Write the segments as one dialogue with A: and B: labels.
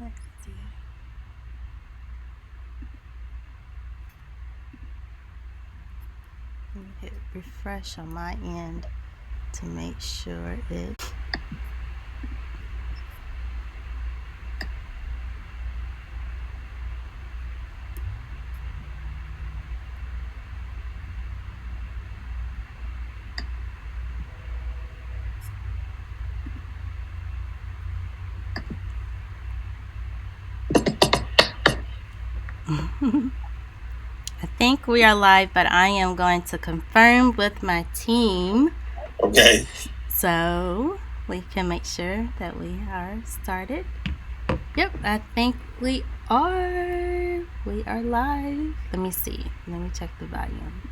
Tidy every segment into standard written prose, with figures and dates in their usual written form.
A: Let's see. Let me hit refresh on my end to make sure it. I think we are live, but I am going to confirm with my team
B: Okay.
A: so we can make sure that we are started. Yep, I think we are. We are live. Let me see. Let me check the volume.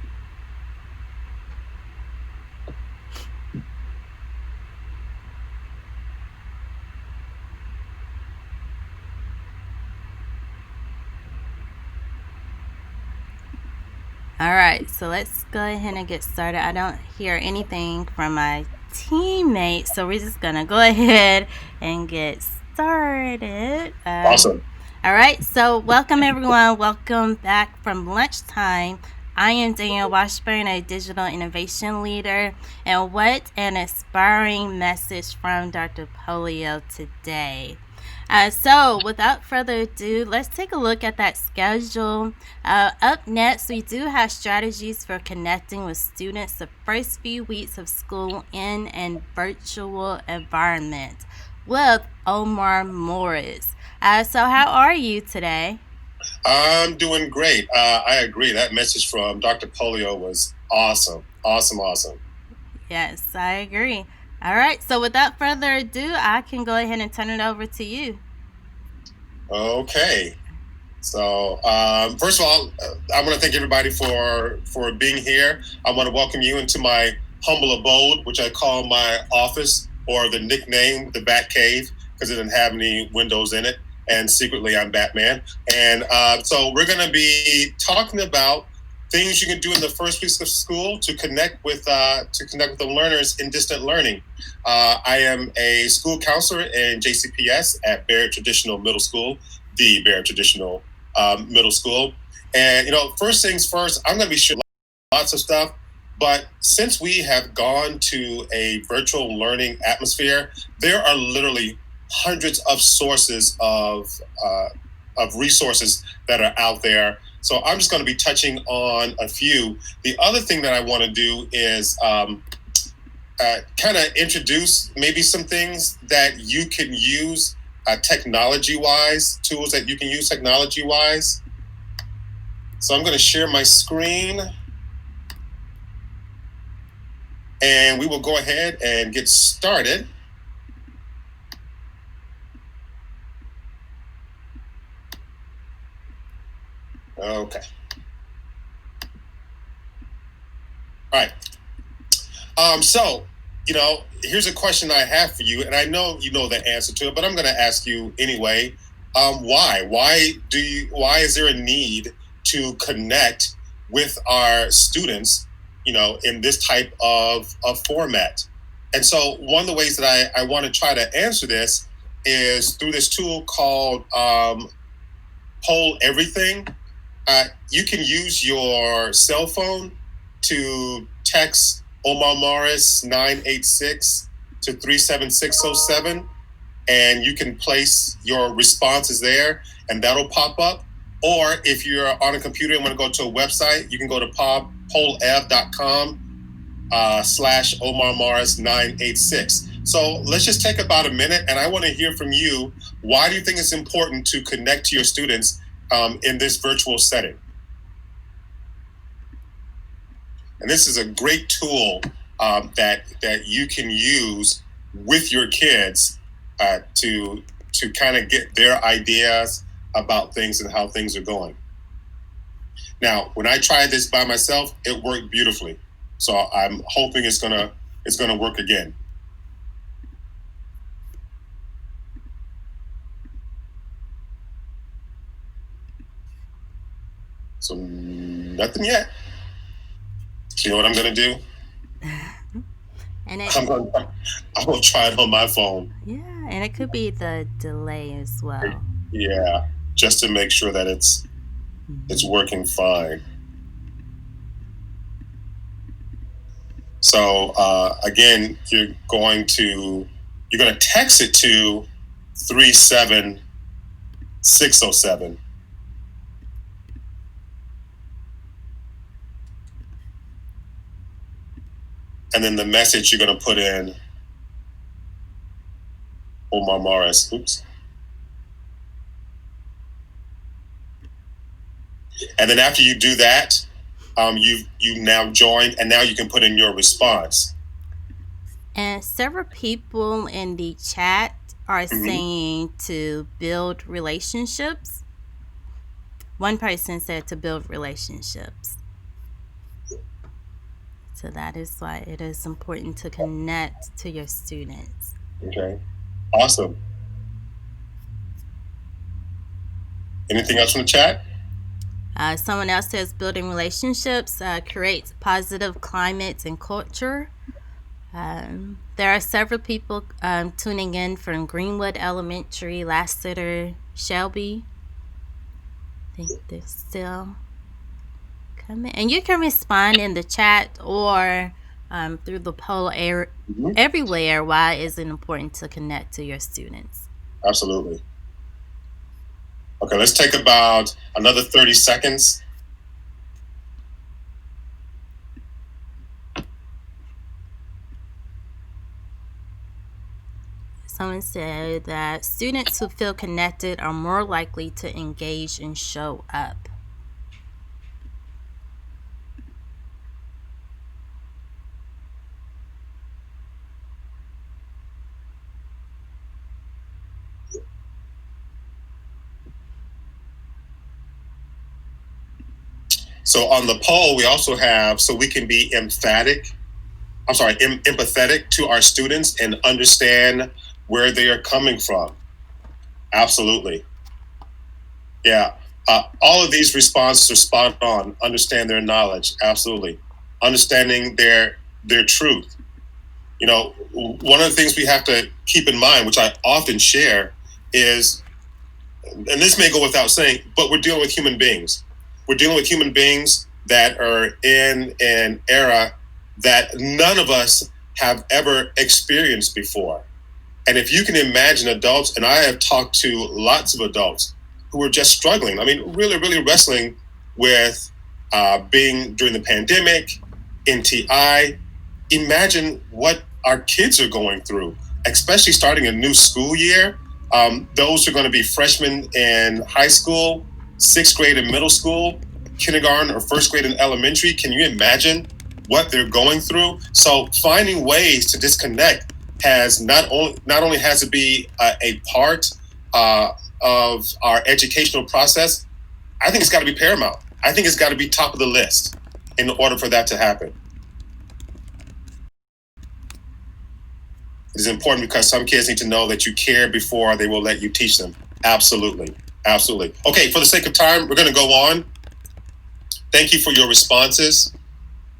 A: All right, so let's go ahead and get started. I don't hear anything from my teammates, so we're just gonna go ahead and get started.
B: Awesome.
A: All right, so welcome everyone. Welcome back from lunchtime. I am Danielle Washburn, a digital innovation leader, and what an inspiring message from Dr. Polio today. So, without further ado, let's take a look at that schedule. Up next, we do have strategies for connecting with students the first few weeks of school in a virtual environment with Omar Morris. So, how are you today?
B: I'm doing great. I agree. That message from Dr. Polio was awesome. Awesome, awesome.
A: Yes, I agree. All right, so without further ado, I can go ahead and turn it over to you.
B: Okay. So, first of all, I want to thank everybody for being here. I want to welcome you into my humble abode, which I call my office, or the nickname, the Bat Cave, because it didn't have any windows in it. And secretly, I'm Batman. And so, we're going to be talking about things you can do in the first weeks of school to connect with the learners in distant learning. I am a school counselor in JCPS at Barrett Traditional Middle School, the Barrett Traditional Middle School. And, first things first, I'm going to be sharing lots of stuff. But since we have gone to a virtual learning atmosphere, there are literally hundreds of sources of resources that are out there. So I'm just going to be touching on a few. The other thing that I want to do is kind of introduce maybe some things that you can use technology wise, tools that you can use technology wise. So I'm going to share my screen and we will go ahead and get started. Okay. All right. So, here's a question I have for you, and I know you know the answer to it, but I'm going to ask you anyway. Why? Why is there a need to connect with our students, in this type of format? And so one of the ways that I want to try to answer this is through this tool called Poll Everything. You can use your cell phone to text Omar Morris 986 to 37607, and you can place your responses there, and that'll pop up. Or if you're on a computer and want to go to a website, you can go to pollev.com / Omar Morris 986. So let's just take about a minute, and I want to hear from you. Why do you think it's important to connect to your students in this virtual setting? And this is a great tool that you can use with your kids to kind of get their ideas about things and how things are going. Now, when I tried this by myself, it worked beautifully. So I'm hoping it's gonna work again. So nothing yet. You know what I'm gonna do?
A: And
B: I'm gonna try it on my phone.
A: yeah, and it could be the delay as well.
B: Yeah, just to make sure that it's working fine. So again, you're going to text it to 37607. And then the message you're going to put in Omar Morris. Oops. And then after you do that, you now joined, and now you can put in your response.
A: And several people in the chat are saying to build relationships. One person said to build relationships. So that is why it is important to connect to your students.
B: Okay. Awesome. Anything else from the chat?
A: Someone else says building relationships creates positive climates and culture. There are several people tuning in from Greenwood Elementary, Lassiter, Shelby. I think they're still coming. And you can respond in the chat or through the poll everywhere why is it important to connect to your students.
B: Absolutely. Okay, let's take about another 30 seconds.
A: Someone said that students who feel connected are more likely to engage and show up.
B: So on the poll, we also have, so we can be empathetic to our students and understand where they are coming from. Absolutely. Yeah. All of these responses are spot on. Understand their knowledge. Absolutely. Understanding their truth. You know, one of the things we have to keep in mind, which I often share, is, and this may go without saying, but we're dealing with human beings. We're dealing with human beings that are in an era that none of us have ever experienced before. And if you can imagine adults, and I have talked to lots of adults who are just struggling, I mean, really, really wrestling with being during the pandemic, NTI. Imagine what our kids are going through, especially starting a new school year. Those are going to be freshmen in high school, sixth grade in middle school, kindergarten or first grade in elementary. Can you imagine what they're going through? So finding ways to disconnect has not only has to be a part of our educational process. I think it's got to be paramount. I think it's got to be top of the list in order for that to happen. It is important because some kids need to know that you care before they will let you teach them. Absolutely. Absolutely. Okay, for the sake of time, we're going to go on. Thank you for your responses.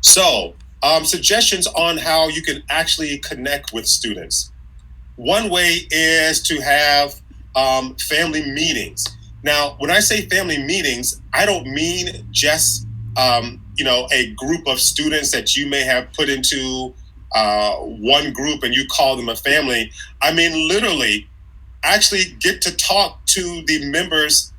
B: So, suggestions on how you can actually connect with students. One way is to have family meetings. Now, when I say family meetings, I don't mean just a group of students that you may have put into one group and you call them a family. I mean, literally, actually get to talk to the members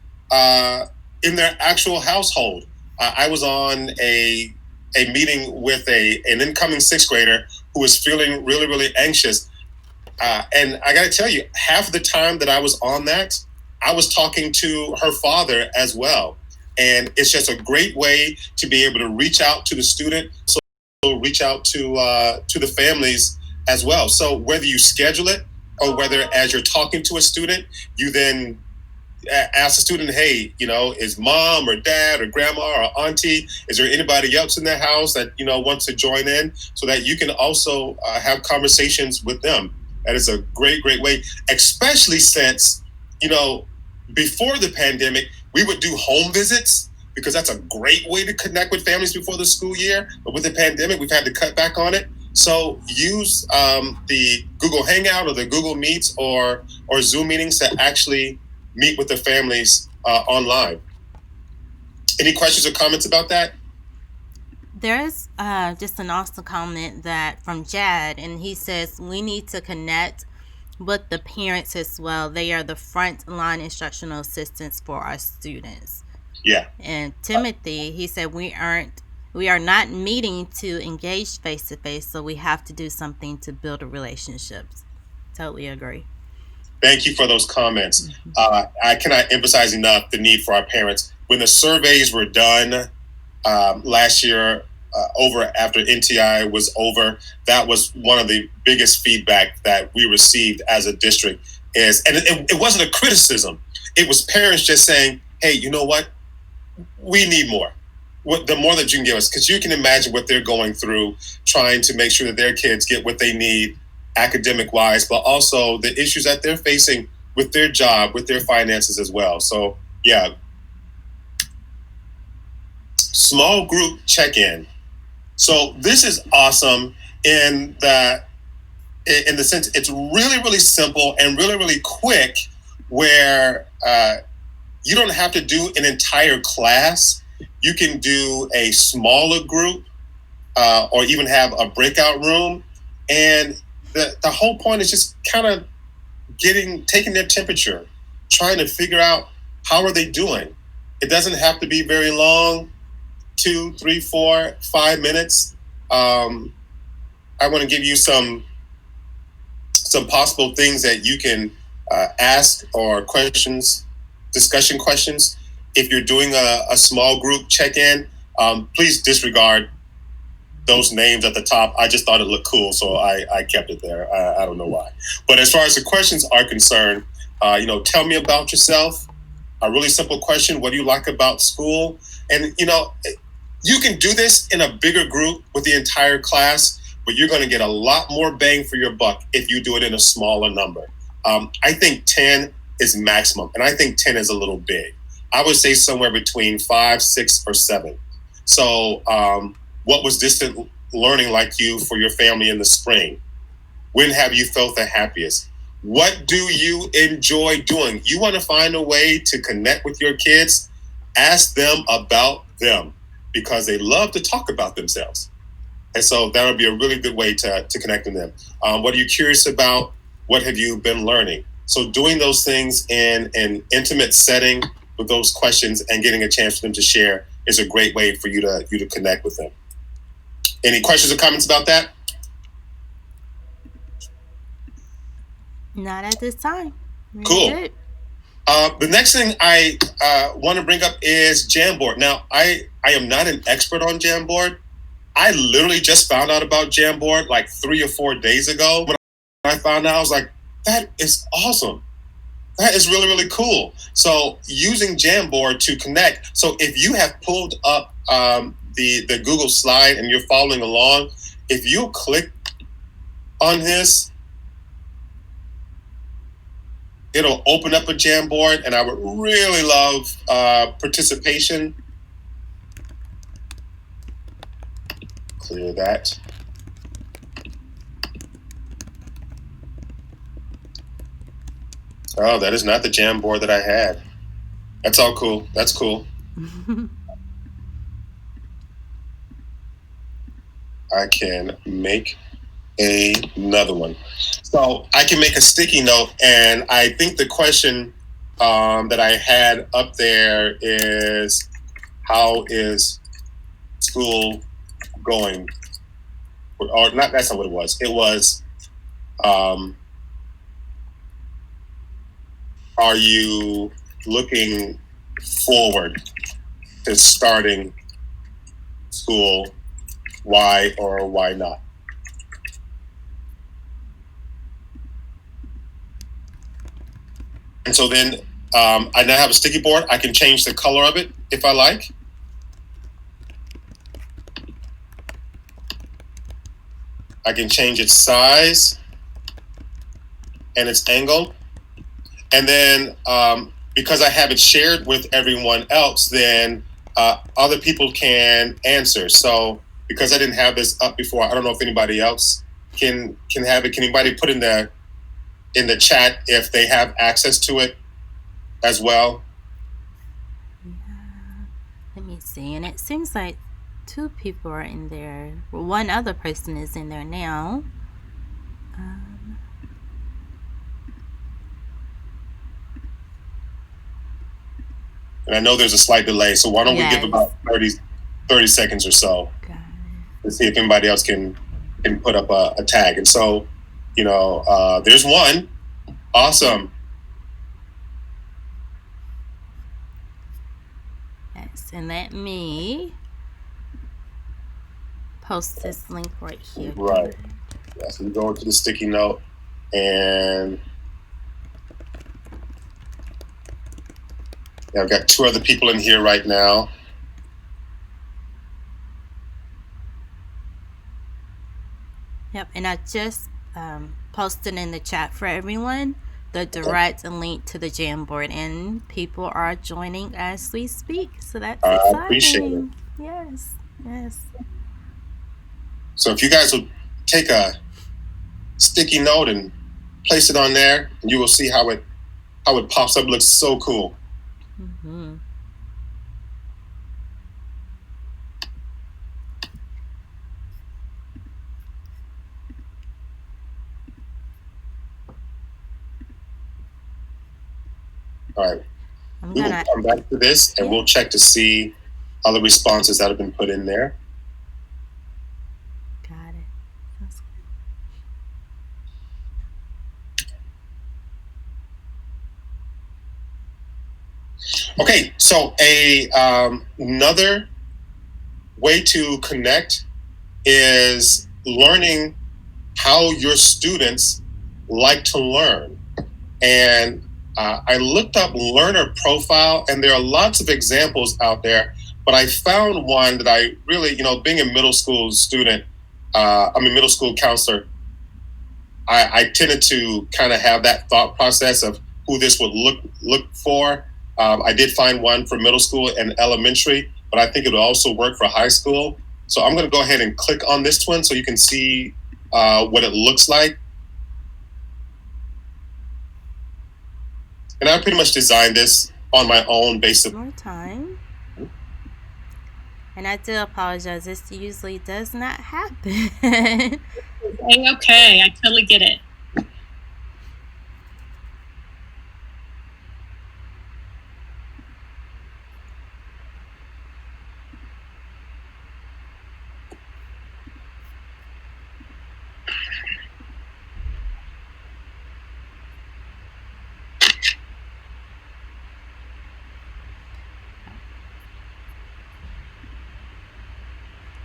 B: in their actual household. I was on a meeting with an incoming sixth grader who was feeling really, really anxious. And I got to tell you, half the time that I was on that, I was talking to her father as well. And it's just a great way to be able to reach out to the student, so reach out to the families as well. So whether you schedule it or whether as you're talking to a student, you then ask the student, hey, is mom or dad or grandma or auntie, is there anybody else in the house that, wants to join in, so that you can also have conversations with them. That is a great, great way, especially since, before the pandemic, we would do home visits because that's a great way to connect with families before the school year. But with the pandemic, we've had to cut back on it. So use the Google Hangout or the Google Meets or Zoom meetings to actually meet with the families online. Any questions or comments about that?
A: There's just an awesome comment that from Jad, and he says we need to connect with the parents as well. They are the front line instructional assistants for our students.
B: Yeah.
A: And Timothy, he said we are not meeting to engage face to face, so we have to do something to build a relationships. Totally agree.
B: Thank you for those comments. I cannot emphasize enough the need for our parents. When the surveys were done last year, over after NTI was over, that was one of the biggest feedback that we received as a district. And it wasn't a criticism. It was parents just saying, "Hey, you know what? We need more. The more that you can give us," because you can imagine what they're going through, trying to make sure that their kids get what they need academic wise, but also the issues that they're facing with their job, with their finances as well. So yeah, small group check-in. So this is awesome in the sense it's really, really simple and really, really quick, where you don't have to do an entire class. You can do a smaller group or even have a breakout room. And the whole point is just kind of taking their temperature, trying to figure out how are they doing. It doesn't have to be very long, 2, 3, 4, 5 minutes. I want to give you some possible things that you can ask or discussion questions. If you're doing a small group check-in, please disregard those names at the top. I just thought it looked cool, so I kept it there. I don't know why. But as far as the questions are concerned, tell me about yourself. A really simple question: what do you like about school? And you can do this in a bigger group with the entire class, but you're going to get a lot more bang for your buck if you do it in a smaller number. I think 10 is maximum, and I think 10 is a little big. I would say somewhere between 5, 6, or 7. So what was distant learning like you for your family in the spring? When have you felt the happiest? What do you enjoy doing? You want to find a way to connect with your kids? Ask them about them, because they love to talk about themselves. And so that would be a really good way to connect with them. What are you curious about? What have you been learning? So doing those things in an intimate setting with those questions and getting a chance for them to share is a great way for you to connect with them. Any questions or comments about that?
A: Not at this time.
B: Cool.
A: Good.
B: The next thing I want to bring up is Jamboard. Now, I am not an expert on Jamboard. I literally just found out about Jamboard like 3 or 4 days ago. When I found out, I was like, that is awesome. That is really, really cool. So using Jamboard to connect. So if you have pulled up the Google slide and you're following along, if you click on this, it'll open up a Jamboard, and I would really love participation. Clear that. Oh, that is not the Jamboard that I had. That's all cool. That's cool. I can make another one. So I can make a sticky note, and I think the question that I had up there is, how is school going? Or not, that's not what it was. It was, are you looking forward to starting school? Why or why not? And so then I now have a sticky board. I can change the color of it if I like. I can change its size and its angle. And then because I have it shared with everyone else, then other people can answer. So because I didn't have this up before, I don't know if anybody else can have it. Can anybody put in the chat if they have access to it as well?
A: Let me see. And it seems like 2 people are in there. Well, one other person is in there now.
B: And I know there's a slight delay, so why don't we give about 30 seconds or so to see if anybody else can put up a tag. And so, there's one. Awesome.
A: Yes, and let me post this link right here.
B: Right. Yeah, so you go into the sticky note, and I've got 2 other people in here right now.
A: Yep, and I just posted in the chat for everyone the direct link to the Jamboard, and people are joining as we speak. So that's exciting.
B: I appreciate it.
A: Yes.
B: So if you guys will take a sticky note and place it on there, and you will see how it pops up. It looks so cool.
A: Mm-hmm.
B: All right. We will come back to this, and we'll check to see other responses that have been put in there.
A: Got it. That's
B: good. Okay, so another way to connect is learning how your students like to learn. And I looked up learner profile, and there are lots of examples out there, but I found one that I really, being a middle school student, I'm a middle school counselor, I tended to kind of have that thought process of who this would look for. I did find one for middle school and elementary, but I think it would also work for high school. So I'm going to go ahead and click on this one so you can see what it looks like. And I pretty much designed this on my own basis.
A: More time. And I do apologize. This usually does not happen.
C: Okay, I totally get it.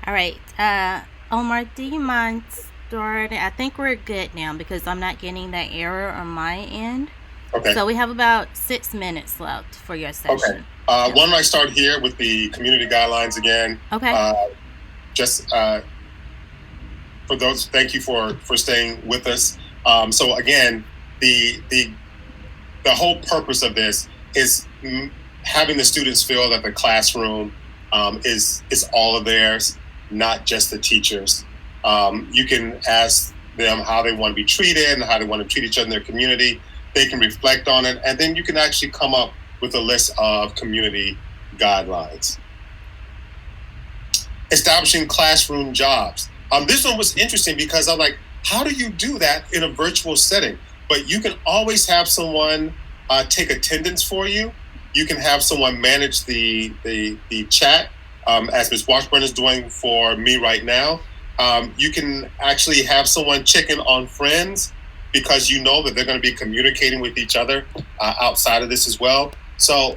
A: All right. Omar, do you mind starting? I think we're good now because I'm not getting that error on my end.
B: Okay.
A: So we have about 6 minutes left for your session.
B: Okay. Why don't I start here with the community guidelines again?
A: Okay.
B: Just for those, thank you for staying with us. So again, the whole purpose of this is having the students feel that the classroom is all of theirs, not just the teachers. You can ask them how they want to be treated and how they want to treat each other in their community. They can reflect on it, and then you can actually come up with a list of community guidelines. Establishing classroom jobs. This one was interesting because I'm like, how do you do that in a virtual setting? But you can always have someone take attendance for you. You can have someone manage the chat, as Ms. Washburn is doing for me right now. You can actually have someone check in on friends because you know that they're going to be communicating with each other outside of this as well. So,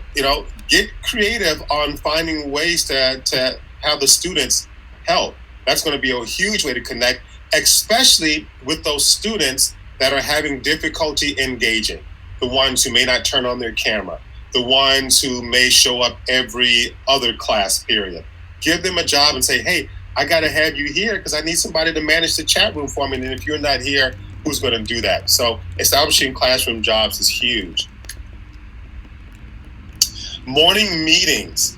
B: get creative on finding ways to have the students help. That's going to be a huge way to connect, especially with those students that are having difficulty engaging, the ones who may not turn on their camera, the ones who may show up every other class period. Give them a job and say, hey, I got to have you here because I need somebody to manage the chat room for me. And if you're not here, who's going to do that? So establishing classroom jobs is huge. Morning meetings.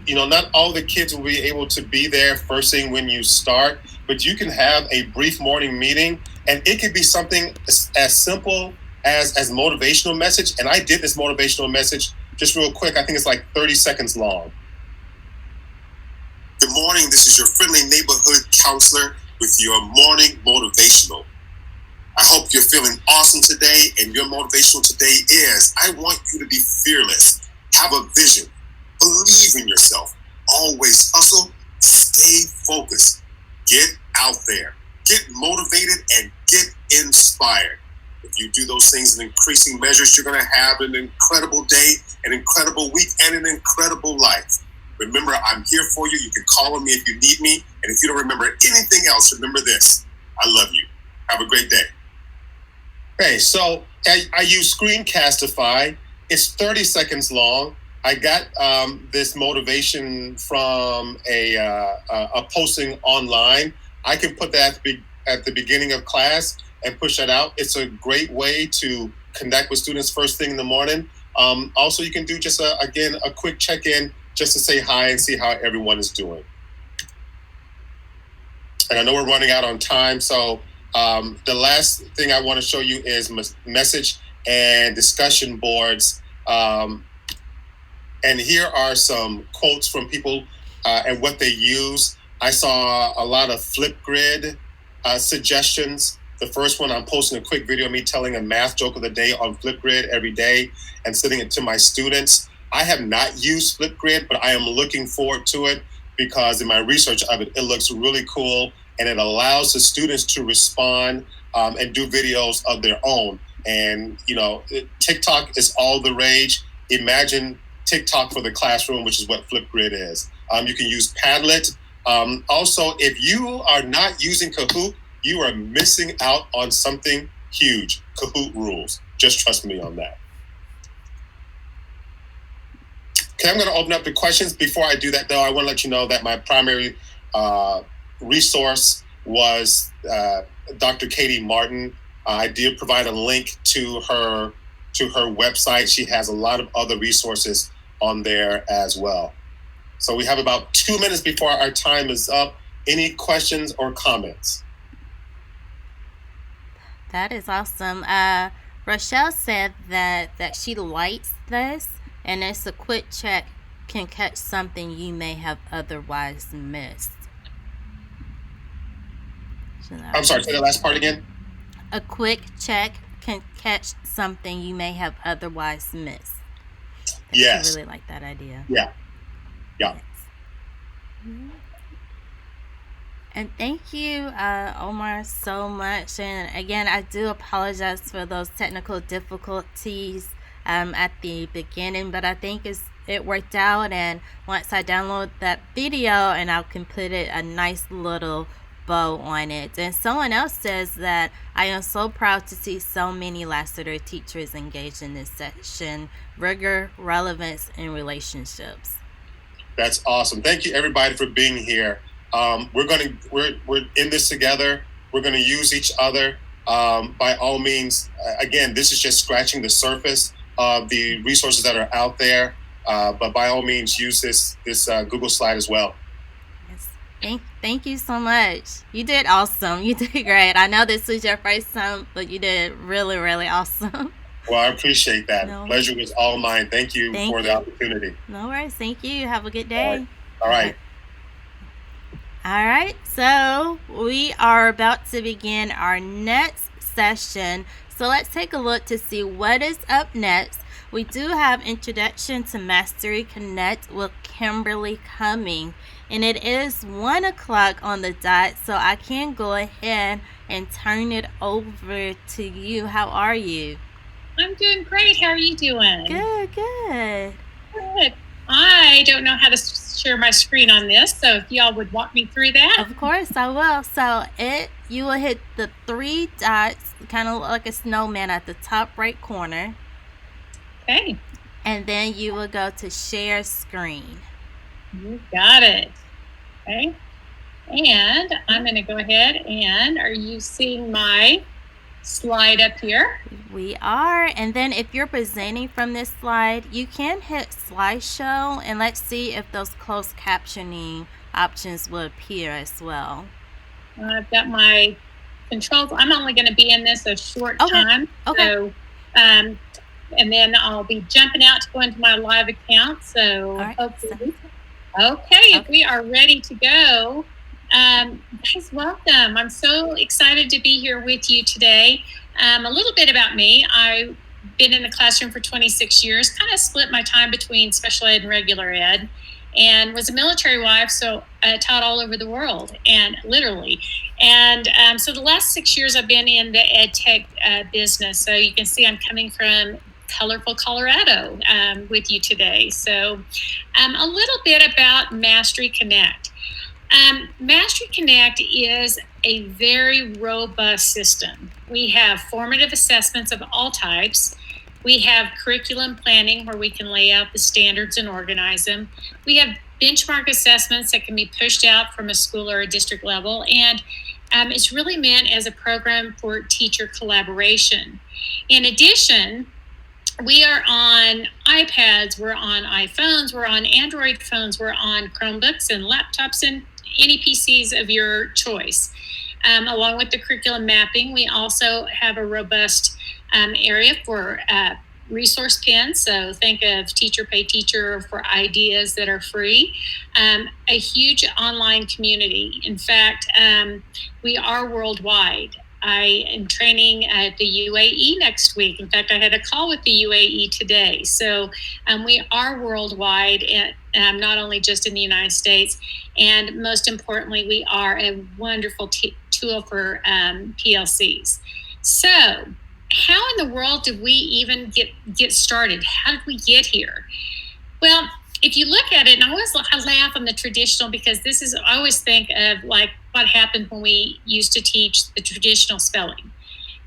B: not all the kids will be able to be there first thing when you start, but you can have a brief morning meeting, and it could be something as simple as motivational message. And I did this motivational message just real quick. I think it's like 30 seconds long. Good morning. This is your friendly neighborhood counselor with your morning motivational. I hope you're feeling awesome today, and your motivational today is, I want you to be fearless, have a vision, believe in yourself, always hustle, stay focused, get out there, get motivated, and get inspired. If you do those things in increasing measures, you're going to have an incredible day, an incredible week, and an incredible life. Remember, I'm here for you. You can call on me if you need me. And if you don't remember anything else, remember this. I love you. Have a great day. Okay, so I use Screencastify. It's 30 seconds long. I got this motivation from a posting online. I can put that at the beginning of class and push that out. It's a great way to connect with students first thing in the morning. Also, you can do just a quick check-in just to say hi and see how everyone is doing. And I know we're running out on time, so the last thing I want to show you is message and discussion boards. And here are some quotes from people and what they use. I saw a lot of Flipgrid suggestions. The first one, I'm posting a quick video of me telling a math joke of the day on Flipgrid every day and sending it to my students. I have not used Flipgrid, but I am looking forward to it because in my research of it, it looks really cool, and it allows the students to respond and do videos of their own. And, TikTok is all the rage. Imagine TikTok for the classroom, which is what Flipgrid is. You can use Padlet. Also, if you are not using Kahoot, you are missing out on something huge. Kahoot rules. Just trust me on that. Okay, I'm going to open up the questions. Before I do that, though, I want to let you know that my primary resource was Dr. Katie Martin. I did provide a link to her website. She has a lot of other resources on there as well. So we have about 2 minutes before our time is up. Any questions or comments?
A: That is awesome. Rochelle said that she likes this, and it's a quick check can catch something you may have otherwise missed.
B: I'm sorry, say the last part again.
A: A quick check can catch something you may have otherwise missed.
B: Yes.
A: I really like that idea.
B: Yeah.
A: Yes. And thank you, Omar, so much. And again, I do apologize for those technical difficulties at the beginning, but I think it worked out. And once I download that video, and I can put a nice little bow on it. And someone else says that I am so proud to see so many Lassiter teachers engaged in this session. Rigor, relevance, and relationships.
B: That's awesome. Thank you, everybody, for being here. We're in this together. We're going to use each other. By all means, again, this is just scratching the surface of the resources that are out there. But by all means, use this Google slide as well.
A: Yes. Thank you so much. You did awesome. You did great. I know this was your first time, but you did really, really awesome.
B: Well, I appreciate that. No. Pleasure was all mine. Thank you for the opportunity.
A: No worries. Thank you. Have a good day.
B: All right.
A: All right, so we are about to begin our next session. So let's take a look to see what is up next. We do have Introduction to MasteryConnect with Kimberly coming, and it is 1 o'clock on the dot, so I can go ahead and turn it over to you. How are you?
C: I'm doing great. How are you doing?
A: Good.
C: Good. I don't know how to share my screen on this, so if y'all would walk me through that.
A: Of course, I will. So you will hit the 3 dots, kind of like a snowman at the top right corner.
C: Okay.
A: And then you will go to share screen.
C: You got it. Okay. And I'm going to go ahead and are you seeing my slide up here.
A: We are. And then if you're presenting from this slide, you can hit slideshow, and let's see if those closed captioning options will appear as well.
C: I've got my controls. I'm only going to be in this a short time.
A: Okay.
C: So, and then I'll be jumping out to go into my live account. So
A: All right.
C: hopefully. Okay, if we are ready to go, guys, welcome. I'm so excited to be here with you today. A little bit about me. I've been in the classroom for 26 years, kind of split my time between special ed and regular ed, and was a military wife, so I taught all over the world, and literally. And so the last 6 years I've been in the ed tech business. So you can see I'm coming from colorful Colorado with you today. So a little bit about MasteryConnect. MasteryConnect is a very robust system. We have formative assessments of all types. We have curriculum planning where we can lay out the standards and organize them. We have benchmark assessments that can be pushed out from a school or a district level. And it's really meant as a program for teacher collaboration. In addition, we are on iPads, we're on iPhones, we're on Android phones, we're on Chromebooks and laptops and any PCs of your choice. Along with the curriculum mapping, we also have a robust area for resource pins. So think of Teacher Pay Teacher for ideas that are free. A huge online community. In fact, we are worldwide. I am training at the UAE next week. In fact, I had a call with the UAE today. So we are worldwide, and not only just in the United States. And most importantly, we are a wonderful tool for PLCs. So how in the world did we even get started? How did we get here? Well, if you look at it, and I laugh on the traditional, because I always think of like what happened when we used to teach the traditional spelling.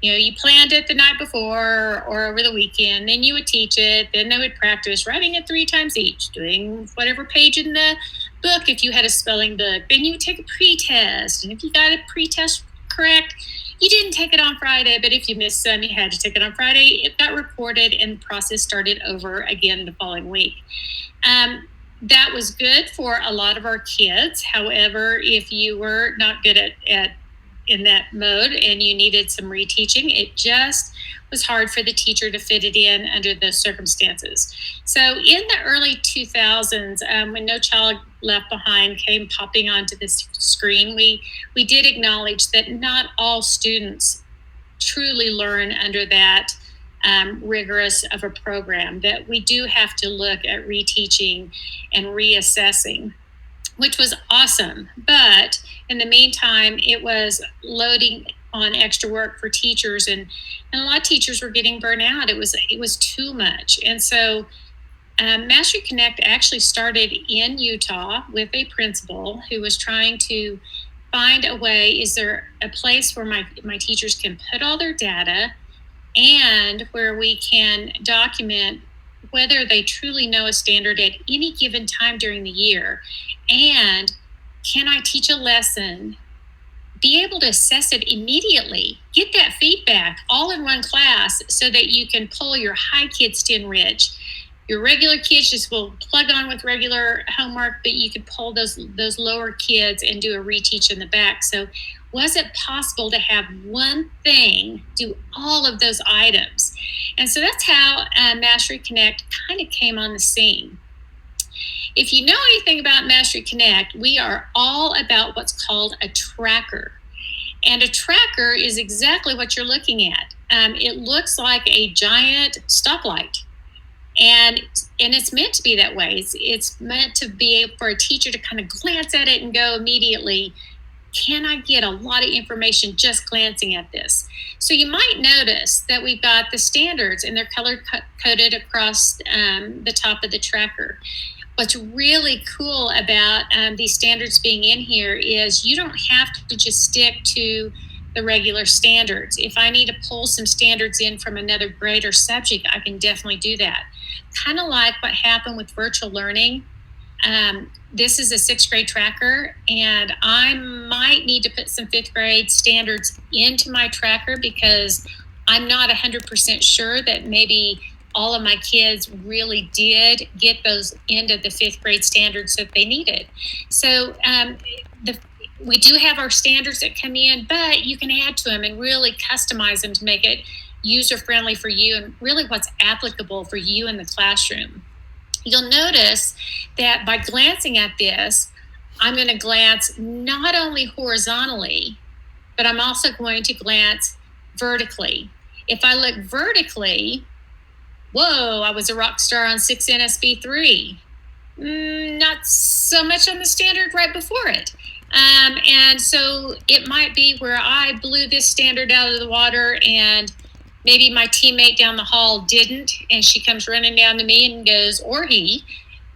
C: You know, you planned it the night before or over the weekend, then you would teach it, then they would practice writing it 3 times each, doing whatever page in the book if you had a spelling book. Then you would take a pre-test, and if you got a pre-test correct, you didn't take it on Friday, but if you missed some, you had to take it on Friday. It got recorded, and the process started over again the following week. That was good for a lot of our kids. However, if you were not good at in that mode and you needed some reteaching, it just was hard for the teacher to fit it in under those circumstances. So in the early 2000s, when No Child Left Behind came popping onto this screen, we did acknowledge that not all students truly learn under that rigorous of a program, that we do have to look at reteaching and reassessing, which was awesome. But in the meantime, it was loading on extra work for teachers, and a lot of teachers were getting burnt out. It was too much. And so MasteryConnect actually started in Utah with a principal who was trying to find a way, is there a place where my teachers can put all their data and where we can document whether they truly know a standard at any given time during the year, and can I teach a lesson, be able to assess it immediately, get that feedback all in one class so that you can pull your high kids to enrich. Your regular kids just will plug on with regular homework, but you could pull those lower kids and do a reteach in the back. So was it possible to have one thing do all of those items? And so that's how MasteryConnect kind of came on the scene. If you know anything about MasteryConnect, we are all about what's called a tracker. And a tracker is exactly what you're looking at. It looks like a giant stoplight. And it's meant to be that way. It's meant to be able for a teacher to kind of glance at it and go immediately, can I get a lot of information just glancing at this? So you might notice that we've got the standards, and they're color-coded across the top of the tracker. What's really cool about these standards being in here is you don't have to just stick to the regular standards. If I need to pull some standards in from another grade or subject, I can definitely do that. Kind of like what happened with virtual learning. This is a 6th grade tracker, and I might need to put some 5th grade standards into my tracker because I'm not 100% sure that maybe all of my kids really did get those end of the 5th grade standards that they needed. So we do have our standards that come in, but you can add to them and really customize them to make it user-friendly for you and really what's applicable for you in the classroom. You'll notice that by glancing at this, I'm going to glance not only horizontally, but I'm also going to glance vertically. If I look vertically, whoa, I was a rock star on 6 NSB 3. Not so much on the standard right before it. And so it might be where I blew this standard out of the water and maybe my teammate down the hall didn't, and she comes running down to me and goes, or he,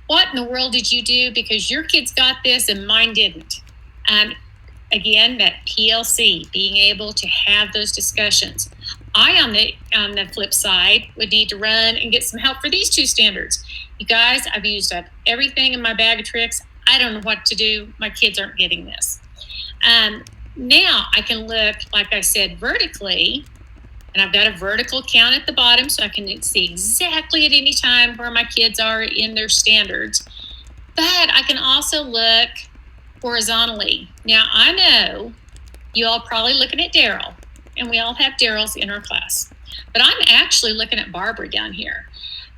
C: what in the world did you do? Because your kids got this and mine didn't. Again, that PLC, being able to have those discussions. I, on the flip side, would need to run and get some help for these 2 standards. You guys, I've used up everything in my bag of tricks. I don't know what to do. My kids aren't getting this. Now I can look, like I said, vertically, and I've got a vertical count at the bottom so I can see exactly at any time where my kids are in their standards. But I can also look horizontally. Now, I know you all probably looking at Daryl, and we all have Daryls in our class. But I'm actually looking at Barbara down here.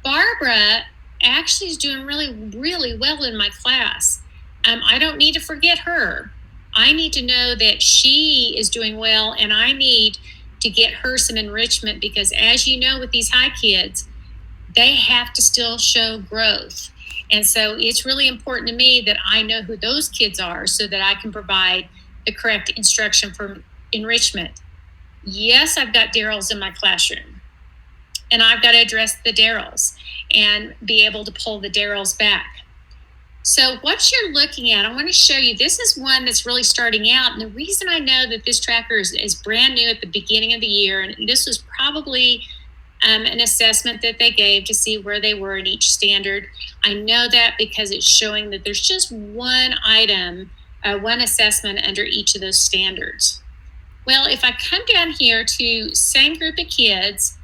C: Barbara actually is doing really, really well in my class. I don't need to forget her. I need to know that she is doing well, and I need to get her some enrichment because, as you know, with these high kids, they have to still show growth. And so it's really important to me that I know who those kids are so that I can provide the correct instruction for enrichment. Yes, I've got Daryls in my classroom, and I've got to address the Daryls and be able to pull the Daryls back. So what you're looking at, I want to show you, this is one that's really starting out. And the reason I know that this tracker is brand new at the beginning of the year, and this was probably an assessment that they gave to see where they were in each standard. I know that because it's showing that there's just one item, one assessment under each of those standards. Well, if I come down here to same group of kids,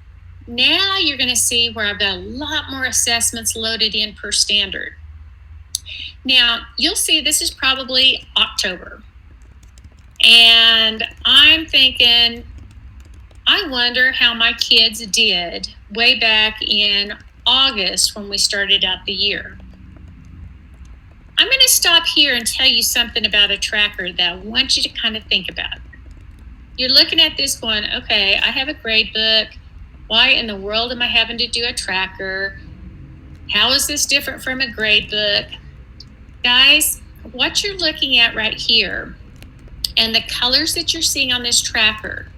C: now you're going to see where I've got a lot more assessments loaded in per standard. Now, you'll see this is probably October. And I'm thinking, I wonder how my kids did way back in August when we started out the year. I'm going to stop here and tell you something about a tracker that I want you to kind of think about. You're looking at this going, okay, I have a grade book. Why in the world am I having to do a tracker? How is this different from a grade book? Guys, what you're looking at right here and the colors that you're seeing on this tracker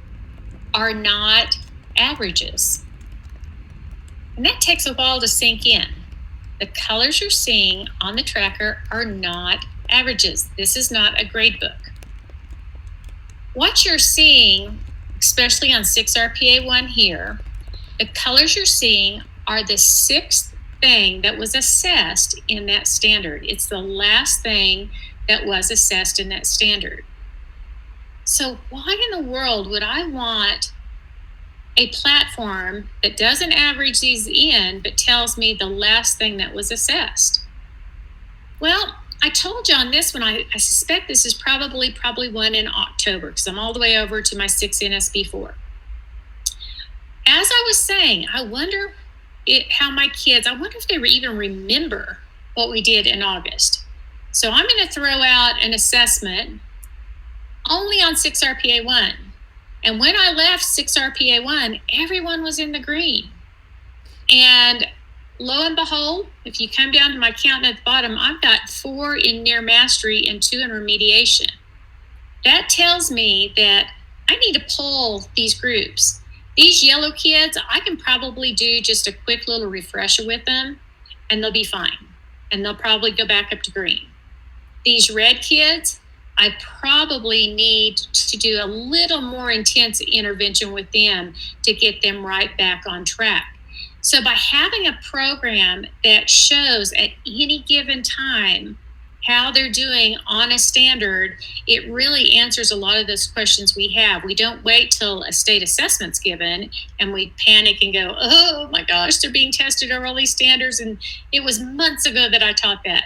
C: are not averages. And that takes a while to sink in. The colors you're seeing on the tracker are not averages. This is not a grade book. What you're seeing, especially on 6 RPA 1 here, the colors you're seeing are the 6th thing that was assessed in that standard. It's the last thing that was assessed in that standard. So why in the world would I want a platform that doesn't average these in but tells me the last thing that was assessed? Well, I told you on this one, I suspect this is probably one in October because I'm all the way over to my 6 NSB 4. As I was saying, I wonder how my kids, I wonder if they even remember what we did in August. So I'm going to throw out an assessment only on 6 RPA 1. And when I left 6 RPA 1, everyone was in the green. And lo and behold, if you come down to my count at the bottom, I've got 4 in near mastery and 2 in remediation. That tells me that I need to pull these groups. These yellow kids, I can probably do just a quick little refresher with them, and they'll be fine. And they'll probably go back up to green. These red kids, I probably need to do a little more intense intervention with them to get them right back on track. So by having a program that shows at any given time how they're doing on a standard, it really answers a lot of those questions we have. We don't wait till a state assessment's given and we panic and go, oh my gosh, they're being tested over all these standards, and it was months ago that I taught that.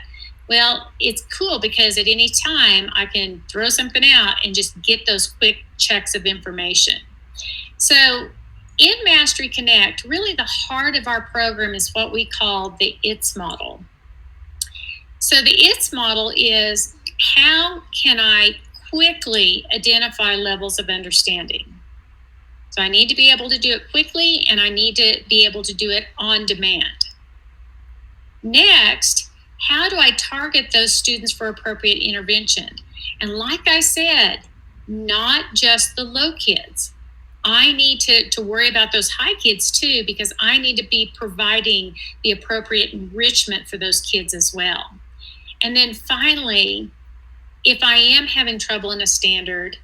C: Well, it's cool because at any time I can throw something out and just get those quick checks of information. So in MasteryConnect, really the heart of our program is what we call the ITS model. So the ITS model is, how can I quickly identify levels of understanding? So I need to be able to do it quickly, and I need to be able to do it on demand. Next, how do I target those students for appropriate intervention? And like I said, not just the low kids. I need to worry about those high kids too, because I need to be providing the appropriate enrichment for those kids as well. And then finally, if I am having trouble in a standard,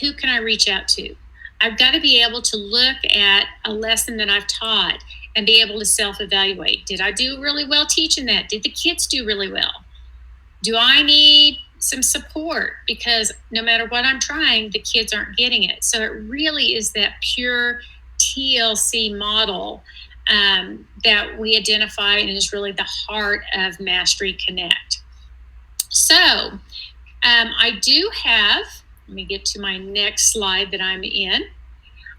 C: who can I reach out to? I've got to be able to look at a lesson that I've taught and be able to self-evaluate. Did I do really well teaching that? Did the kids do really well? Do I need some support? Because no matter what I'm trying, the kids aren't getting it. So it really is that pure TLC model that we identify, and is really the heart of MasteryConnect. So I do have, let me get to my next slide that I'm in.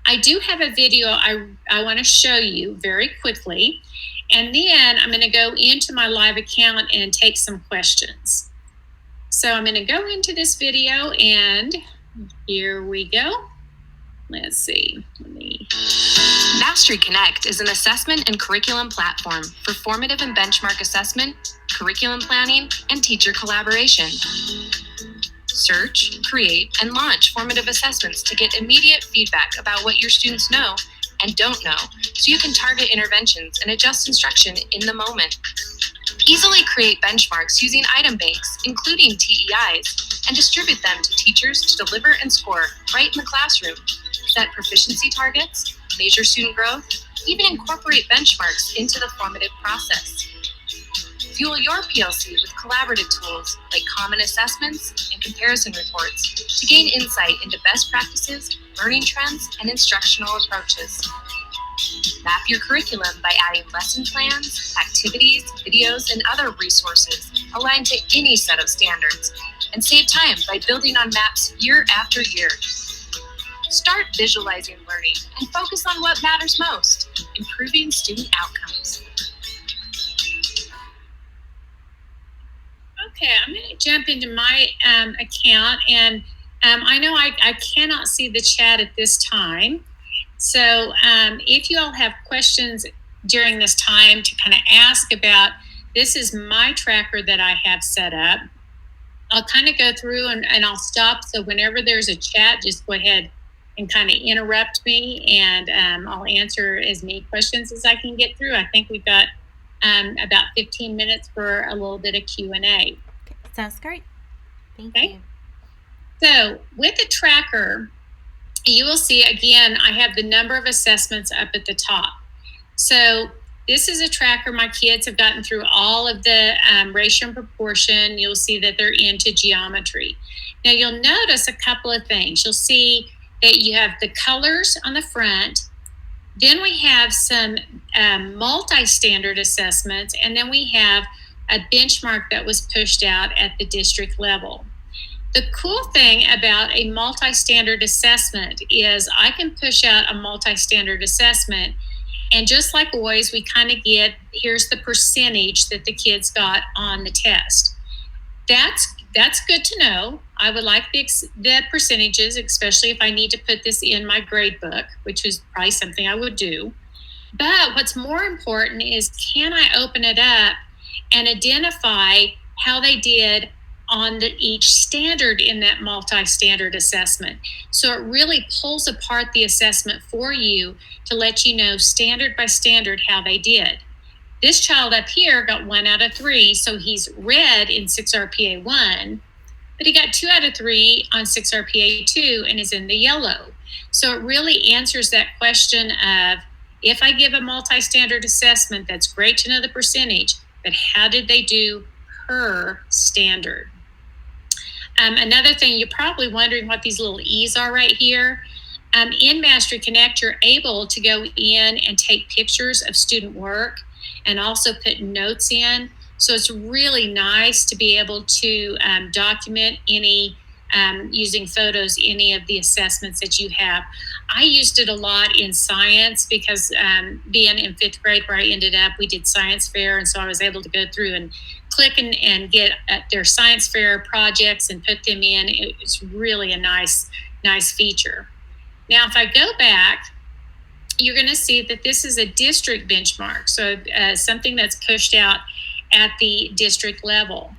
C: I do have a video I want to show you very quickly, and then I'm going to go into my live account and take some questions. So I'm going to go into this video, and here we go. Let's see.
D: MasteryConnect is an assessment and curriculum platform for formative and benchmark assessment, curriculum planning, and teacher collaboration. Search, create, and launch formative assessments to get immediate feedback about what your students know and don't know, so you can target interventions and adjust instruction in the moment. Easily create benchmarks using item banks, including TEIs, and distribute them to teachers to deliver and score right in the classroom. Set proficiency targets, measure student growth, even incorporate benchmarks into the formative process. Fuel your PLC with collaborative tools like common assessments and comparison reports to gain insight into best practices, learning trends, and instructional approaches. Map your curriculum by adding lesson plans, activities, videos, and other resources aligned to any set of standards, and save time by building on maps year after year. Start visualizing learning and focus on what matters most, improving student outcomes.
C: Okay, I'm going to jump into my account, and I know I cannot see the chat at this time. So if you all have questions during this time to kind of ask about, this is my tracker that I have set up. I'll kind of go through and I'll stop. So whenever there's a chat, just go ahead and kind of interrupt me, and I'll answer as many questions as I can get through. I think we've got about 15 minutes for a little bit of Q&A.
A: Okay, sounds great. Thank you.
C: So with the tracker, you will see, again, I have the number of assessments up at the top. So this is a tracker. My kids have gotten through all of the ratio and proportion. You'll see that they're into geometry. Now you'll notice a couple of things. You'll see that you have the colors on the front. Then we have some multi-standard assessments, and then we have a benchmark that was pushed out at the district level. The cool thing about a multi-standard assessment is I can push out a multi-standard assessment, and just like always, we kind of get, here's the percentage that the kids got on the test. That's good to know. I would like the percentages, especially if I need to put this in my grade book, which is probably something I would do. But what's more important is, can I open it up and identify how they did on each standard in that multi-standard assessment? So it really pulls apart the assessment for you to let you know standard by standard how they did. This child up here got 1 out of 3, so he's red in 6 RPA 1, but he got 2 out of 3 on 6 RPA 2 and is in the yellow. So it really answers that question of, if I give a multi-standard assessment, that's great to know the percentage, but how did they do per standard? Another thing, you're probably wondering what these little E's are right here. In MasteryConnect, you're able to go in and take pictures of student work and also put notes in. So it's really nice to be able to document any, using photos, any of the assessments that you have. I used it a lot in science because being in 5th grade where I ended up, we did science fair. And so I was able to go through and click and get their science fair projects and put them in. It's really a nice feature. Now, if I go back, you're going to see that this is a district benchmark. So something that's pushed out at the district level.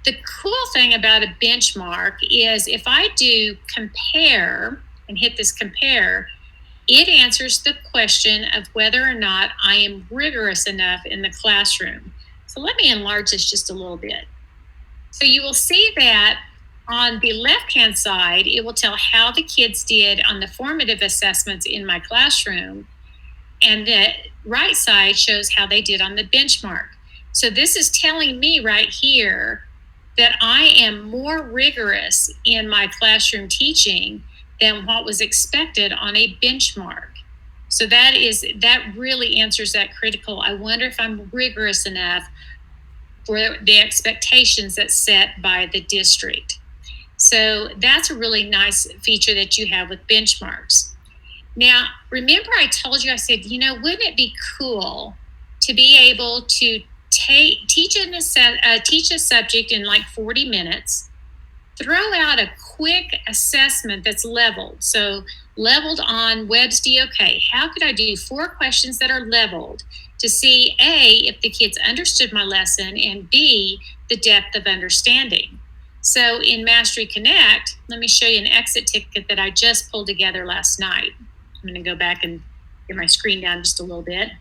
C: The cool thing about a benchmark is if I do compare and hit this compare, it answers the question of whether or not I am rigorous enough in the classroom. So let me enlarge this just a little bit. So you will see that on the left-hand side, it will tell how the kids did on the formative assessments in my classroom. And the right side shows how they did on the benchmark. So this is telling me right here that I am more rigorous in my classroom teaching than what was expected on a benchmark. So that really answers that critical, I wonder if I'm rigorous enough for the expectations that's set by the district. So that's a really nice feature that you have with benchmarks. Now, remember I told you, I said, wouldn't it be cool to be able to teach a subject in like 40 minutes, throw out a quick assessment that's leveled. So leveled on Webb's DOK. How could I do 4 questions that are leveled to see A, if the kids understood my lesson, and B, the depth of understanding? So in MasteryConnect, let me show you an exit ticket that I just pulled together last night. I'm going to go back and get my screen down just a little bit.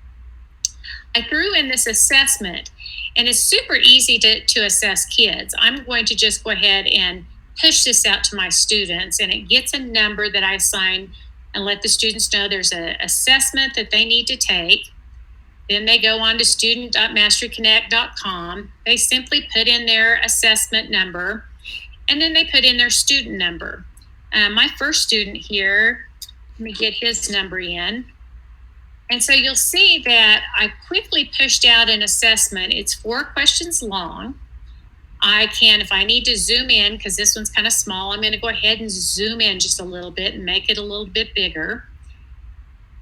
C: I threw in this assessment, and it's super easy to assess kids. I'm going to just go ahead and push this out to my students, and it gets a number that I assign and let the students know there's an assessment that they need to take. Then they go on to student.masteryconnect.com. They simply put in their assessment number, and then they put in their student number. My first student here, let me get his number in. And so you'll see that I quickly pushed out an assessment. It's 4 questions long. I can, if I need to zoom in, because this one's kind of small, I'm going to go ahead and zoom in just a little bit and make it a little bit bigger.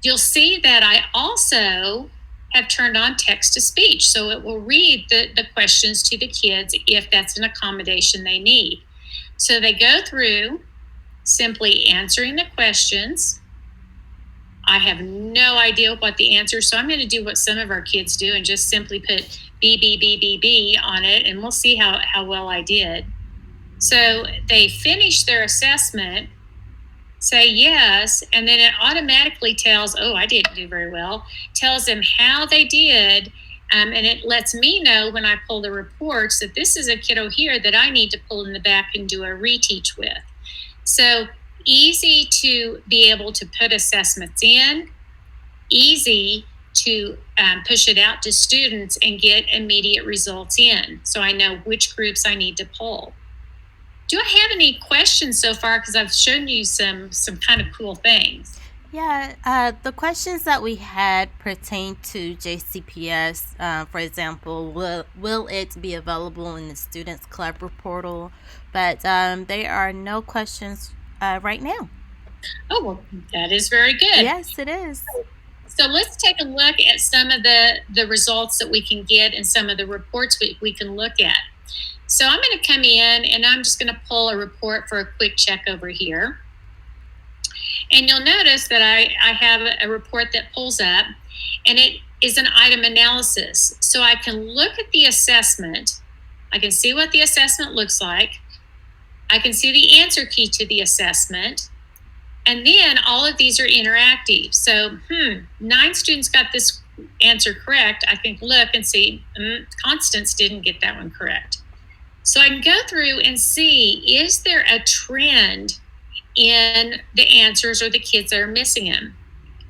C: You'll see that I also have turned on text to speech. So it will read the questions to the kids if that's an accommodation they need. So they go through simply answering the questions. I have no idea what the answer, so I'm going to do what some of our kids do and just simply put B, B, B, B, B on it, and we'll see how well I did. So they finish their assessment, say yes, and then it automatically tells, oh, I didn't do very well, tells them how they did, and it lets me know when I pull the reports that this is a kiddo here that I need to pull in the back and do a reteach with. So easy to be able to put assessments in, easy to push it out to students and get immediate results in. So I know which groups I need to pull. Do I have any questions so far? Because I've shown you some kind of cool things.
A: Yeah, the questions that we had pertain to JCPS. For example, will it be available in the Students Club portal? But there are no questions right now.
C: Oh, well, that is very good.
A: Yes, it is.
C: So let's take a look at some of the results that we can get and some of the reports we can look at. So I'm going to come in and I'm just going to pull a report for a quick check over here. And you'll notice that I have a report that pulls up, and it is an item analysis. So I can look at the assessment. I can see what the assessment looks like. I can see the answer key to the assessment. And then all of these are interactive. So, 9 students got this answer correct. I can look and see, Constance didn't get that one correct. So I can go through and see, is there a trend in the answers or the kids that are missing them?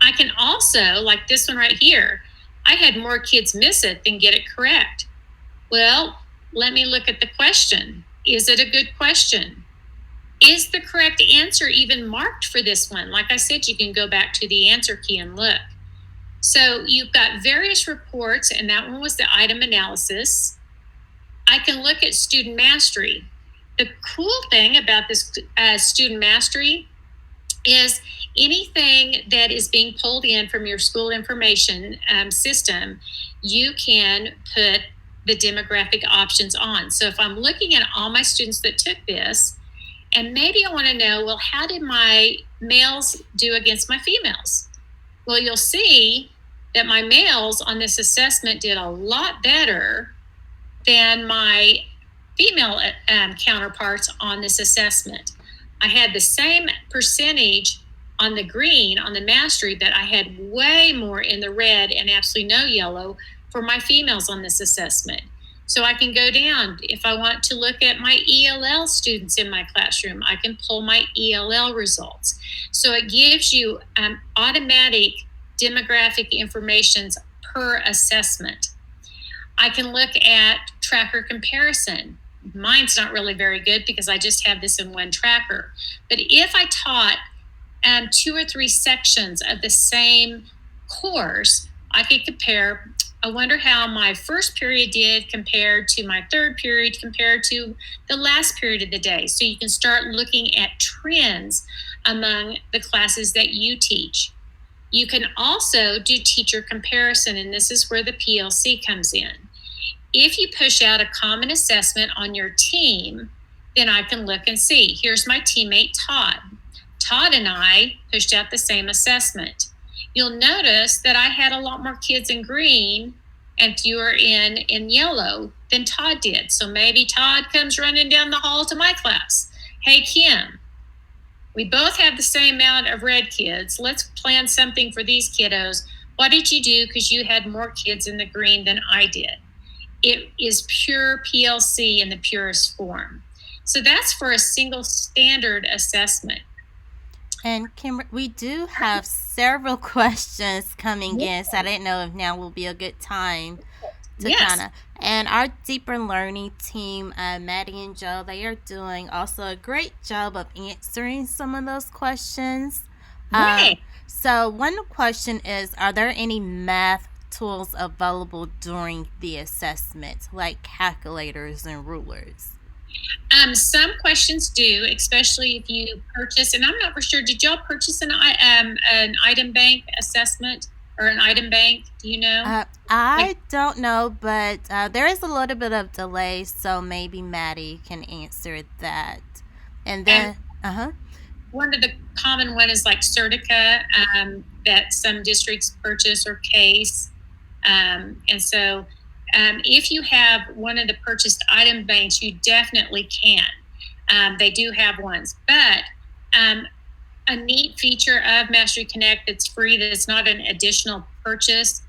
C: I can also, like this one right here, I had more kids miss it than get it correct. Well, let me look at the question. Is it a good question? Is the correct answer even marked for this one? Like I said, you can go back to the answer key and look. So you've got various reports, and that one was the item analysis. I can look at student mastery. The cool thing about this student mastery is anything that is being pulled in from your school information system, you can put the demographic options on. So if I'm looking at all my students that took this, and maybe I want to know, well, how did my males do against my females? Well, you'll see that my males on this assessment did a lot better than my female counterparts on this assessment. I had the same percentage on the green, on the mastery, but I had way more in the red and absolutely no yellow for my females on this assessment. So I can go down. If I want to look at my ELL students in my classroom, I can pull my ELL results. So it gives you automatic demographic information per assessment. I can look at tracker comparison. Mine's not really very good because I just have this in one tracker. But if I taught 2 or 3 sections of the same course, I could compare. I wonder how my first period did compared to my third period compared to the last period of the day. So you can start looking at trends among the classes that you teach. You can also do teacher comparison, and this is where the PLC comes in. If you push out a common assessment on your team, then I can look and see. Here's my teammate, Todd. Todd and I pushed out the same assessment. You'll notice that I had a lot more kids in green and fewer in yellow than Todd did. So maybe Todd comes running down the hall to my class. Hey, Kim, we both have the same amount of red kids. Let's plan something for these kiddos. What did you do? Because you had more kids in the green than I did. It is pure PLC in the purest form. So that's for a single standard assessment.
A: And Kim, we do have several questions coming in, so I didn't know if now will be a good time to kind of. And our deeper learning team, Maddie and Joe, they are doing also a great job of answering some of those questions.
C: Right.
A: So one question is, are there any math tools available during the assessment, like calculators and rulers?
C: Some questions do, especially if you purchase, and I'm not for sure, did y'all purchase an item bank assessment or an item bank? Do you know?
A: I don't know, but there is a little bit of delay, so maybe Maddie can answer that. And then,
C: one of the common one is like Certica that some districts purchase, or CASE. And so if you have one of the purchased item banks, you definitely can. They do have ones. But a neat feature of MasteryConnect that's free, that's not an additional purchase,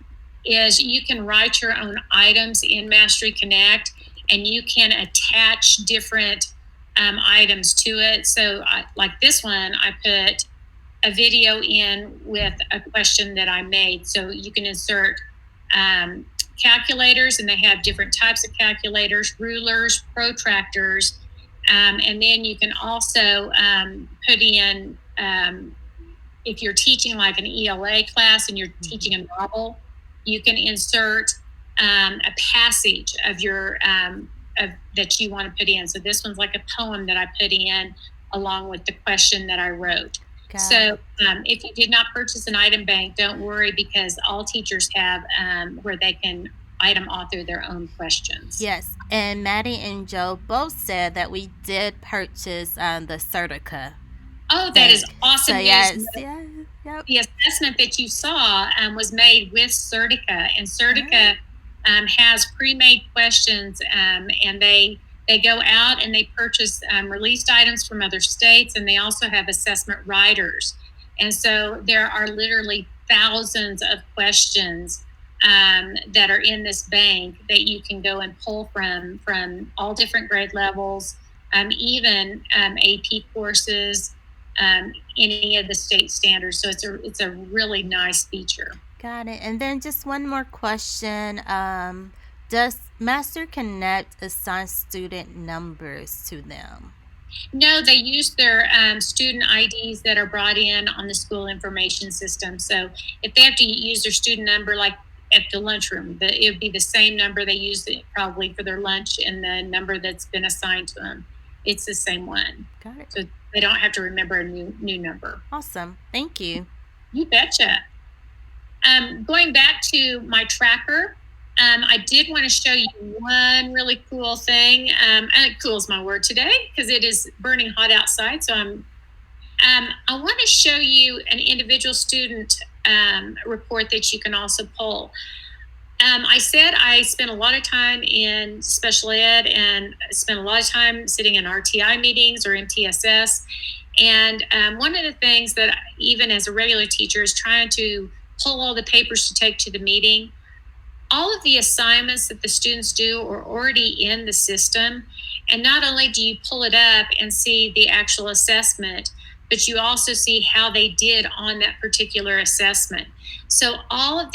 C: is you can write your own items in MasteryConnect, and you can attach different items to it. So like this one, I put a video in with a question that I made. So you can insert calculators, and they have different types of calculators, rulers, protractors, and then you can also put in, if you're teaching like an ELA class and you're teaching a novel, you can insert a passage of your that you want to put in. So this one's like a poem that I put in along with the question that I wrote. So if you did not purchase an item bank, don't worry, because all teachers have where they can item author their own questions.
A: Yes, and Maddie and Joe both said that we did purchase the Certica.
C: Oh, that is awesome news.
A: Yes,
C: The assessment that you saw was made with Certica, and Certica has pre-made questions, and they go out and they purchase released items from other states, and they also have assessment writers. And so there are literally thousands of questions that are in this bank that you can go and pull from all different grade levels, even AP courses. any of the state standards. So it's a really nice feature.
A: Got it. And then just one more question. Does MasteryConnect assign student numbers to them?
C: No, they use their student IDs that are brought in on the school information system. So if they have to use their student number, like at the lunchroom, it would be the same number they use probably for their lunch and the number that's been assigned to them. It's the same one.
A: Got it.
C: So they don't have to remember a new number.
A: Awesome. Thank you.
C: You betcha. Going back to my tracker, I did want to show you one really cool thing. Cool is my word today because it is burning hot outside. So I want to show you an individual student report that you can also pull. I said I spent a lot of time in special ed and spent a lot of time sitting in RTI meetings or MTSS. And one of the things that even as a regular teacher is trying to pull all the papers to take to the meeting. All of the assignments that the students do are already in the system. And not only do you pull it up and see the actual assessment, but you also see how they did on that particular assessment. So all of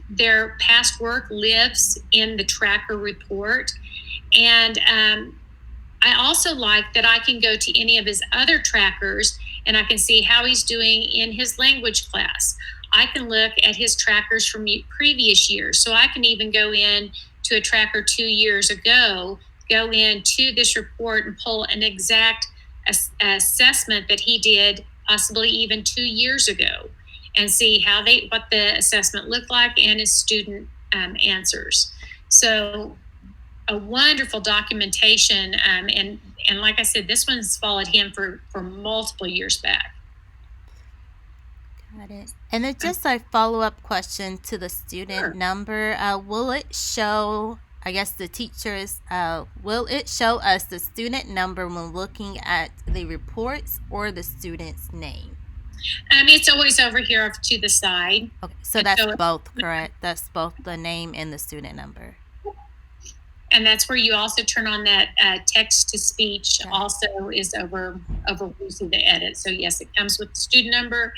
C: their past work lives in the tracker report. And I also like that I can go to any of his other trackers and I can see how he's doing in his language class. I can look at his trackers from previous years. So I can even go in to a tracker 2 years ago, go into this report and pull an exact assessment that he did possibly even 2 years ago and see what the assessment looked like and his student answers. So a wonderful documentation. And like I said, this one's followed him for multiple years back.
A: Got it. And then just a follow-up question to the student number. Will it show, I guess the teachers, will it show us the student number when looking at the reports or the student's name?
C: It's always over here to the side.
A: Okay, so that's both, correct? That's both the name and the student number.
C: And that's where you also turn on that text to speech. Also is over you see the edit. So yes, it comes with the student number.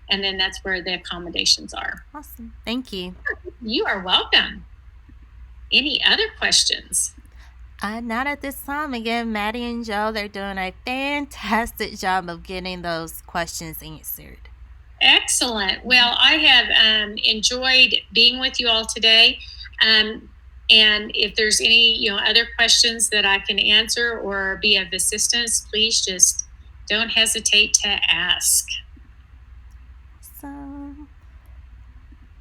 C: And then that's where the accommodations are.
A: Awesome. Thank you.
C: You are welcome. Any other questions?
A: Not at this time. Again, Maddie and Joe, they're doing a fantastic job of getting those questions answered.
C: Excellent. Well, I have enjoyed being with you all today. And if there's any other questions that I can answer or be of assistance, please just don't hesitate to ask.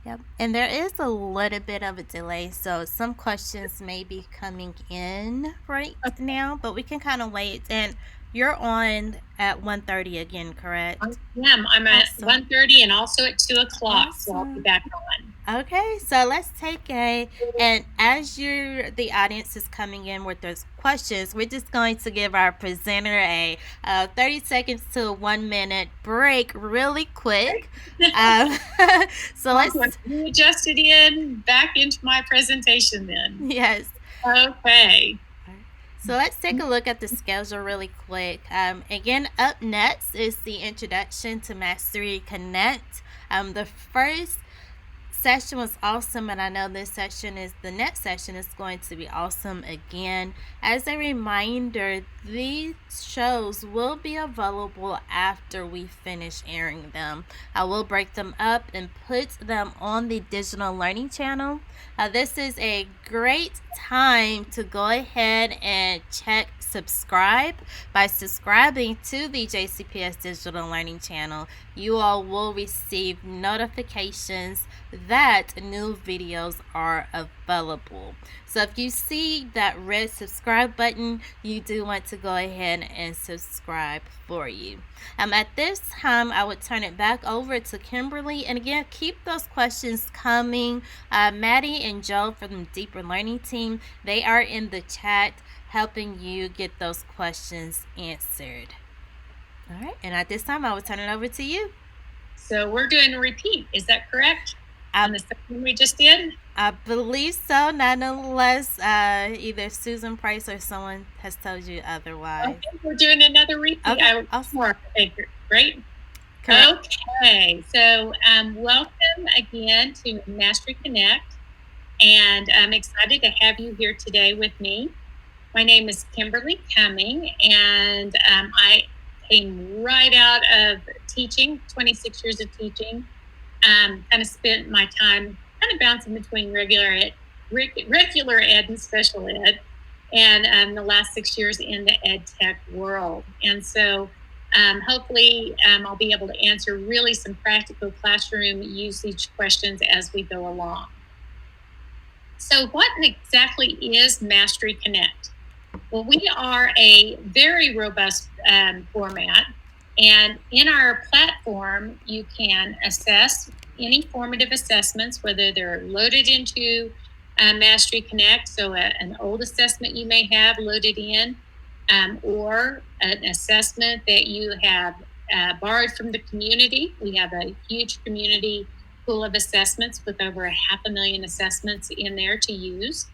A: Yep. And there is a little bit of a delay, so some questions may be coming in right now, but we can kind of wait. And you're on at 1:30 again, correct?
C: I am. I'm at 1:30 and also at 2 o'clock, so I'll be back on.
A: Okay, so let's take and as the audience is coming in with those questions, we're just going to give our presenter a 30 seconds to 1 minute break really quick. So let's
C: adjust it back into my presentation then.
A: Yes.
C: Okay.
A: So let's take a look at the schedule really quick. Again, up next is the introduction to MasteryConnect. The first session was awesome, and I know the next session is going to be awesome again. As a reminder, these shows will be available after we finish airing them. I will break them up and put them on the digital learning channel. This is a great time to go ahead and subscribe. By subscribing to the JCPS Digital Learning channel, you all will receive notifications that new videos are available. So if you see that red subscribe button, you do want to go ahead and subscribe for you. At this time, I would turn it back over to Kimberly. And again, keep those questions coming. Maddie and Joe from the Deeper Learning team, they are in the chat helping you get those questions answered. All right, and at this time, I will turn it over to you.
C: So we're doing a repeat. Is that correct? on the second one we just did?
A: I believe so. Nonetheless, either Susan Price or someone has told you otherwise.
C: Okay, we're doing another repeat.
A: Okay,
C: Okay, great.
A: correct.
C: Okay, so welcome again to MasteryConnect, and I'm excited to have you here today with me. My name is Kimberly Cumming, and I came right out of teaching, 26 years of teaching. Kind of spent my time kind of bouncing between regular ed and special ed, and the last 6 years in the ed tech world. And so hopefully I'll be able to answer really some practical classroom usage questions as we go along. So what exactly is MasteryConnect? Well, we are a very robust format, and in our platform, you can assess any formative assessments, whether they're loaded into MasteryConnect, so an old assessment you may have loaded in, or an assessment that you have borrowed from the community. We have a huge community pool of assessments with over 500,000 assessments in there to use.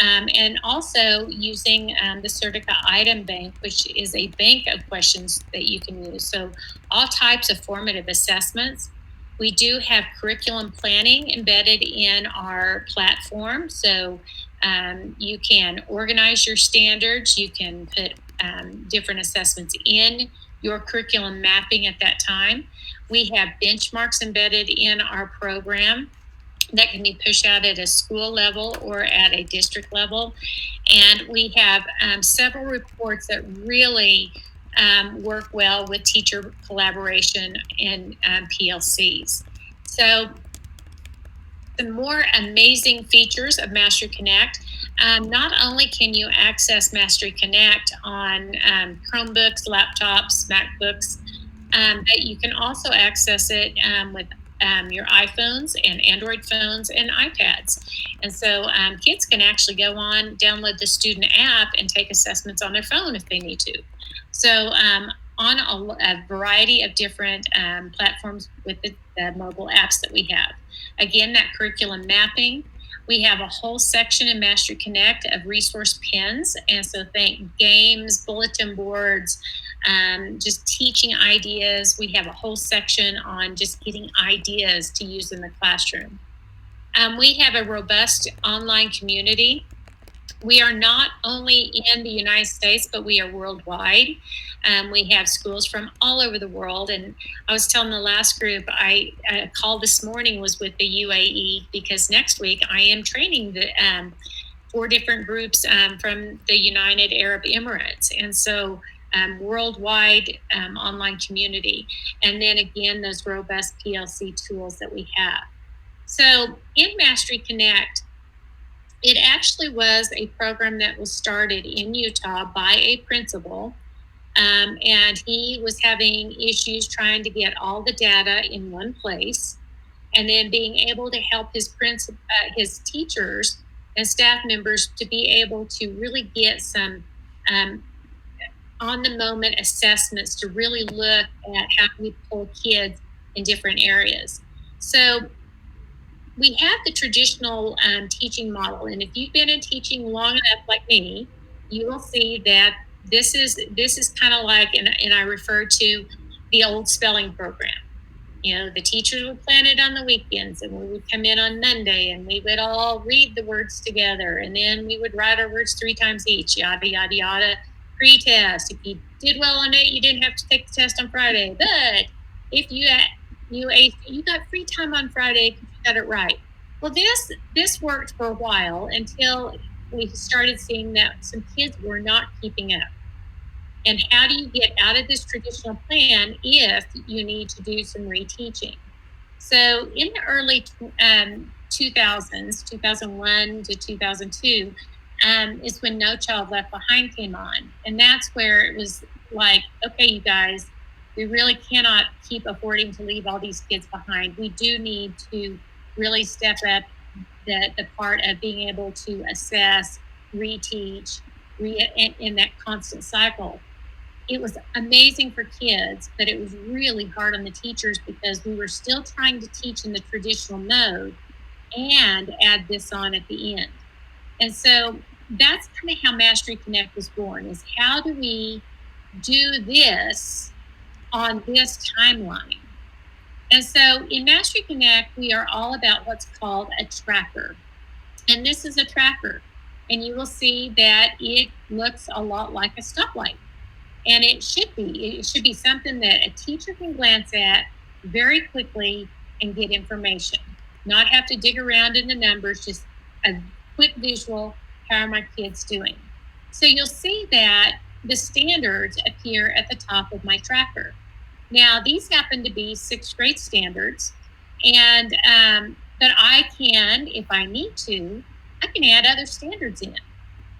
C: And also using the Certica Item Bank, which is a bank of questions that you can use. So all types of formative assessments. We do have curriculum planning embedded in our platform. So you can organize your standards. You can put different assessments in your curriculum mapping at that time. We have benchmarks embedded in our program that can be pushed out at a school level or at a district level. And we have several reports that really work well with teacher collaboration and PLCs. So the more amazing features of MasteryConnect, not only can you access MasteryConnect on Chromebooks, laptops, MacBooks, but you can also access it with your iPhones and Android phones and iPads. And so kids can actually go on, download the student app, and take assessments on their phone if they need to. So on a variety of different platforms with the mobile apps that we have. Again, that curriculum mapping. We have a whole section in MasteryConnect of resource pins. And so think games, bulletin boards, just teaching ideas. We have a whole section on just getting ideas to use in the classroom. We have a robust online community. We are not only in the United States, but we are worldwide. We have schools from all over the world. And I was telling the last group, I called this morning was with the UAE, because next week I am training the 4 different groups from the United Arab Emirates. And so worldwide online community. And then again, those robust PLC tools that we have. So in MasteryConnect, it actually was a program that was started in Utah by a principal, and he was having issues trying to get all the data in one place, and then being able to help his teachers and staff members to be able to really get some on-the-moment assessments to really look at how we pull kids in different areas. So we have the traditional teaching model, and if you've been in teaching long enough, like me, you will see that this is kind of like, and I refer to the old spelling program. You know, the teachers would plan it on the weekends, and we would come in on Monday, and we would all read the words together, and then we would write our words 3 times each, yada, yada, yada, pre-test. If you did well on it, you didn't have to take the test on Friday. But if you got free time on Friday because you got it right. Well, this worked for a while until we started seeing that some kids were not keeping up. And how do you get out of this traditional plan if you need to do some reteaching? So in the early 2000s, 2001 to 2002, is when No Child Left Behind came on. And that's where it was like, okay, you guys, we really cannot keep affording to leave all these kids behind. We do need to really step up the part of being able to assess, reteach, in that constant cycle. it was amazing for kids, but it was really hard on the teachers because we were still trying to teach in the traditional mode and add this on at the end. And so that's kind of how MasteryConnect was born, is how do we do this on this timeline? And so in MasteryConnect, we are all about what's called a tracker. And this is a tracker. And you will see that it looks a lot like a stoplight. And it should be. It should be something that a teacher can glance at very quickly and get information. Not have to dig around in the numbers, just a quick visual. How are my kids doing? So you'll see that the standards appear at the top of my tracker. Now, these happen to be 6th grade standards, and but I can, if I need to, I can add other standards in.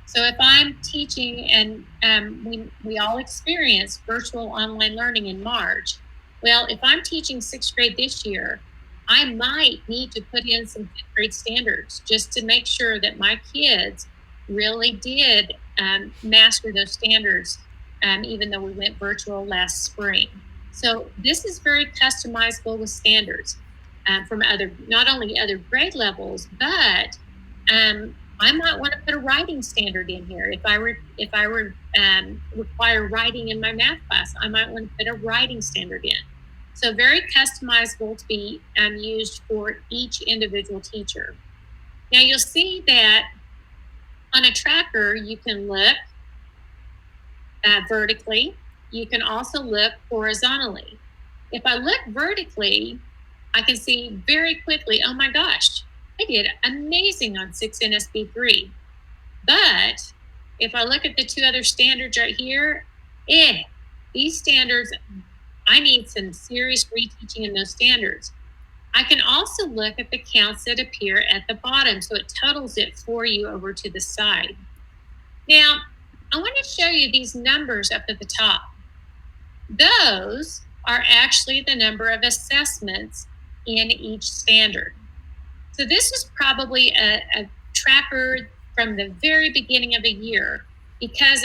C: So if I'm teaching, and we all experienced virtual online learning in March, well, if I'm teaching 6th grade this year, I might need to put in some 5th grade standards just to make sure that my kids really did master those standards, even though we went virtual last spring. So this is very customizable with standards from not only other grade levels, but I might want to put a writing standard in here. If I require writing in my math class, I might want to put a writing standard in. So very customizable to be used for each individual teacher. Now you'll see that on a tracker, you can look vertically. You can also look horizontally. If I look vertically, I can see very quickly, oh my gosh, I did amazing on 6 NSB 3. But if I look at the 2 other standards right here, these standards, I need some serious reteaching in those standards. I can also look at the counts that appear at the bottom, so it totals it for you over to the side. Now, I want to show you these numbers up at the top. Those are actually the number of assessments in each standard. So this is probably a tracker from the very beginning of the year, because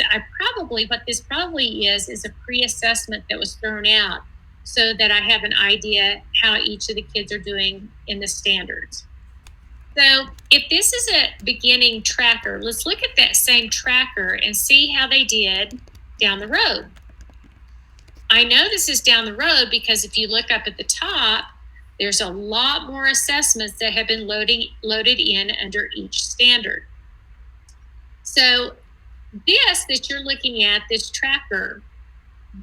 C: what this probably is a pre-assessment that was thrown out so that I have an idea how each of the kids are doing in the standards. So if this is a beginning tracker, let's look at that same tracker and see how they did down the road. I know this is down the road because if you look up at the top, there's a lot more assessments that have been loaded in under each standard. So this that you're looking at, this tracker,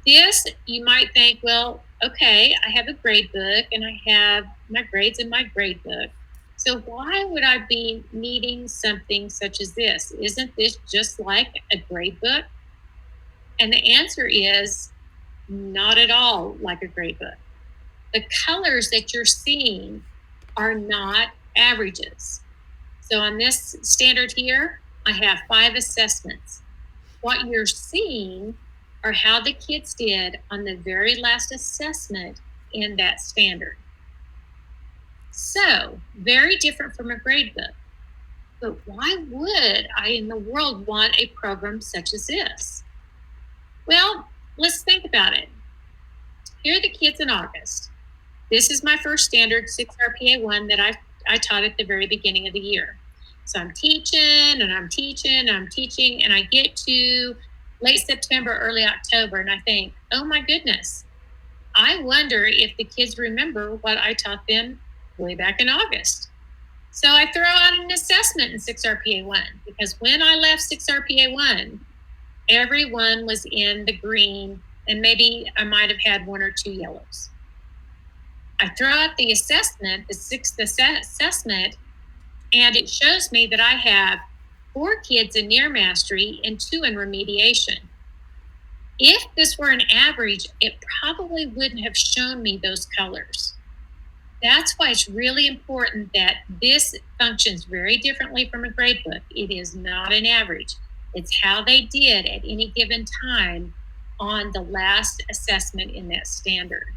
C: this you might think, well, okay, I have a grade book and I have my grades in my grade book. So why would I be needing something such as this? Isn't this just like a grade book? And the answer is not at all like a grade book. The colors that you're seeing are not averages. So on this standard here, I have 5 assessments. What you're seeing are how the kids did on the very last assessment in that standard. So, very different from a grade book. But why would I in the world want a program such as this? Well, let's think about it. Here are the kids in August. This is my first standard 6 RPA 1 that I taught at the very beginning of the year. So I'm teaching and I'm teaching and I'm teaching, and I get to late September, early October, and I think, oh my goodness, I wonder if the kids remember what I taught them way back in August. So I throw out an assessment in 6 RPA 1, because when I left 6 RPA 1, everyone was in the green, and maybe I might have had 1 or 2 yellows. I throw out the assessment, the 6th assessment, and it shows me that I have 4 kids in near mastery and 2 in remediation. If this were an average, it probably wouldn't have shown me those colors. That's why it's really important that this functions very differently from a grade book. It is not an average. It's how they did at any given time on the last assessment in that standard.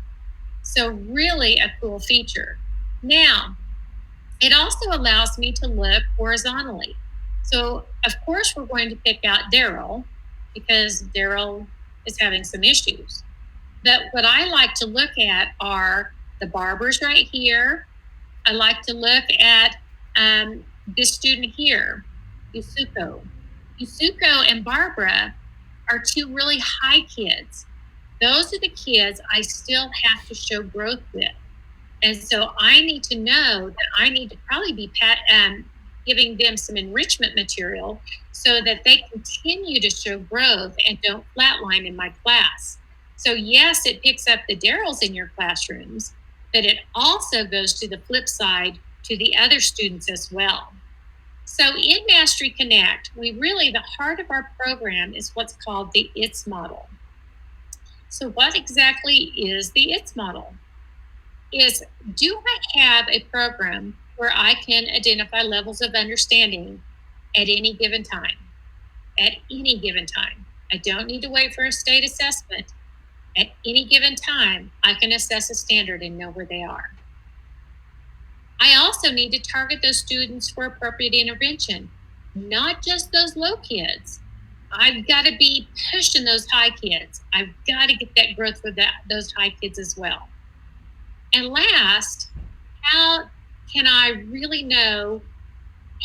C: So really a cool feature. Now, it also allows me to look horizontally. So of course we're going to pick out Daryl, because Daryl is having some issues. But what I like to look at are the Barbers right here. I like to look at this student here, Yusuko. Yusuko and Barbara are two really high kids. Those are the kids I still have to show growth with. And so I need to know that I need to probably be giving them some enrichment material so that they continue to show growth and don't flatline in my class. So yes, it picks up the Daryls in your classrooms, but it also goes to the flip side to the other students as well. So in MasteryConnect, the heart of our program is what's called the ITS model. So what exactly is the ITS model? Do I have a program where I can identify levels of understanding at any given time? At any given time. I don't need to wait for a state assessment. At any given time, I can assess a standard and know where they are. I also need to target those students for appropriate intervention, not just those low kids. I've got to be pushing those high kids. I've got to get that growth for those high kids as well. And last, how can I really know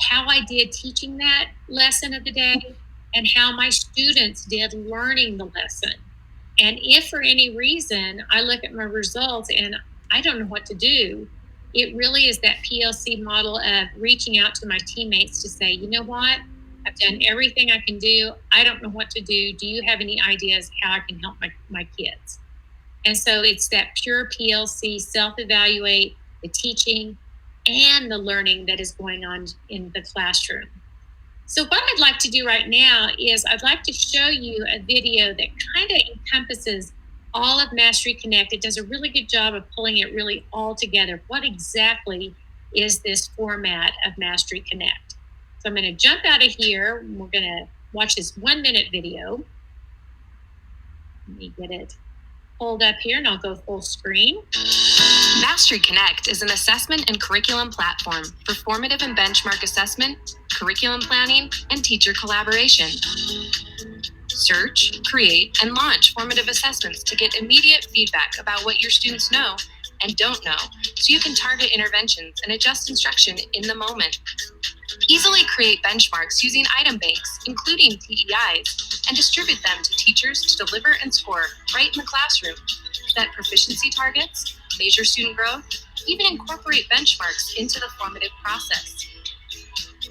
C: how I did teaching that lesson of the day and how my students did learning the lesson? And if for any reason I look at my results and I don't know what to do, it really is that PLC model of reaching out to my teammates to say, you know what? I've done everything I can do. I don't know what to do. Do you have any ideas how I can help my kids? And so it's that pure PLC, self-evaluate, the teaching, and the learning that is going on in the classroom. So what I'd like to do right now is I'd like to show you a video that kind of encompasses all of MasteryConnect. It does a really good job of pulling it really all together. What exactly is this format of MasteryConnect? So I'm going to jump out of here. We're going to watch this 1-minute video. Let me get it pulled up here and I'll go full screen.
D: MasteryConnect is an assessment and curriculum platform for formative and benchmark assessment, curriculum planning, and teacher collaboration. Search, create, and launch formative assessments to get immediate feedback about what your students know and don't know, so you can target interventions and adjust instruction in the moment. Easily create benchmarks using item banks, including TEIs, and distribute them to teachers to deliver and score right in the classroom. Set proficiency targets, measure student growth, even incorporate benchmarks into the formative process.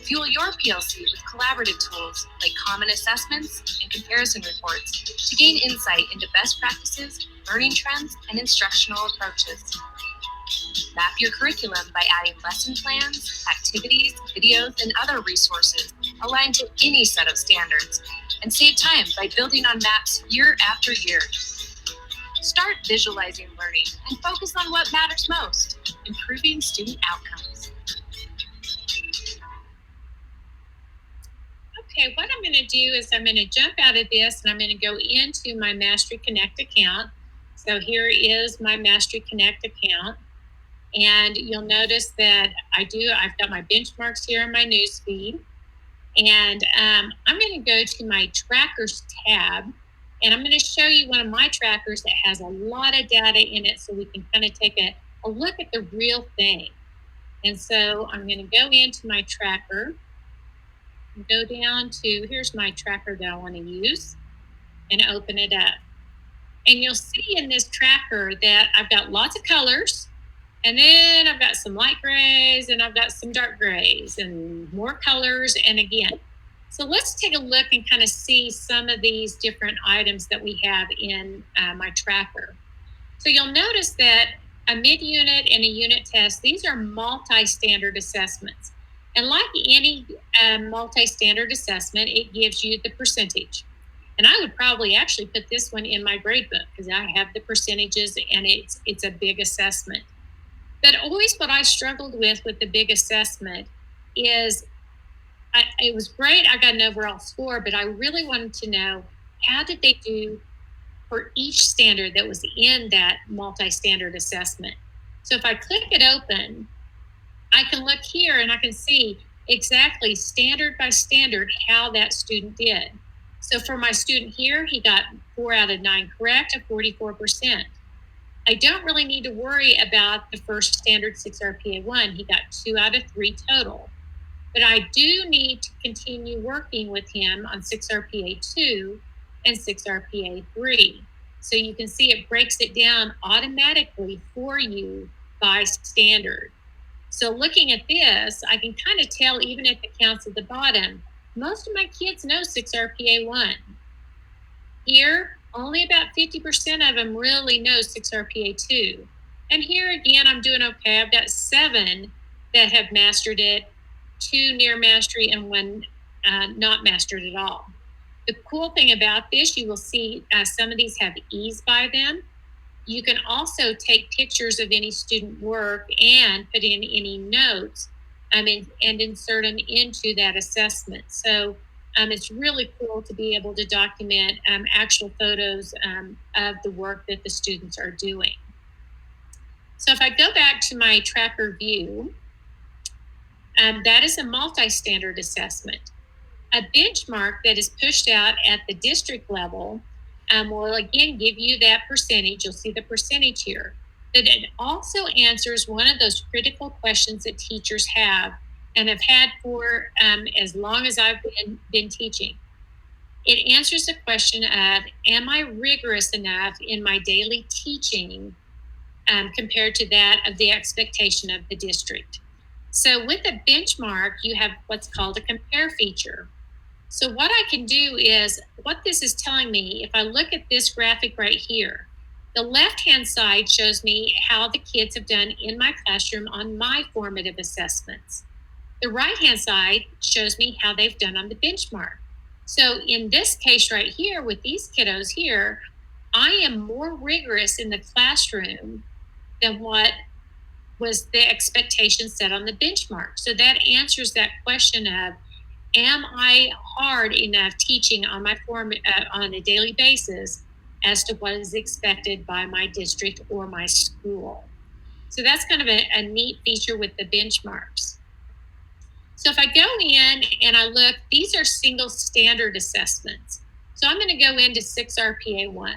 D: Fuel your PLC with collaborative tools like common assessments and comparison reports to gain insight into best practices, learning trends, and instructional approaches. Map your curriculum by adding lesson plans, activities, videos, and other resources aligned to any set of standards, and save time by building on maps year after year. Start visualizing learning and focus on what matters most, improving student outcomes.
C: Okay, what I'm going to do is I'm going to jump out of this and I'm going to go into my MasteryConnect account. So here is my MasteryConnect account. And you'll notice that I've got my benchmarks here in my news feed. And I'm going to go to my trackers tab. And I'm going to show you one of my trackers that has a lot of data in it so we can kind of take a look at the real thing. And so I'm going to go into my tracker. Go down to, here's my tracker that I want to use, and open it up. And you'll see in this tracker that I've got lots of colors, and then I've got some light grays, and I've got some dark grays, and more colors, and again. So let's take a look and kind of see some of these different items that we have in my tracker. So you'll notice that a mid-unit and a unit test, these are multi-standard assessments. And like any multi-standard assessment, it gives you the percentage. And I would probably actually put this one in my grade book because I have the percentages and it's a big assessment. But always what I struggled with the big assessment is it was great. I got an overall score, but I really wanted to know how did they do for each standard that was in that multi-standard assessment. So if I click it open, I can look here and I can see exactly standard by standard how that student did. So for my student here, he got 4 out of 9 correct, at 44%. I don't really need to worry about the first standard 6 RPA 1. He got 2 out of 3 total. But I do need to continue working with him on 6 RPA 2 and 6 RPA 3. So you can see it breaks it down automatically for you by standard. So looking at this, I can kind of tell, even at the counts at the bottom, most of my kids know 6 RPA 1. Here, only about 50% of them really know 6 RPA 2. And here again, I'm doing okay. I've got 7 that have mastered it, 2 near mastery, and 1 not mastered at all. The cool thing about this, you will see some of these have E's by them. You can also take pictures of any student work and put in any notes and insert them into that assessment. So it's really cool to be able to document actual photos of the work that the students are doing. So if I go back to my tracker view, that is a multi-standard assessment. A benchmark that is pushed out at the district level will again give you that percentage. You'll see the percentage here. But it also answers one of those critical questions that teachers have and have had for as long as I've been teaching. It answers the question of, am I rigorous enough in my daily teaching compared to that of the expectation of the district? So with a benchmark, you have what's called a compare feature. So what I can do is, what this is telling me, if I look at this graphic right here, the left-hand side shows me how the kids have done in my classroom on my formative assessments. The right-hand side shows me how they've done on the benchmark. So in this case right here, with these kiddos here, I am more rigorous in the classroom than what was the expectation set on the benchmark. So that answers that question of, am I hard enough teaching on my form on a daily basis as to what is expected by my district or my school? So that's kind of a neat feature with the benchmarks. So if I go in and I look, these are single standard assessments. So I'm going to go into 6 RPA 1.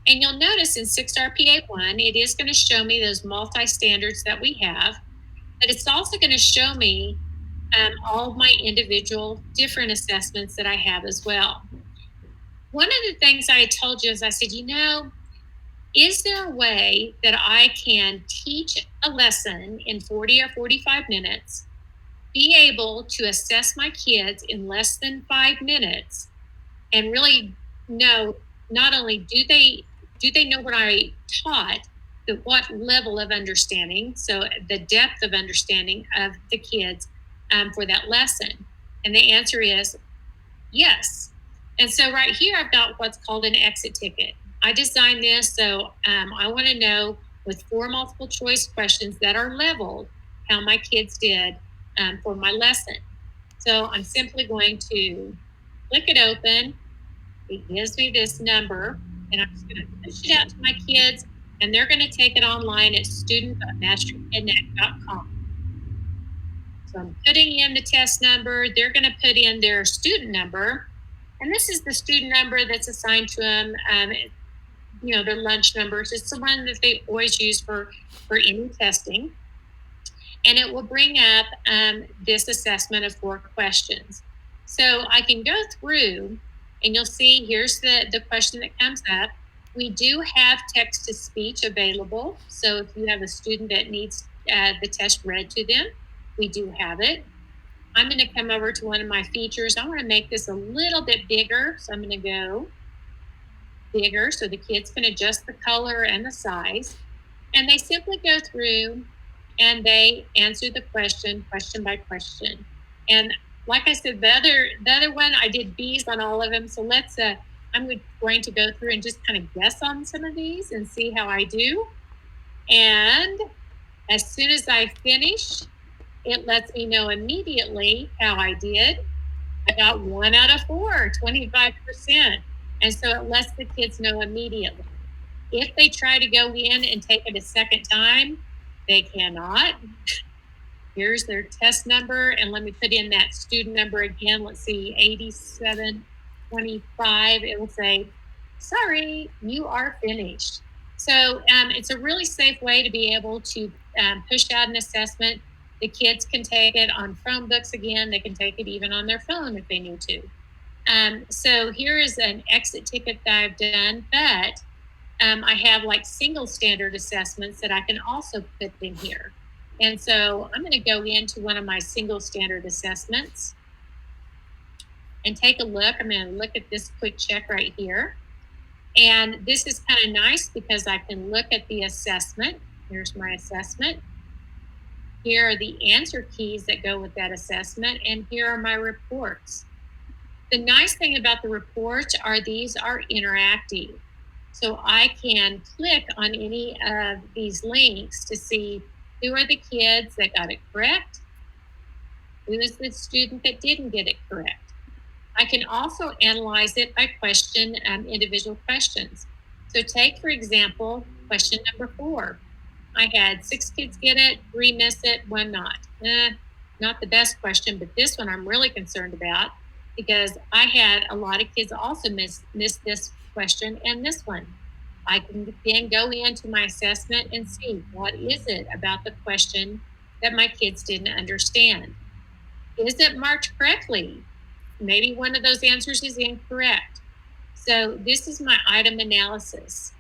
C: And you'll notice in 6 RPA 1, it is going to show me those multi-standards that we have, but it's also going to show me all of my individual different assessments that I have as well. One of the things I told you is I said, is there a way that I can teach a lesson in 40 or 45 minutes, be able to assess my kids in less than 5 minutes, and really know not only do they know what I taught, but what level of understanding, so the depth of understanding of the kids for that lesson? And the answer is yes. And so right here, I've got what's called an exit ticket. I designed this so I want to know, with 4 multiple choice questions that are leveled, how my kids did for my lesson. So I'm simply going to click it open. It gives me this number, and I'm just going to push it out to my kids, and they're going to take it online at student.masterconnect.com. So I'm putting in the test number. They're going to put in their student number, and this is the student number that's assigned to them. Their lunch numbers. It's the one that they always use for any testing. And it will bring up this assessment of 4 questions. So I can go through, and you'll see here's the question that comes up. We do have text-to-speech available. So if you have a student that needs the test read to them, we do have it. I'm going to come over to one of my features. I want to make this a little bit bigger. So I'm going to go bigger so the kids can adjust the color and the size. And they simply go through and they answer the question by question. And like I said, the other one, I did B's on all of them. So I'm going to go through and just kind of guess on some of these and see how I do. And as soon as I finish, it lets me know immediately how I did. I got 1 out of 4, 25%. And so it lets the kids know immediately. If they try to go in and take it a second time, they cannot. Here's their test number, and let me put in that student number again. Let's see, 8725. It will say, sorry, you are finished. So it's a really safe way to be able to push out an assessment. The kids can take it on Chromebooks again. They can take it even on their phone if they need to. So here is an exit ticket that I've done, but I have like single standard assessments that I can also put in here. And so I'm going to go into one of my single standard assessments and take a look. I'm going to look at this quick check right here. And this is kind of nice because I can look at the assessment. Here's my assessment. Here are the answer keys that go with that assessment. And here are my reports. The nice thing about the reports are these are interactive. So I can click on any of these links to see who are the kids that got it correct, who is the student that didn't get it correct. I can also analyze it by question, individual questions. So take, for example, question number 4. I had 6 kids get it, 3 miss it, 1 not. Not the best question, but this one I'm really concerned about because I had a lot of kids also miss this question and this one. I can then go into my assessment and see what is it about the question that my kids didn't understand. Is it marked correctly? Maybe one of those answers is incorrect. So this is my item analysis.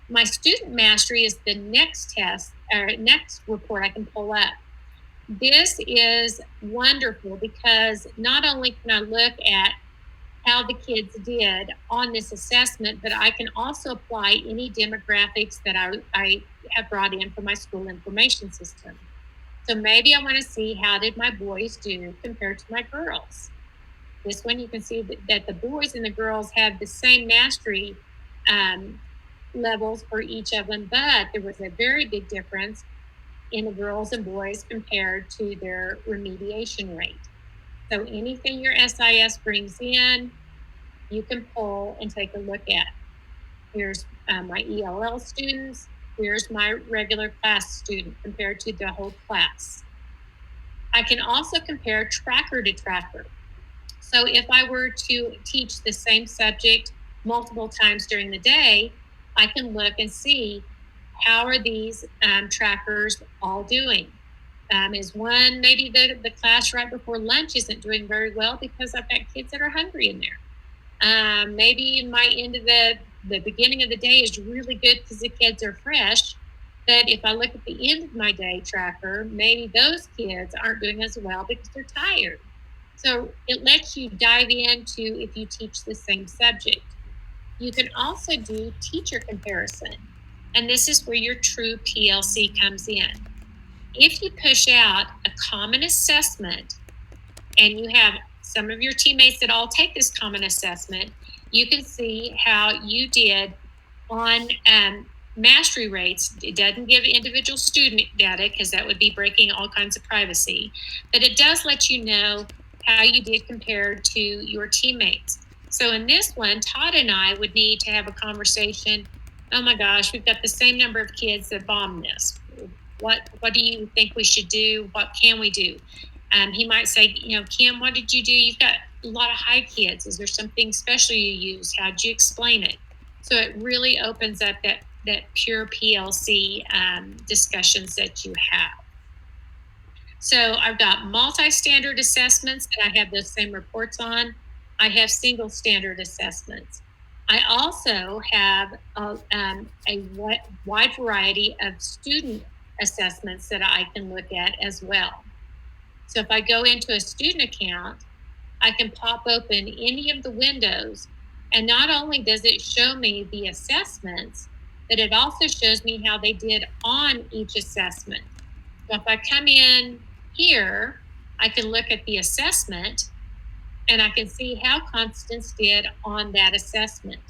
C: My student mastery is the next test or next report I can pull up. This is wonderful because not only can I look at how the kids did on this assessment, but I can also apply any demographics that I have brought in from my school information system. So maybe I want to see how did my boys do compared to my girls. This one you can see that the boys and the girls have the same mastery levels for each of them, but there was a very big difference in the girls and boys compared to their remediation rate. So anything your SIS brings in, you can pull and take a look at. Here's my ELL students. Here's my regular class student compared to the whole class. I can also compare tracker to tracker. So if I were to teach the same subject multiple times during the day, I can look and see how are these trackers all doing. Is one, maybe the class right before lunch isn't doing very well because I've got kids that are hungry in there. Maybe my end of the beginning of the day is really good because the kids are fresh. But if I look at the end of my day tracker, maybe those kids aren't doing as well because they're tired. So it lets you dive into if you teach the same subject. You can also do teacher comparison. And this is where your true PLC comes in. If you push out a common assessment and you have some of your teammates that all take this common assessment, you can see how you did on mastery rates. It doesn't give individual student data because that would be breaking all kinds of privacy, but it does let you know how you did compared to your teammates. So in this one, Todd and I would need to have a conversation. Oh my gosh, we've got the same number of kids that bombed this. What do you think we should do? What can we do? He might say, Kim, what did you do? You've got a lot of high kids. Is there something special you use? How'd you explain it? So it really opens up that pure PLC discussions that you have. So I've got multi-standard assessments that I have those same reports on. I have single standard assessments. I also have a wide variety of student assessments that I can look at as well. So if I go into a student account, I can pop open any of the windows, and not only does it show me the assessments, but it also shows me how they did on each assessment. So if I come in here, I can look at the assessment and I can see how Constance did on that assessment.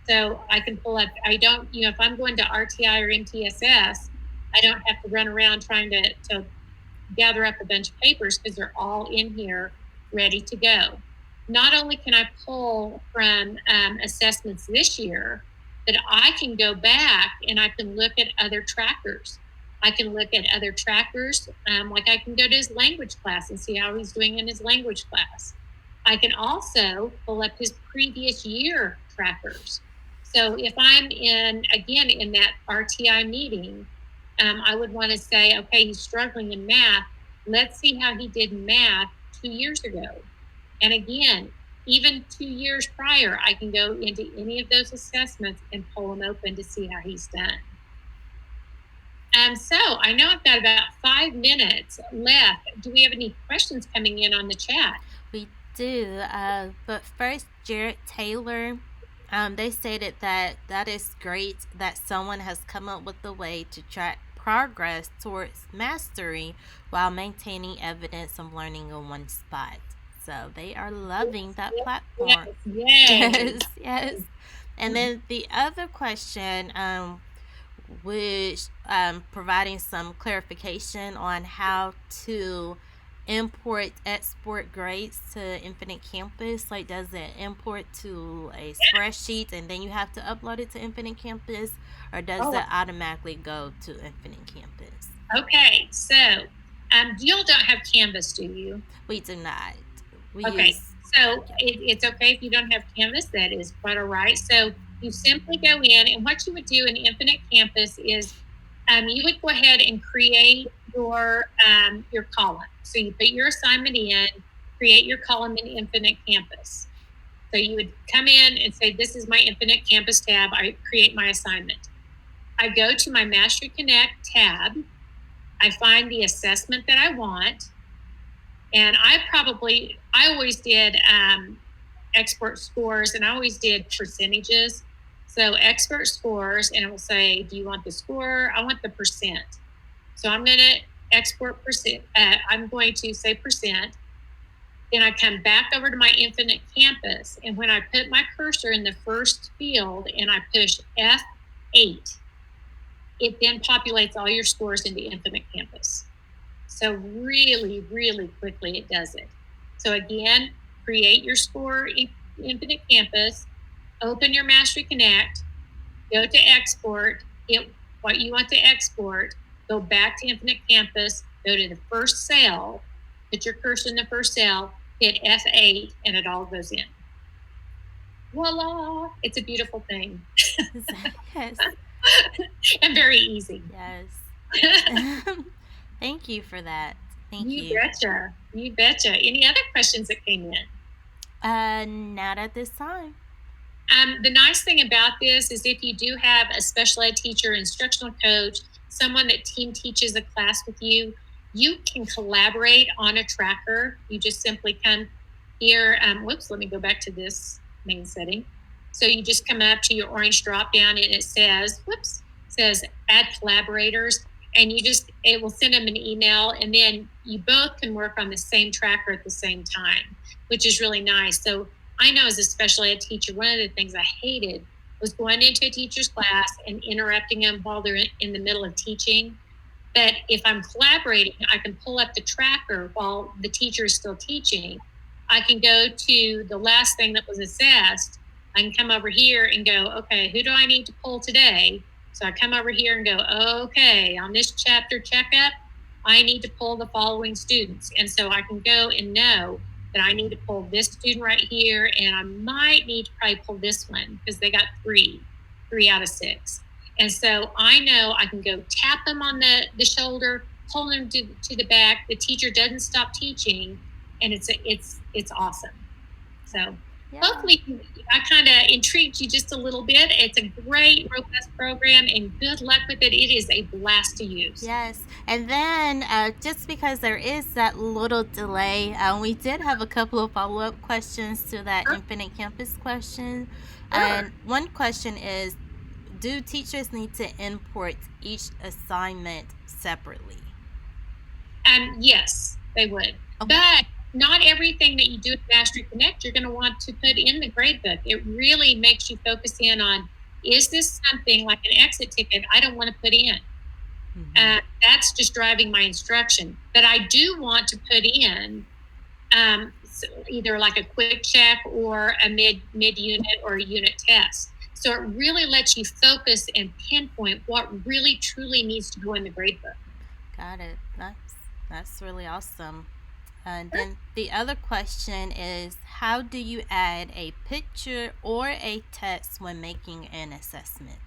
C: So I can pull up, if I'm going to RTI or MTSS, I don't have to run around trying to gather up a bunch of papers because they're all in here ready to go. Not only can I pull from assessments this year, but I can go back and I can look at other trackers. I can look at other trackers. Like I can go to his language class and see how he's doing in his language class. I can also pull up his previous year trackers. So if I'm in that RTI meeting, I would want to say, okay, he's struggling in math. Let's see how he did in math 2 years ago. And again, even 2 years prior, I can go into any of those assessments and pull them open to see how he's done. So I know I've got about 5 minutes left. Do we have any questions coming in on the chat?
A: We do. But first, Jared Taylor, they stated that is great that someone has come up with a way to track progress towards mastery while maintaining evidence of learning in one spot. So they are loving that platform.
C: Yes.
A: Yes. And then the other question, which providing some clarification on how to export grades to Infinite Campus. Like, does it import to a spreadsheet and then you have to upload it to Infinite Campus, or does it automatically go to Infinite Campus?
C: Okay, so you all don't have Canvas, do you?
A: We do not.
C: So it's okay if you don't have Canvas. That is quite all right. So you simply go in, and what you would do in Infinite Campus is you would go ahead and create your column. So you put your assignment in, create your column in Infinite Campus. So you would come in and say, this is my Infinite Campus tab. I create my assignment. I go to my MasteryConnect tab. I find the assessment that I want. And I always did expert scores, and I always did percentages. So expert scores, and it will say, do you want the score? I want the percent. So I'm going to export percent. I'm going to say percent. Then I come back over to my Infinite Campus. And when I put my cursor in the first field and I push F8, it then populates all your scores into Infinite Campus. So really, really quickly it does it. So again, create your score in Infinite Campus, open your MasteryConnect, go to export, get what you want to export, go back to Infinite Campus, go to the first cell, put your cursor in the first cell, hit F8, and it all goes in. Voila! It's a beautiful thing.
A: Yes.
C: And very easy.
A: Yes. Thank you for that. Thank you.
C: You betcha. Any other questions that came in?
A: Not at this time.
C: The nice thing about this is if you do have a special ed teacher, instructional coach, someone that team teaches a class with you, you can collaborate on a tracker. You just simply come here. Let me go back to this main setting. So you just come up to your orange drop down and it says add collaborators, and it will send them an email, and then you both can work on the same tracker at the same time, which is really nice. So I know as a special ed teacher, one of the things I hated was going into a teacher's class and interrupting them while they're in the middle of teaching. But if I'm collaborating, I can pull up the tracker while the teacher is still teaching. I can go to the last thing that was assessed. I can come over here and go, okay, who do I need to pull today? So I come over here and go, okay, on this chapter checkup, I need to pull the following students. And so I can go and know that I need to pull this student right here, and I might need to probably pull this one because they got 3 out of 6. And so I know I can go tap them on the shoulder, pull them to the back. The teacher doesn't stop teaching, and it's awesome. So hopefully I kind of intrigued you just a little bit. It's a great, robust program, and good luck with it. It is a blast to use.
A: Yes. And then just because there is that little delay, we did have a couple of follow-up questions to that Infinite Campus question. And one question is, do teachers need to import each assignment separately?
C: Yes, they would.
A: Okay.
C: But not everything that you do at MasteryConnect you're going to want to put in the gradebook. It really makes you focus in on, is this something like an exit ticket I don't want to put in? Mm-hmm. That's just driving my instruction. But I do want to put in either like a quick check or a mid-unit or a unit test. So it really lets you focus and pinpoint what really truly needs to go in the gradebook.
A: Got it. That's really awesome. And then the other question is, how do you add a picture or a text when making an assessment?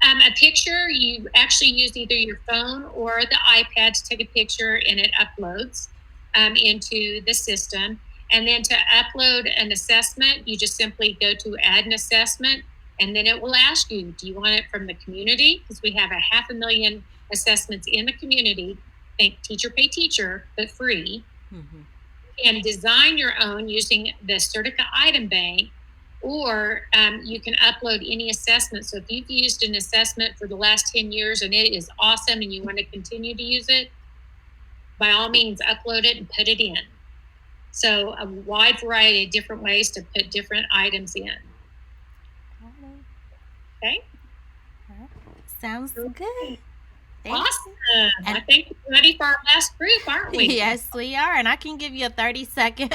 C: A picture, you actually use either your phone or the iPad to take a picture, and it uploads into the system. And then to upload an assessment, you just simply go to add an assessment, and then it will ask you, do you want it from the community? Because we have 500,000 assessments in the community. Think teacher pay teacher, but free.
A: Mm-hmm.
C: And design your own using the Certica item bank, or you can upload any assessment. So if you've used an assessment for the last 10 years and it is awesome and you want to continue to use it, by all means, upload it and put it in. So a wide variety of different ways to put different items in. Okay?
A: Sounds good.
C: Awesome. I think we're ready for our last group, aren't we?
A: Yes, we are. And I can give you a 30-second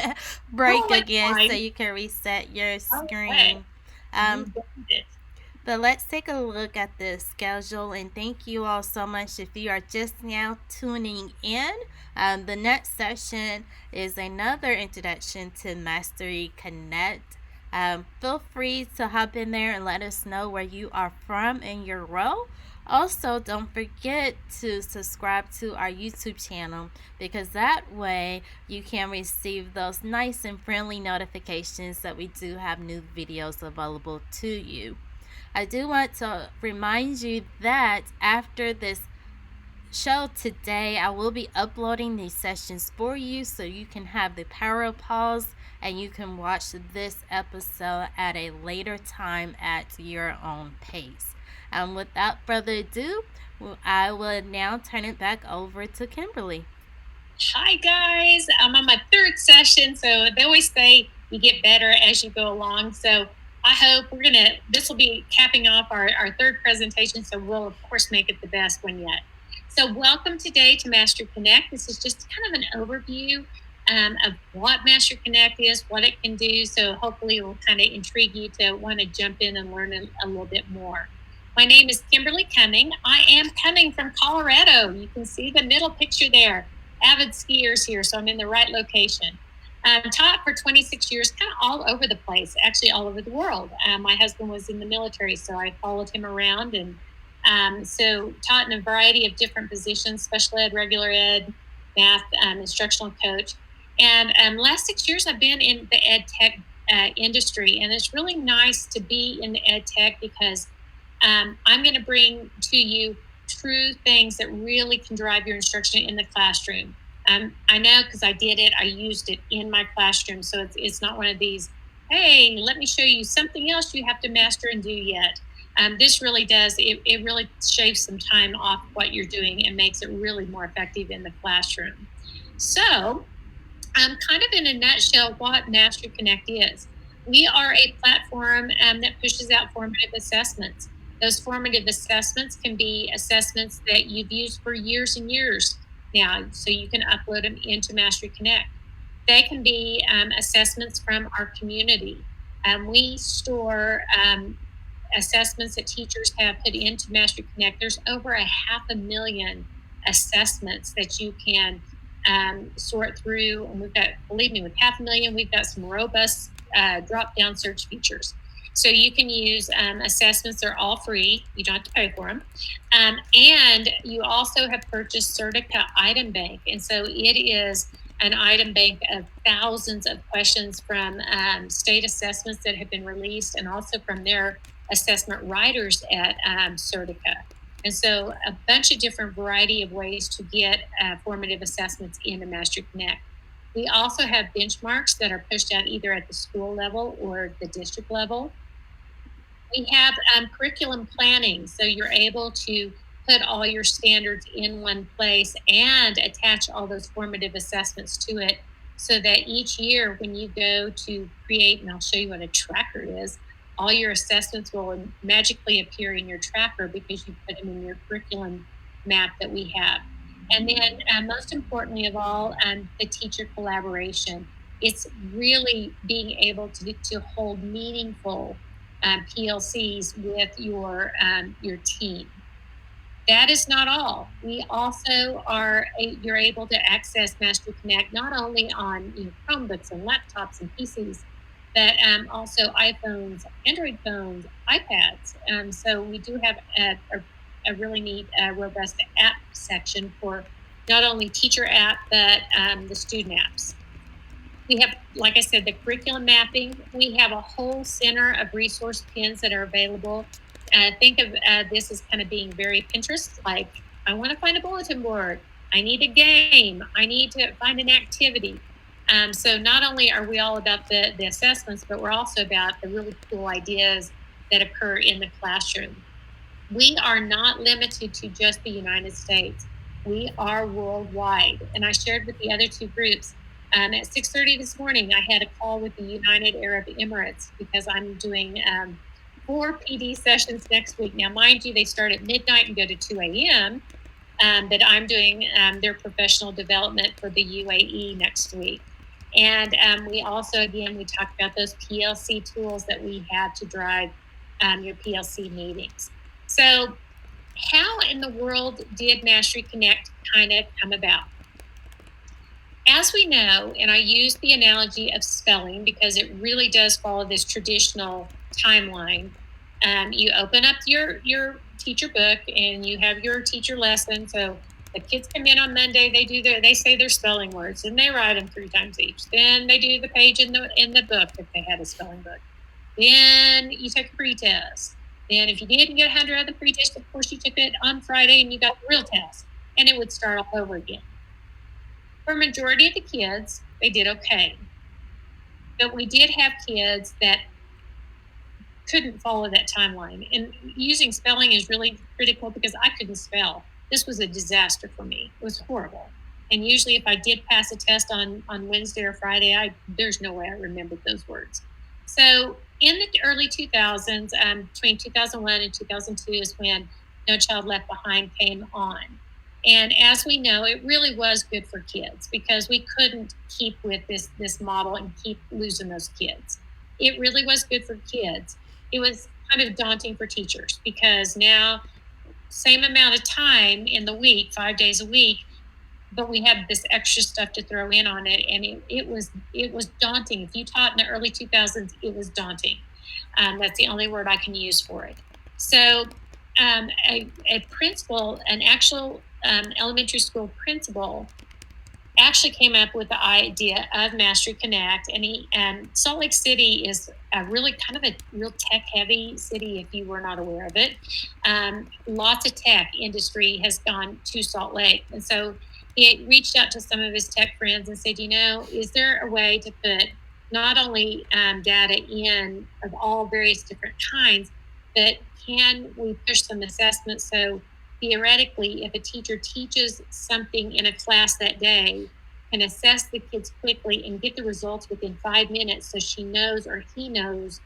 A: break again so you can reset your screen. But let's take a look at the schedule, and thank you all so much. If you are just now tuning in, the next session is another introduction to MasteryConnect. Feel free to hop in there and let us know where you are from in your role. Also, don't forget to subscribe to our YouTube channel, because that way you can receive those nice and friendly notifications that we do have new videos available to you. I do want to remind you that after this show today, I will be uploading these sessions for you so you can have the power of pause and you can watch this episode at a later time at your own pace. Without further ado, I will now turn it back over to Kimberly.
C: Hi guys, I'm on my third session, so they always say you get better as you go along. So I hope this will be capping off our third presentation, so we'll of course make it the best one yet. So welcome today to MasteryConnect. This is just kind of an overview of what MasteryConnect is, what it can do. So hopefully it will kind of intrigue you to want to jump in and learn a little bit more. My name is Kimberly Cumming. I am coming from Colorado. You can see the middle picture there. Avid skiers here, so I'm in the right location. Taught for 26 years, kind of all over the place, actually all over the world. My husband was in the military, so I followed him around, and so taught in a variety of different positions: special ed, regular ed, math, instructional coach. And last 6 years I've been in the ed tech industry, and it's really nice to be in the ed tech because I'm going to bring to you true things that really can drive your instruction in the classroom. I know because I did it. I used it in my classroom. So it's not one of these, hey, let me show you something else you have to master and do yet. This really does. It really shaves some time off what you're doing and makes it really more effective in the classroom. So kind of in a nutshell, what MasteryConnect is. We are a platform that pushes out formative assessments. Those formative assessments can be assessments that you've used for years and years now, so you can upload them into MasteryConnect. They can be assessments from our community. We store assessments that teachers have put into MasteryConnect. There's over 500,000 assessments that you can sort through, and we've got, believe me, with 500,000, we've got some robust drop-down search features. So you can use assessments. They're all free. You don't have to pay for them. And you also have purchased Certica Item Bank. And so it is an item bank of thousands of questions from state assessments that have been released, and also from their assessment writers at Certica. And so a bunch of different variety of ways to get formative assessments into MasteryConnect. We also have benchmarks that are pushed out either at the school level or the district level. We have curriculum planning, so you're able to put all your standards in one place and attach all those formative assessments to it, so that each year when you go to create, and I'll show you what a tracker is, all your assessments will magically appear in your tracker because you put them in your curriculum map that we have. And then most importantly of all, the teacher collaboration. It's really being able to hold meaningful PLCs with your team. That is not all. We also you're able to access MasteryConnect not only on Chromebooks and laptops and PCs, but also iPhones, Android phones, iPads. So we do have a really neat, robust app section for not only teacher app, but the student apps. We have, like I said, the curriculum mapping. We have a whole center of resource pins that are available. Think of this as kind of being very Pinterest, like I want to find a bulletin board. I need a game. I need to find an activity. So not only are we all about the assessments, but we're also about the really cool ideas that occur in the classroom. We are not limited to just the United States. We are worldwide. And I shared with the other two groups, at 6:30 this morning, I had a call with the United Arab Emirates because I'm doing 4 PD sessions next week. Now, mind you, they start at midnight and go to 2 a.m., but I'm doing their professional development for the UAE next week. And we also, again, we talked about those PLC tools that we have to drive your PLC meetings. So how in the world did MasteryConnect kind of come about? As we know, and I use the analogy of spelling because it really does follow this traditional timeline. You open up your teacher book and you have your teacher lesson. So the kids come in on Monday, they say their spelling words and they write them 3 times each. Then they do the page in the book if they had a spelling book. Then you take a pre-test. Then if you didn't get 100 on the pre-test, of course you took it on Friday and you got the real test, and it would start all over again. For a majority of the kids, they did okay. But we did have kids that couldn't follow that timeline. And using spelling is really critical because I couldn't spell. This was a disaster for me. It was horrible. And usually if I did pass a test on Wednesday or Friday, there's no way I remembered those words. So in the early 2000s, between 2001 and 2002 is when No Child Left Behind came on. And as we know, it really was good for kids because we couldn't keep with this model and keep losing those kids. It really was good for kids. It was kind of daunting for teachers because now same amount of time in the week, 5 days a week, but we had this extra stuff to throw in on it. And it was daunting. If you taught in the early 2000s, it was daunting. That's the only word I can use for it. So a principal, an actual elementary school principal actually came up with the idea of MasteryConnect, and Salt Lake City is a really kind of a real tech-heavy city, if you were not aware of it. Lots of tech industry has gone to Salt Lake, and so he reached out to some of his tech friends and said, is there a way to put not only data in of all various different kinds, but can we push some assessments so theoretically, if a teacher teaches something in a class that day, can assess the kids quickly and get the results within 5 minutes so she knows or he knows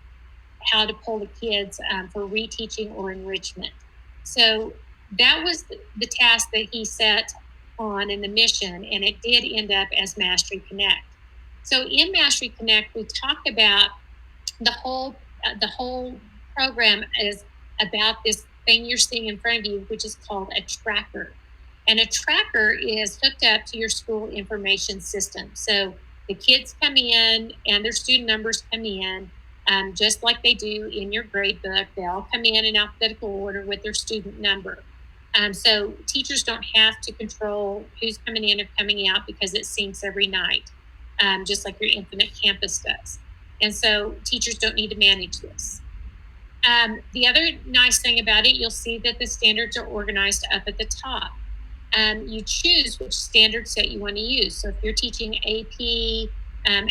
C: how to pull the kids for reteaching or enrichment. So that was the task that he set on in the mission, and it did end up as MasteryConnect. So in MasteryConnect, we talk about the whole program is about this thing you're seeing in front of you, which is called a tracker. And a tracker is hooked up to your school information system. So the kids come in and their student numbers come in, just like they do in your grade book. They all come in alphabetical order with their student number. So teachers don't have to control who's coming in or coming out because it syncs every night, just like your Infinite Campus does. And so teachers don't need to manage this. The other nice thing about it, you'll see that the standards are organized up at the top. You choose which standard set you want to use. So if you're teaching AP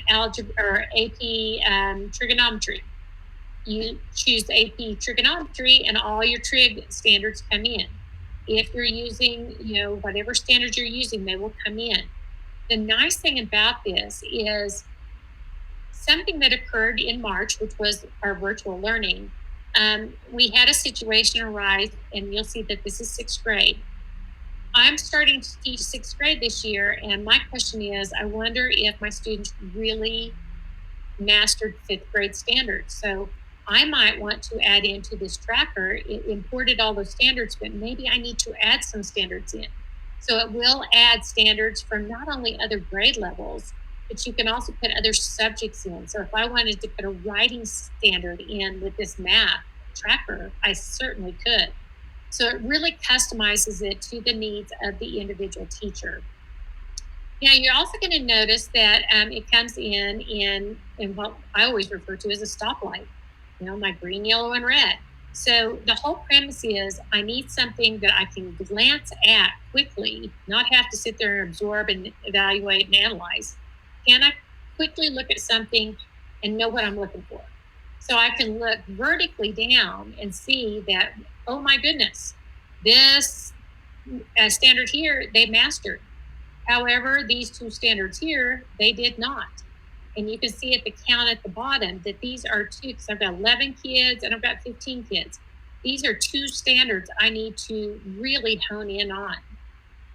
C: algebra or AP trigonometry, you choose AP trigonometry and all your trig standards come in. If you're using, whatever standards you're using, they will come in. The nice thing about this is something that occurred in March, which was our virtual learning. We had a situation arise, and you'll see that this is 6th grade. I'm starting to teach 6th grade this year, and my question is, I wonder if my students really mastered 5th grade standards. So I might want to add into this tracker. It imported all those standards, but maybe I need to add some standards in. So it will add standards from not only other grade levels, but you can also put other subjects in. So if I wanted to put a writing standard in with this math tracker, I certainly could. So it really customizes it to the needs of the individual teacher. Now, you're also going to notice that it comes in what I always refer to as a stoplight, my green, yellow, and red. So the whole premise is I need something that I can glance at quickly, not have to sit there and absorb and evaluate and analyze. Can I quickly look at something and know what I'm looking for? So I can look vertically down and see that, oh my goodness, this standard here, they mastered. However, these two standards here, they did not. And you can see at the count at the bottom that these are two, because I've got 11 kids and I've got 15 kids. These are two standards I need to really hone in on.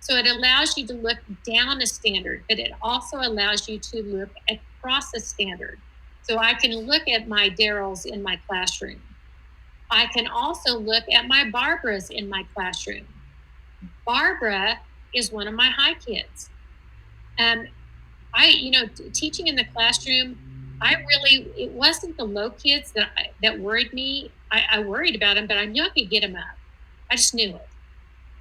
C: So it allows you to look down a standard, but it also allows you to look across a standard. So I can look at my Daryls in my classroom. I can also look at my Barbaras in my classroom. Barbara is one of my high kids. Teaching in the classroom, it wasn't the low kids that worried me. I worried about them, but I knew I could get them up. I just knew it.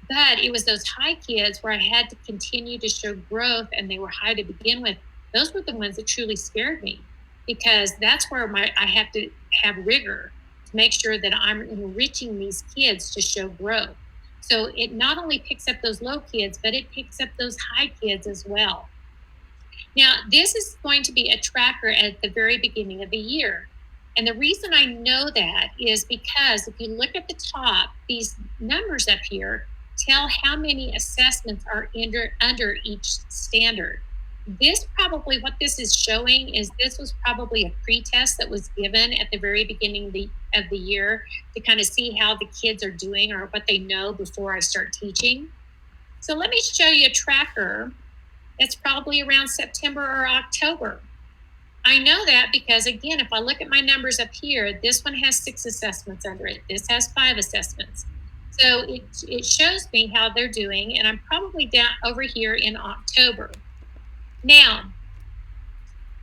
C: But it was those high kids where I had to continue to show growth, and they were high to begin with. Those were the ones that truly scared me, because that's where I have to have rigor to make sure that I'm enriching these kids to show growth. So it not only picks up those low kids, but it picks up those high kids as well. Now, this is going to be a tracker at the very beginning of the year. And the reason I know that is because if you look at the top, these numbers up here tell how many assessments are under each standard. What this is showing is this was probably a pre-test that was given at the very beginning of the year to kind of see how the kids are doing or what they know before I start teaching. So let me show you a tracker that's probably around September or October. I know that because, again, if I look at my numbers up here, this one has 6 assessments under it. This has 5 assessments. So it shows me how they're doing, and I'm probably down over here in October. Now,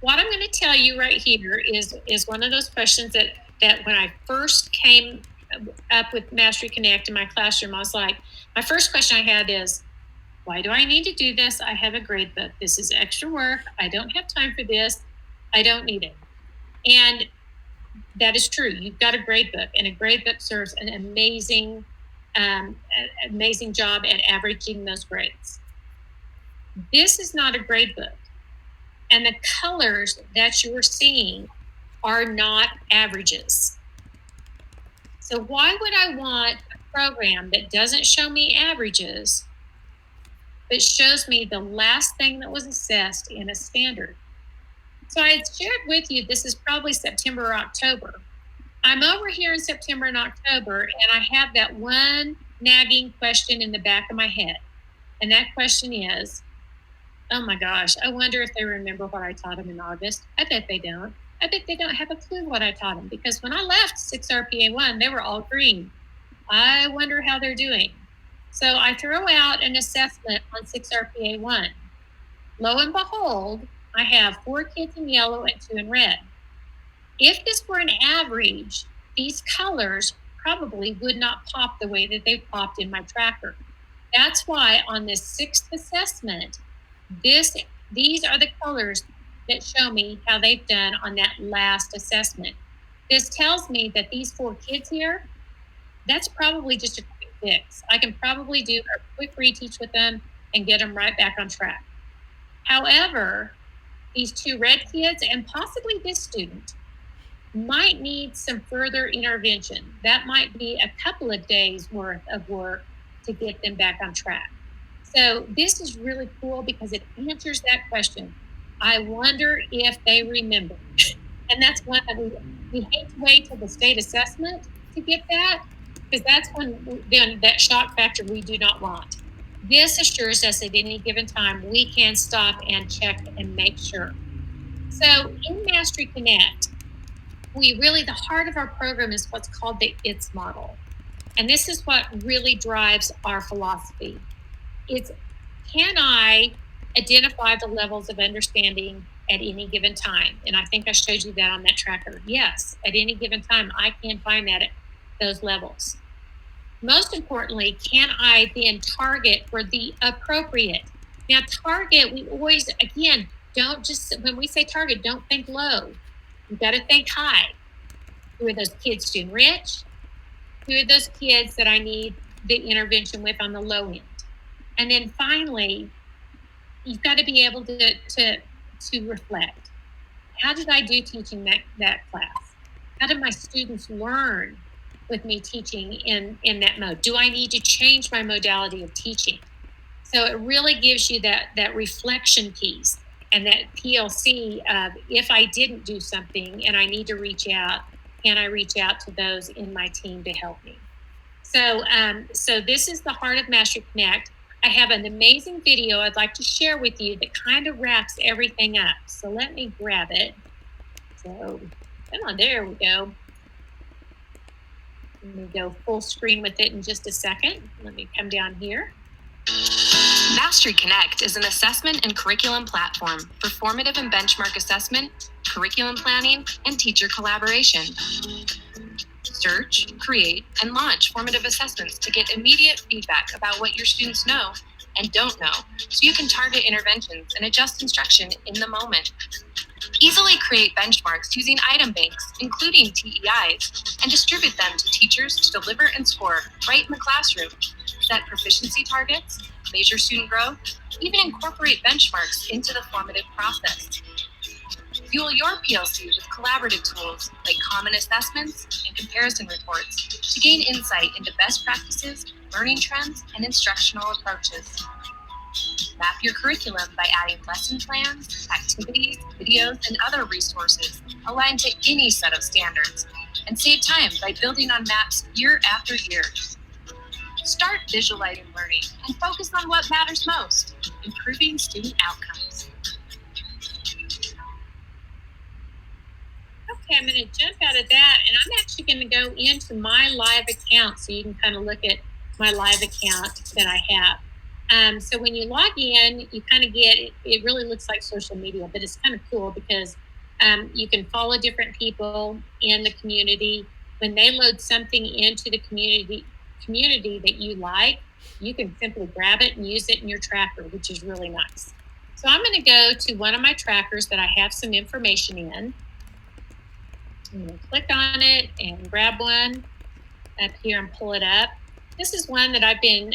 C: what I'm going to tell you right here is one of those questions that when I first came up with MasteryConnect in my classroom, I was like, my first question I had is, why do I need to do this? I have a grade book. This is extra work. I don't have time for this. I don't need it. And that is true. You've got a grade book, and a grade book serves an amazing job at averaging those grades. This is not a grade book, and the colors that you're seeing are not averages. So why would I want a program that doesn't show me averages, but shows me the last thing that was assessed in a standard? So I had shared with you, this is probably September or October. I'm over here in September and October, and I have that one nagging question in the back of my head. And that question is, oh my gosh, I wonder if they remember what I taught them in August. I bet they don't. I bet they don't have a clue what I taught them, because when I left 6 RPA 1, they were all green. I wonder how they're doing. So I throw out an assessment on 6 RPA 1. Lo and behold, I have 4 kids in yellow and 2 in red. If this were an average, these colors probably would not pop the way that they popped in my tracker. That's why on this 6th assessment, these are the colors that show me how they've done on that last assessment. This tells me that these 4 kids here, that's probably just a quick fix. I can probably do a quick reteach with them and get them right back on track. However, these 2 red kids and possibly this student might need some further intervention. That might be a couple of days worth of work to get them back on track. So this is really cool because it answers that question. I wonder if they remember. And that's one that we hate to wait till the state assessment to get that, because that's when that shock factor we do not want. This assures us at any given time we can stop and check and make sure. So in MasteryConnect, the heart of our program is what's called the ITS model. And this is what really drives our philosophy. It's, can I identify the levels of understanding at any given time? And I think I showed you that on that tracker. Yes, at any given time, I can find that at those levels. Most importantly, can I then target for the appropriate? Now, target, we always, again, don't just, when we say target, don't think low. You've got to think high. Who are those kids to enrich? Who are those kids that I need the intervention with on the low end? And then finally, you've got to be able to reflect. How did I do teaching that class? How did my students learn with me teaching in that mode? Do I need to change my modality of teaching? So it really gives you that reflection piece and that PLC of, if I didn't do something and I need to reach out, can I reach out to those in my team to help me? So this is the heart of MasteryConnect. I have an amazing video I'd like to share with you that kind of wraps everything up. So let me grab it. So come on, there we go. Let me go full screen with it in just a second. Let me come down here.
D: MasteryConnect is an assessment and curriculum platform for formative and benchmark assessment, curriculum planning, and teacher collaboration. Search, create, and launch formative assessments to get immediate feedback about what your students know and don't know, so you can target interventions and adjust instruction in the moment. Easily create benchmarks using item banks, including TEIs, and distribute them to teachers to deliver and score right in the classroom. Set proficiency targets, measure student growth, even incorporate benchmarks into the formative process. Fuel your PLC with collaborative tools like common assessments and comparison reports to gain insight into best practices, learning trends, and instructional approaches. Map your curriculum by adding lesson plans, activities, videos, and other resources aligned to any set of standards, and save time by building on maps year after year. Start visualizing learning and focus on what matters most, improving student outcomes.
C: Okay, I'm going to jump out of that, and I'm actually going to go into my live account so you can kind of look at my live account that I have. So when you log in, you kind of get, it really looks like social media, but it's kind of cool because you can follow different people in the community. When they load something into the community that you like, you can simply grab it and use it in your tracker, which is really nice. So I'm going to go to one of my trackers that I have some information in. I'm going to click on it and grab one up here and pull it up. This is one that I've been,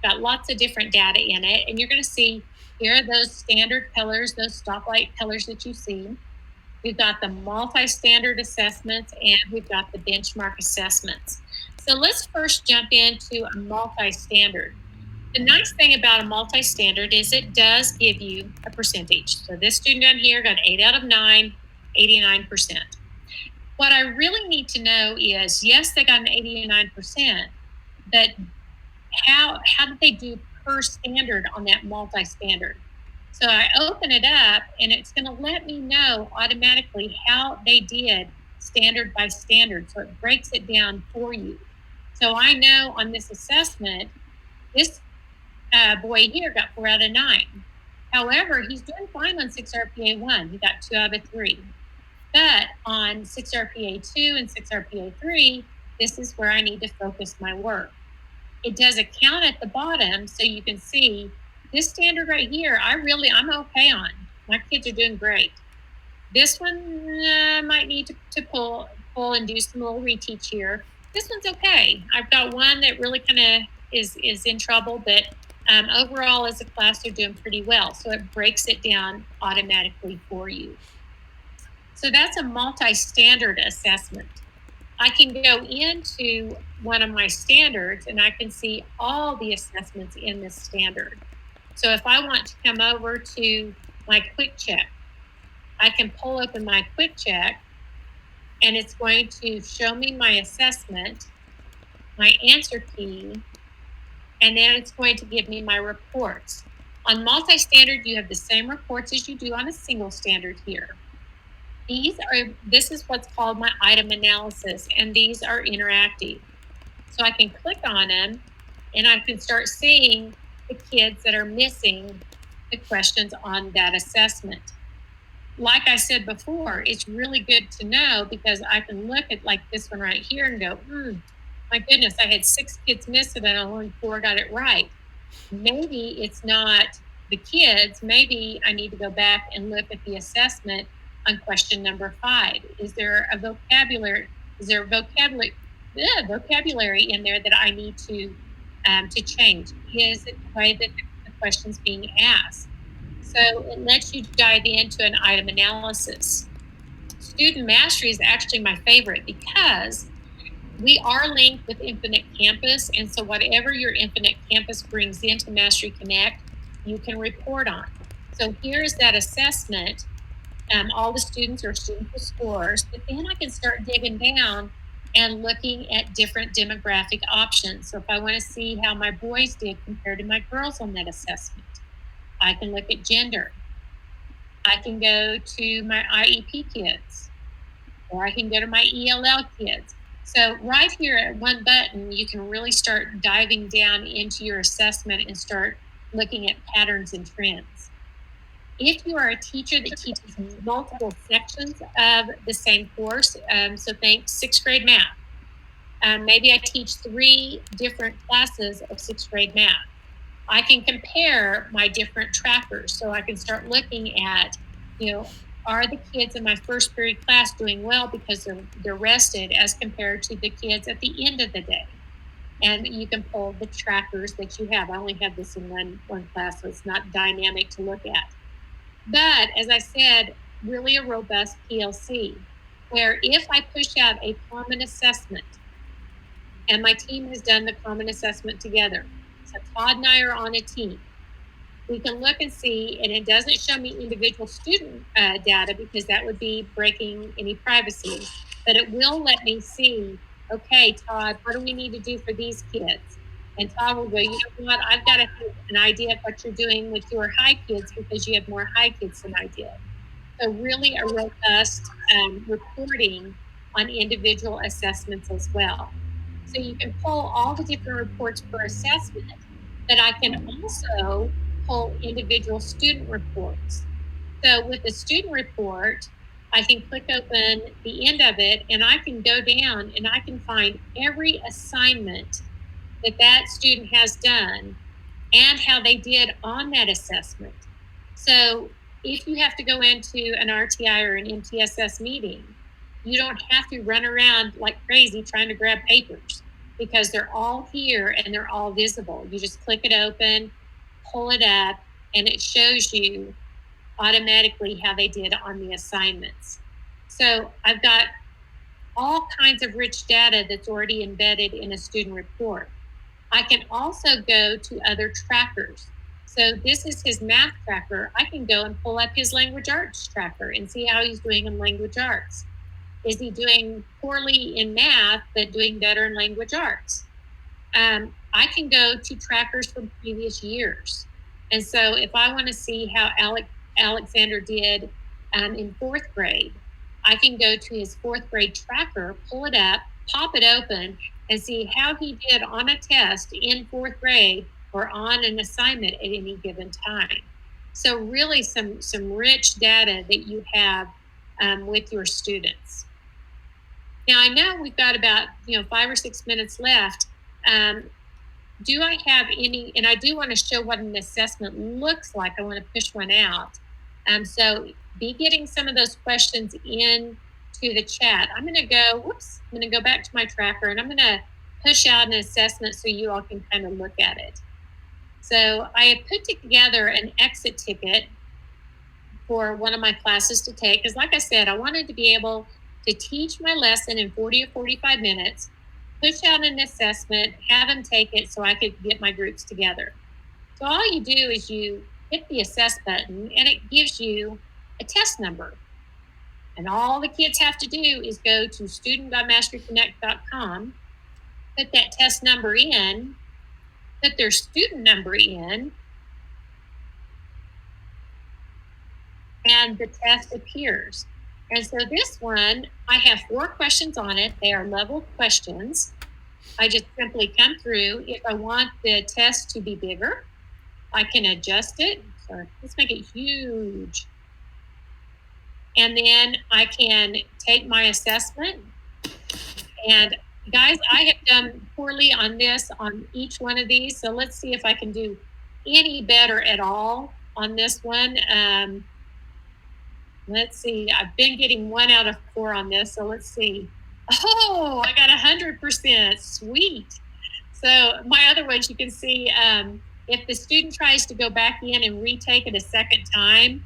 C: got lots of different data in it. And you're going to see here are those standard colors, those stoplight colors that you see. We've got the multi-standard assessments and we've got the benchmark assessments. So let's first jump into a multi-standard. The nice thing about a multi-standard is it does give you a percentage. So this student down here got 8 out of 9, 89%. What I really need to know is, yes, they got an 89%, but how did they do per standard on that multi-standard? So I open it up and it's going to let me know automatically how they did standard by standard. So it breaks it down for you. So I know on this assessment, this boy here got 4 out of 9. However, he's doing fine on 6 RPA 1. He got 2 out of 3. But on 6 RPA 2 and 6 RPA 3, this is where I need to focus my work. It does a count at the bottom so you can see this standard right here, I'm okay on. My kids are doing great. This one might need to pull and do some little reteach here. This one's okay. I've got one that really kind of is in trouble, but overall as a class, they're doing pretty well. So it breaks it down automatically for you. So that's a multi-standard assessment. I can go into one of my standards and I can see all the assessments in this standard. So if I want to come over to my quick check, I can pull open my quick check and it's going to show me my assessment, my answer key, and then it's going to give me my reports. On multi-standard, you have the same reports as you do on a single standard here. This is what's called my item analysis, and these are interactive. So I can click on them and I can start seeing the kids that are missing the questions on that assessment. Like I said before, it's really good to know because I can look at like this one right here and go, my goodness, I had 6 kids miss it and only 4 got it right. Maybe it's not the kids. Maybe I need to go back and look at the assessment on question number 5. Is there a vocabulary? Is there vocabulary in there that I need to change? Is it the way that the question's being asked? So it lets you dive into an item analysis. Student mastery is actually my favorite because we are linked with Infinite Campus, and so whatever your Infinite Campus brings into MasteryConnect, you can report on. So here's that assessment. All the students are students with scores, but then I can start digging down and looking at different demographic options. So if I want to see how my boys did compared to my girls on that assessment, I can look at gender. I can go to my IEP kids, or I can go to my ELL kids. So right here at one button, you can really start diving down into your assessment and start looking at patterns and trends. If you are a teacher that teaches multiple sections of the same course, so think 6th grade math. Maybe I teach 3 different classes of 6th grade math. I can compare my different trackers. So I can start looking at, are the kids in my first period class doing well because they're rested as compared to the kids at the end of the day? And you can pull the trackers that you have. I only have this in one class, so it's not dynamic to look at. But as I said, really a robust PLC, where if I push out a common assessment, and my team has done the common assessment together, so Todd and I are on a team, we can look and see, and it doesn't show me individual student data because that would be breaking any privacy, but it will let me see, okay, Todd, what do we need to do for these kids? And Todd will go, you know what, I've got to have an idea of what you're doing with your high kids because you have more high kids than I did. So really a robust reporting on individual assessments as well. So you can pull all the different reports per assessment, but I can also pull individual student reports. So with the student report, I can click open the end of it and I can go down and I can find every assignment that student has done and how they did on that assessment. So if you have to go into an RTI or an MTSS meeting, you don't have to run around like crazy trying to grab papers because they're all here and they're all visible. You just click it open, pull it up, and it shows you automatically how they did on the assignments. So I've got all kinds of rich data that's already embedded in a student report. I can also go to other trackers. So this is his math tracker. I can go and pull up his language arts tracker and see how he's doing in language arts. Is he doing poorly in math, but doing better in language arts? I can go to trackers from previous years. And so if I want to see how Alexander did in 4th grade, I can go to his 4th grade tracker, pull it up, pop it open, and see how he did on a test in 4th grade or on an assignment at any given time. So really some rich data that you have with your students. Now I know we've got about 5 or 6 minutes left. Do I have any, and I do want to show what an assessment looks like. I want to push one out. So be getting some of those questions in to the chat. I'm going to go back to my tracker and I'm going to push out an assessment so you all can kind of look at it. So I have put together an exit ticket for one of my classes to take, because like I said, I wanted to be able to teach my lesson in 40 or 45 minutes, push out an assessment, have them take it so I could get my groups together. So all you do is you hit the assess button and it gives you a test number. And all the kids have to do is go to student.masteryconnect.com, put that test number in, put their student number in, and the test appears. And so this one, I have 4 questions on it. They are level questions. I just simply come through. If I want the test to be bigger, I can adjust it. So let's make it huge. And then I can take my assessment. And guys, I have done poorly on this, on each one of these. So let's see if I can do any better at all on this one. Let's see. I've been getting 1 out of 4 on this. So let's see. Oh, I got 100%. Sweet. So my other ones, you can see if the student tries to go back in and retake it a second time,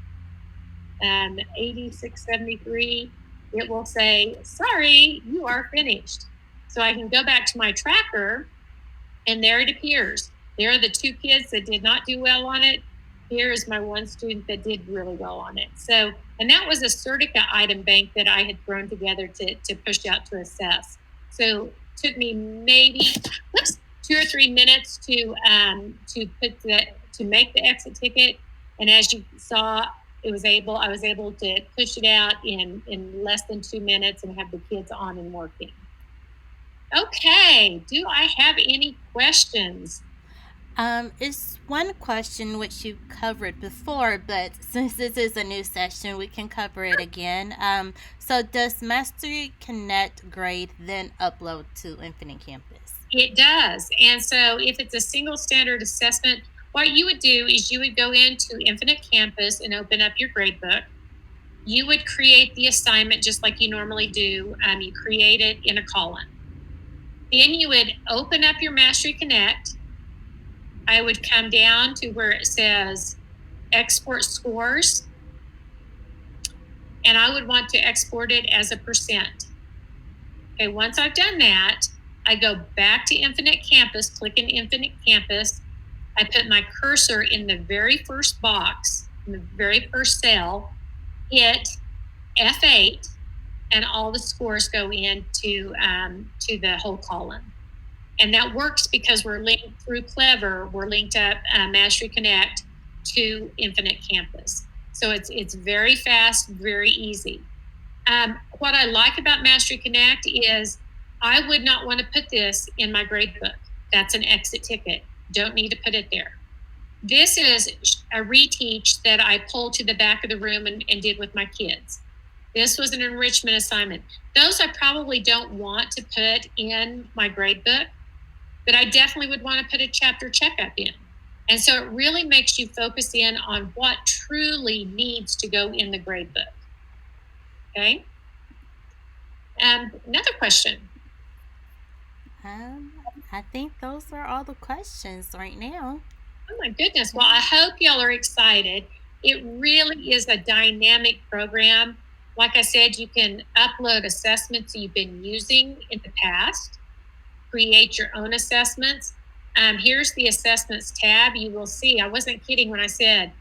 C: 8673, it will say, sorry, you are finished. So I can go back to my tracker, and there it appears. There are the 2 kids that did not do well on it. Here is my 1 student that did really well on it. So, and that was a Certica item bank that I had thrown together to push out to assess. So it took me maybe 2 or 3 minutes to make the exit ticket. And as you saw, I was able to push it out in less than 2 minutes and have the kids on and working. Okay, do I have any questions?
A: It's one question which you covered before, but since this is a new session, we can cover it again. So does MasteryConnect grade then upload to Infinite Campus?
C: It does. And so if it's a single standard assessment, what you would do is you would go into Infinite Campus and open up your gradebook. You would create the assignment just like you normally do. You create it in a column. Then you would open up your MasteryConnect. I would come down to where it says export scores, and I would want to export it as a %. Okay, once I've done that, I go back to Infinite Campus, click in Infinite Campus. I put my cursor in the very first box, in the very first cell, hit F8, and all the scores go into to the whole column. And that works because we're linked through Clever. We're linked up MasteryConnect to Infinite Campus. So it's very fast, very easy. What I like about MasteryConnect is I would not want to put this in my gradebook. That's an exit ticket. Don't need to put it there. This is a reteach that I pulled to the back of the room and did with my kids. This was an enrichment assignment. Those I probably don't want to put in my gradebook, but I definitely would want to put a chapter checkup in. And so it really makes you focus in on what truly needs to go in the gradebook. Okay? Another question.
A: I think those are all the questions right now.
C: Oh my goodness. Well, I hope y'all are excited. It really is a dynamic program. Like I said, you can upload assessments you've been using in the past, create your own assessments. Here's the assessments tab. You will see, I wasn't kidding when I said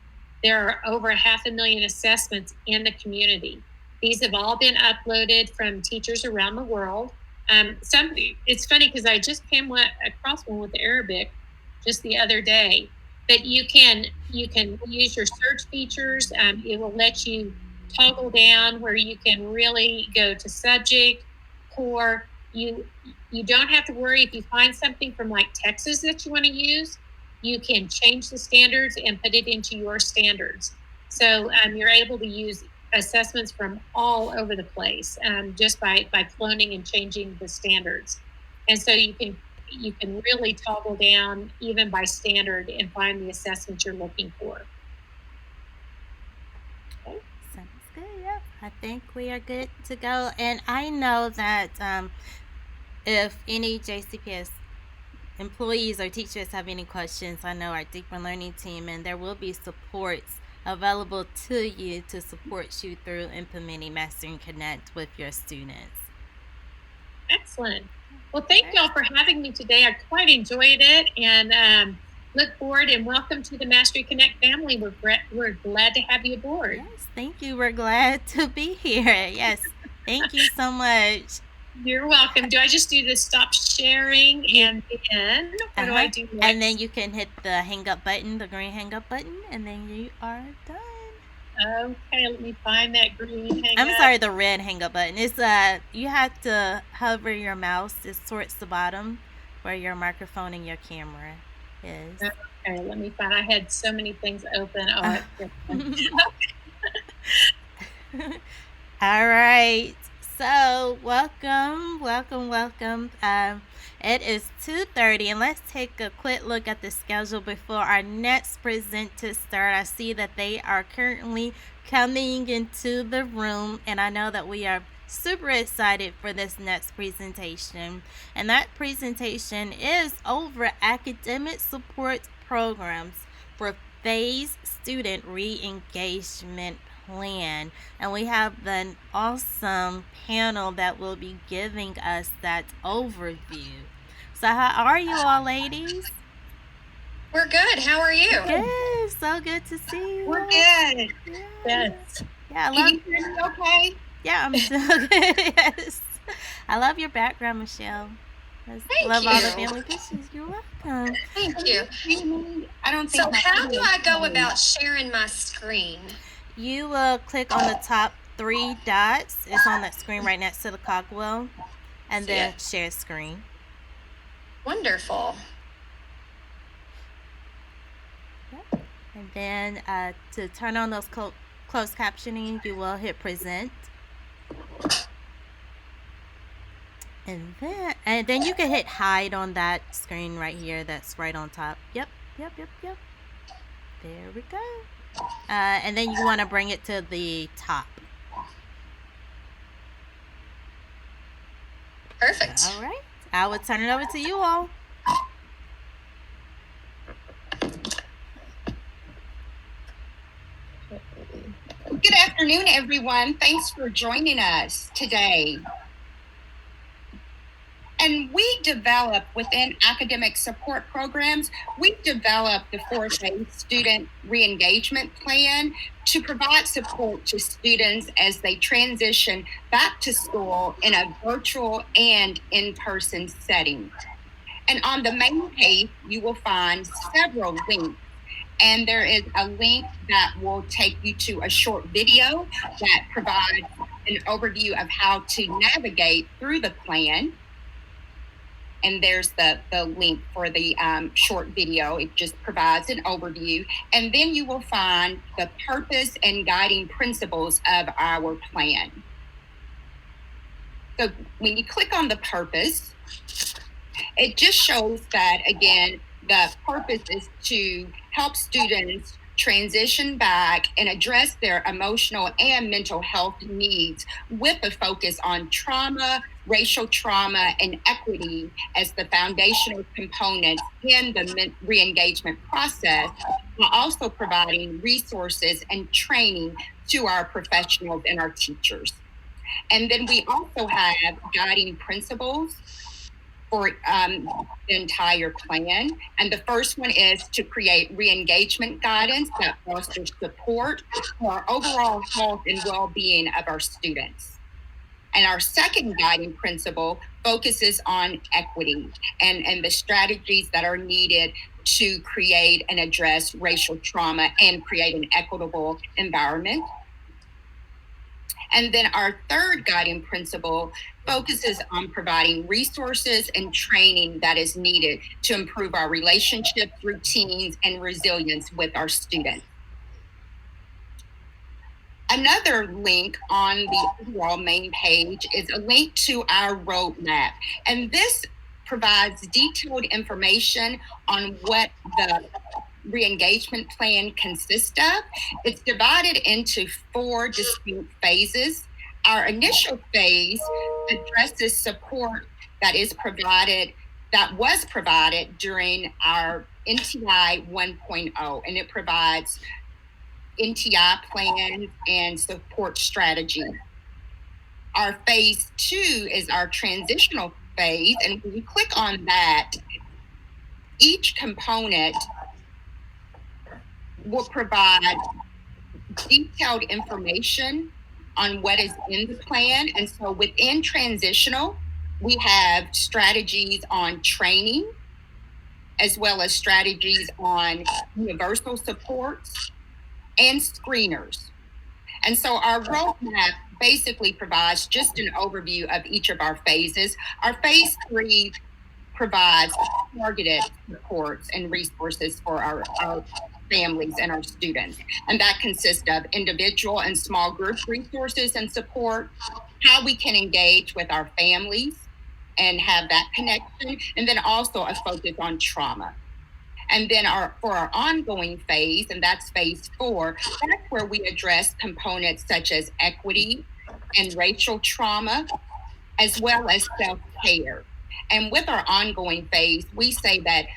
C: there are over 500,000 assessments in the community. These have all been uploaded from teachers around the world. It's funny because I just came across one with Arabic just the other day. But you can use your search features. It will let you toggle down where you can really go to subject, core. You don't have to worry if you find something from like Texas that you want to use. You can change the standards and put it into your standards. So you're able to use assessments from all over the place just by cloning and changing the standards. And so you can really toggle down even by standard and find the assessment you're looking for.
A: Okay. Sounds good. Yep. I think we are good to go. And I know that if any JCPS employees or teachers have any questions, I know our Deeper Learning team, and there will be supports available to you to support you through implementing MasteryConnect with your students.
C: Excellent. Well, thank y'all for having me today. I quite enjoyed it, and look forward and welcome to the MasteryConnect family. We're glad to have you aboard.
A: Yes, thank you. We're glad to be here. Yes, thank you so much.
C: You're welcome. Do I just do the stop sharing and then what do I do next?
A: And then you can hit the hang up button, the green hang up button, and then you are done.
C: Okay, let me find that green hang
A: I'm
C: up.
A: sorry, the red hang up button. It's you have to hover your mouse. It's towards the bottom where your microphone and your camera is.
C: Okay, let me find. I had so many things open. Oh,
A: All right. So welcome. It is 2:30, and let's take a quick look at the schedule before our next presenter start. I see that they are currently coming into the room, and I know that we are super excited for this next presentation. And that presentation is over academic support programs for phase student re-engagement plan. And we have an awesome panel that will be giving us that overview. So how are you all, ladies?
D: We're good. How are you?
A: Good. So good to see you.
E: We're good.
C: yes.
A: Yeah, I
E: Can
A: love.
E: you hear me okay?
A: Yeah, I'm still good. Yes. I love your background, Michelle.
D: Thank
A: love all the
D: you.
A: family pictures. You're welcome.
D: Thank you.
E: Hear me? I don't think
D: So
E: my
D: how do
E: audio
D: I go
E: is
D: about sharing my screen?
A: You will click on the top 3 dots. It's on that screen right next to the cogwheel. And
D: See
A: then
D: it?
A: share screen.
D: Wonderful.
A: And then to turn on those closed captioning, you will hit present. And then you can hit hide on that screen right here that's right on top. Yep. There we go. And then you want to bring it to the top.
D: Perfect.
A: All right. I will turn it over to you all.
E: Good afternoon, everyone. Thanks for joining us today. And we develop within academic support programs, we developed the 4-phase student re-engagement plan to provide support to students as they transition back to school in a virtual and in-person setting. And on the main page, you will find several links. And there is a link that will take you to a short video that provides an overview of how to navigate through the plan. And there's the link for the short video. It just provides an overview. And then you will find the purpose and guiding principles of our plan. So when you click on the purpose, it just shows that, again, the purpose is to help students transition back and address their emotional and mental health needs with a focus on trauma, racial trauma, and equity as the foundational components in the re-engagement process, while also providing resources and training to our professionals and our teachers. And then we also have guiding principles for the entire plan. And the first one is to create re-engagement guidance that fosters support for our overall health and well-being of our students. And our second guiding principle focuses on equity and the strategies that are needed to create and address racial trauma and create an equitable environment. And then our third guiding principle focuses on providing resources and training that is needed to improve our relationships, routines, and resilience with our students. Another link on the overall main page is a link to our roadmap. And this provides detailed information on what the re-engagement plan consists of. It's divided into 4 distinct phases. Our initial phase addresses support that was provided during our NTI 1.0, and it provides NTI plans and support strategies. Our phase 2 is our transitional phase, and when you click on that, each component will provide detailed information on what is in the plan. And so within transitional, we have strategies on training, as well as strategies on universal supports and screeners. And so our roadmap basically provides just an overview of each of our phases. Our phase 3 provides targeted supports and resources for our families and our students. And that consists of individual and small group resources and support, how we can engage with our families and have that connection, and then also a focus on trauma. And then for our ongoing phase, and that's phase 4, that's where we address components such as equity and racial trauma, as well as self-care. And with our ongoing phase, we say that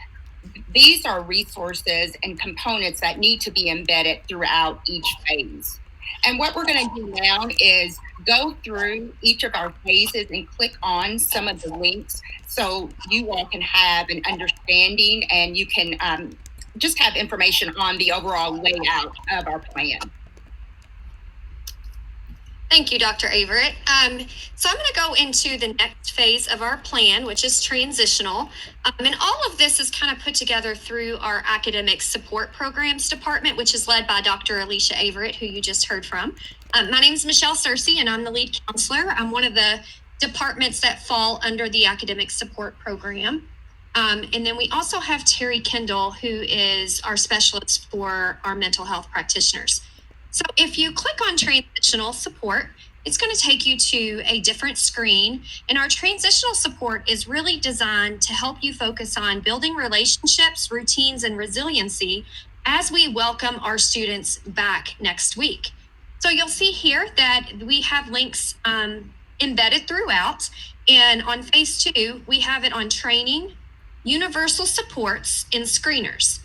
E: these are resources and components that need to be embedded throughout each phase. And what we're going to do now is go through each of our phases and click on some of the links so you all can have an understanding and you can just have information on the overall layout of our plan.
D: Thank you, Dr. Averett. So I'm going to go into the next phase of our plan, which is transitional. And all of this is kind of put together through our academic support programs department, which is led by Dr. Alicia Averett, who you just heard from. My name is Michelle Searcy, and I'm the lead counselor. I'm one of the departments that fall under the academic support program. And then we also have Terry Kendall, who is our specialist for our mental health practitioners. So if you click on transitional support, it's going to take you to a different screen. And our transitional support is really designed to help you focus on building relationships, routines, and resiliency as we welcome our students back next week. So you'll see here that we have links embedded throughout. And on phase 2, we have it on training, universal supports, and screeners.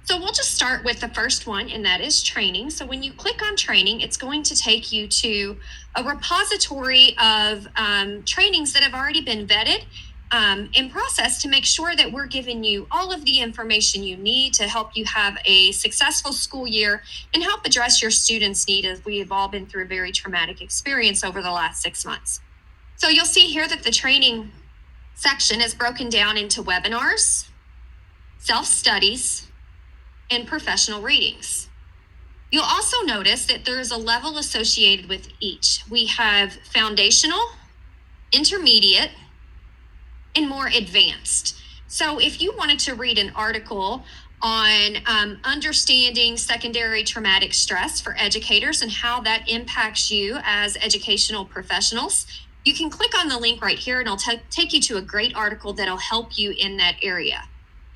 D: So we'll just start with the first one, and that is training. So when you click on training, it's going to take you to a repository of trainings that have already been vetted and processed to make sure that we're giving you all of the information you need to help you have a successful school year and help address your students' need, as we have all been through a very traumatic experience over the last 6 months. So you'll see here that the training section is broken down into webinars, self-studies, and professional readings. You'll also notice that there is a level associated with each. We have foundational, intermediate, and more advanced. So if you wanted to read an article on understanding secondary traumatic stress for educators and how that impacts you as educational professionals, you can click on the link right here and it'll take you to a great article that'll help you in that area.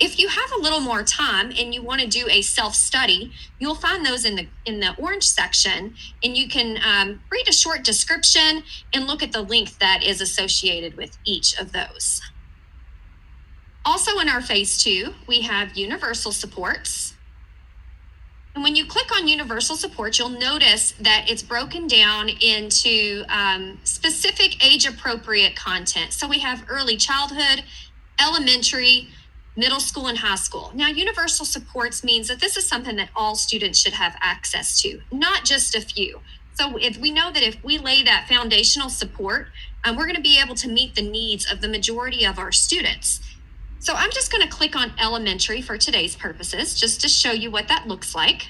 D: If you have a little more time and you want to do a self-study, you'll find those in the orange section, and you can read a short description and look at the link that is associated with each of those. Also in our phase 2, we have universal supports. And when you click on universal supports, you'll notice that it's broken down into specific age-appropriate content. So we have early childhood, elementary, middle school, and high school. Now, universal supports means that this is something that all students should have access to, not just a few. So if we know that if we lay that foundational support, we're going to be able to meet the needs of the majority of our students. So I'm just going to click on elementary for today's purposes, just to show you what that looks like.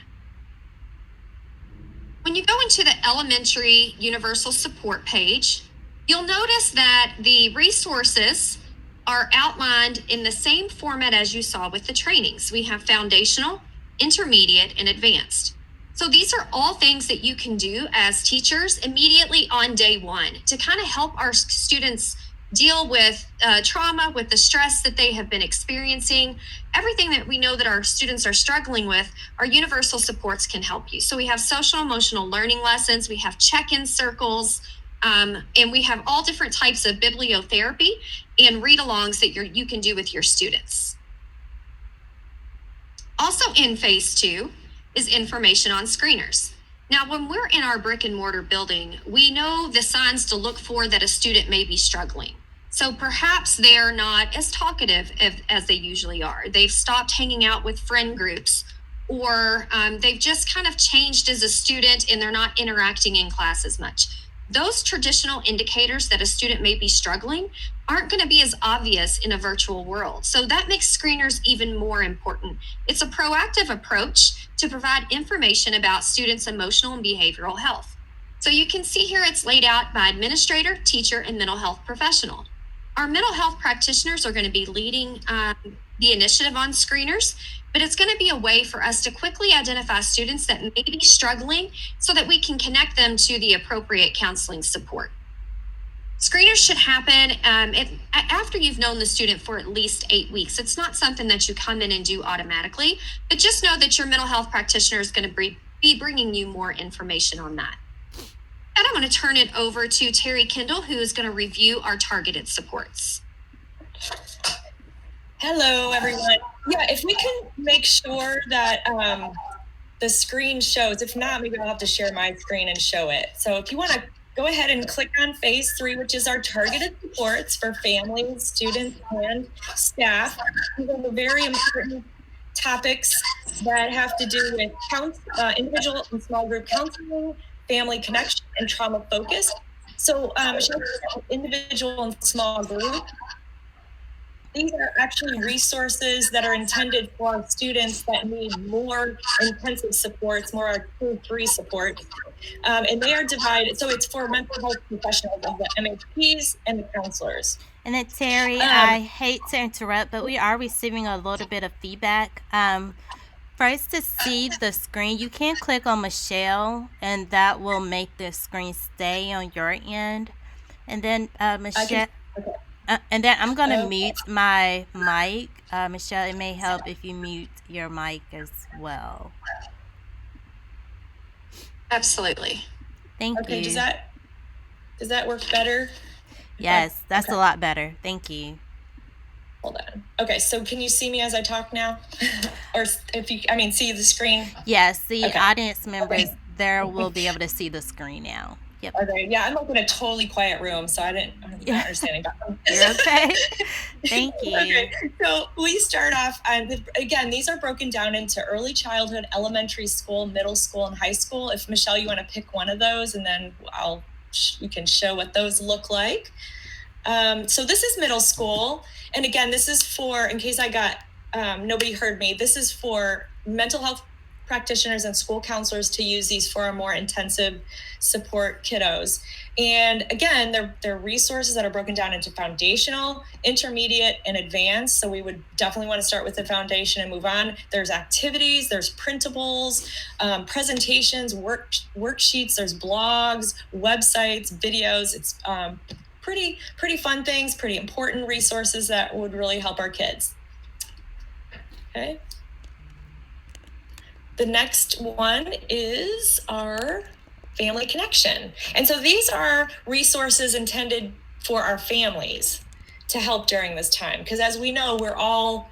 D: When you go into the elementary universal support page, you'll notice that the resources are outlined in the same format as you saw with the trainings. We have foundational, intermediate, and advanced. So these are all things that you can do as teachers immediately on day 1 to kind of help our students deal with trauma, with the stress that they have been experiencing, everything that we know that our students are struggling with. Our universal supports can help you. So we have social emotional learning lessons, we have check-in circles, and we have all different types of bibliotherapy and read-alongs that you can do with your students. Also in phase 2 is information on screeners. Now, when we're in our brick and mortar building, we know the signs to look for that a student may be struggling. So perhaps they're not as talkative as they usually are. They've stopped hanging out with friend groups, or they've just kind of changed as a student and they're not interacting in class as much. Those traditional indicators that a student may be struggling aren't going to be as obvious in a virtual world. So that makes screeners even more important. It's a proactive approach to provide information about students' emotional and behavioral health. So you can see here it's laid out by administrator, teacher, and mental health professional. Our mental health practitioners are going to be leading the initiative on screeners, but it's going to be a way for us to quickly identify students that may be struggling so that we can connect them to the appropriate counseling support. Screeners should happen after you've known the student for at least 8 weeks. It's not something that you come in and do automatically, but just know that your mental health practitioner is going to be bringing you more information on that. And I'm going to turn it over to Terry Kendall, who is going to review our targeted supports.
F: Hello, everyone. Yeah, if we can make sure that the screen shows, if not, maybe I'll have to share my screen and show it. So if you want to go ahead and click on phase 3, which is our targeted supports for families, students, and staff. These are the very important topics that have to do with individual and small group counseling, family connection, and trauma focus. So individual and small group, these are actually resources that are intended for students that need more intensive supports, more tier 3 support. And they are divided, so it's for mental health professionals of the MHPs and the counselors.
A: And then Terry, I hate to interrupt, but we are receiving a little bit of feedback. First, to see the screen, you can click on Michelle, and that will make the screen stay on your end. And then Michelle, and then I'm gonna mute my mic. Michelle, it may help if you mute your mic as well.
D: Absolutely.
A: Thank you.
F: Does that work better?
A: Yes, that's a lot better. Thank you.
F: Hold on. Okay, so can you see me as I talk now? Or if you, see the screen?
A: Yes, the audience members there will be able to see the screen now. Yep.
F: Okay, yeah, I'm like in a totally quiet room, so I'm not understanding that.
A: You're okay. Thank you.
F: Okay, so we start off, again, these are broken down into early childhood, elementary school, middle school, and high school. If Michelle, you want to pick one of those, and then you can show what those look like. So this is middle school. And again, this is for, in case nobody heard me, this is for mental health practitioners and school counselors to use these for our more intensive support kiddos. And again, they're resources that are broken down into foundational, intermediate, and advanced. So we would definitely want to start with the foundation and move on. There's activities, there's printables, presentations, worksheets, there's blogs, websites, videos. It's pretty fun things, pretty important resources that would really help our kids. Okay. The next one is our family connection. And so these are resources intended for our families to help during this time. Because as we know, we're all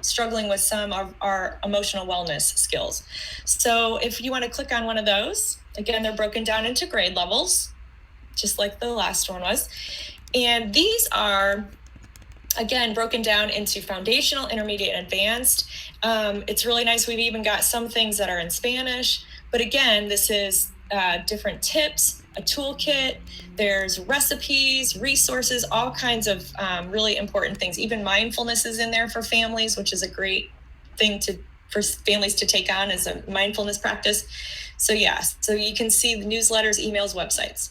F: struggling with some of our emotional wellness skills. So if you want to click on one of those, again, they're broken down into grade levels, just like the last one was. And these are, again, broken down into foundational, intermediate, and advanced. It's really nice. We've even got some things that are in Spanish. But again, this is different tips, a toolkit. There's recipes, resources, all kinds of really important things. Even mindfulness is in there for families, which is a great thing for families to take on as a mindfulness practice. So yeah, so you can see the newsletters, emails, websites.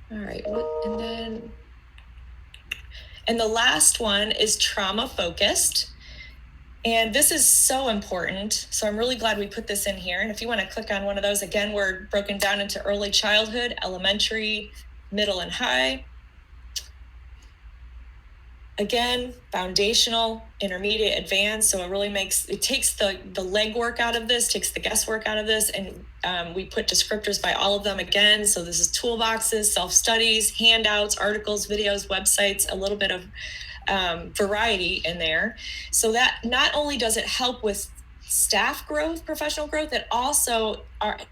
F: All right, and the last one is trauma focused. And this is so important. So I'm really glad we put this in here. And if you want to click on one of those, again, we're broken down into early childhood, elementary, middle, and high. Again, foundational, intermediate, advanced. So it takes the legwork out of this, takes the guesswork out of this. And we put descriptors by all of them again. So this is toolboxes, self-studies, handouts, articles, videos, websites, a little bit of variety in there. So that not only does it help with staff growth, professional growth, it also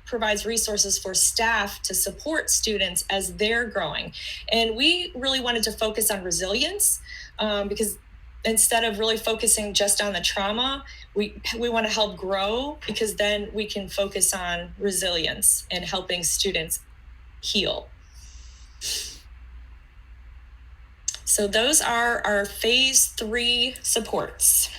F: provides resources for staff to support students as they're growing. And we really wanted to focus on resilience because instead of really focusing just on the trauma, we want to help grow, because then we can focus on resilience and helping students heal. So those are our phase 3 supports.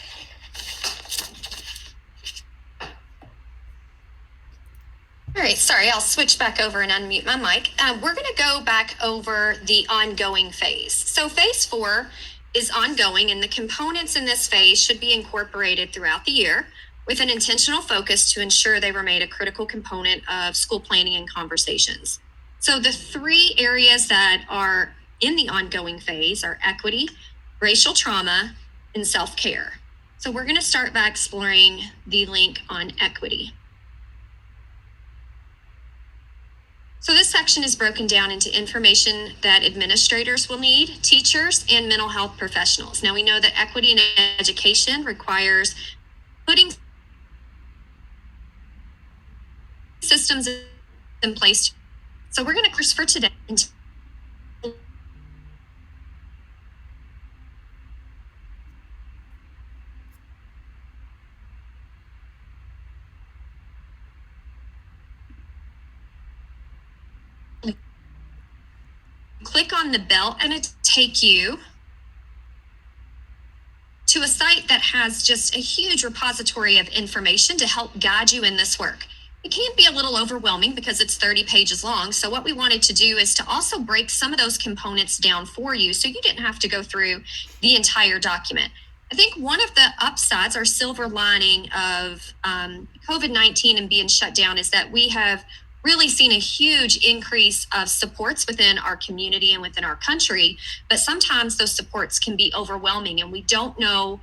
D: Sorry, I'll switch back over and unmute my mic. We're going to go back over the ongoing phase. So phase 4 is ongoing, and the components in this phase should be incorporated throughout the year with an intentional focus to ensure they remain a critical component of school planning and conversations. So the 3 areas that are in the ongoing phase are equity, racial trauma, and self-care. So we're going to start by exploring the link on equity. So this section is broken down into information that administrators will need, teachers, and mental health professionals. Now we know that equity in education requires putting systems in place. So we're going to course for today. Click on the bell and it'll take you to a site that has just a huge repository of information to help guide you in this work. It can be a little overwhelming because it's 30 pages long. So what we wanted to do is to also break some of those components down for you so you didn't have to go through the entire document. I think one of the upsides or silver lining of COVID-19 and being shut down is that we have really seen a huge increase of supports within our community and within our country, but sometimes those supports can be overwhelming and we don't know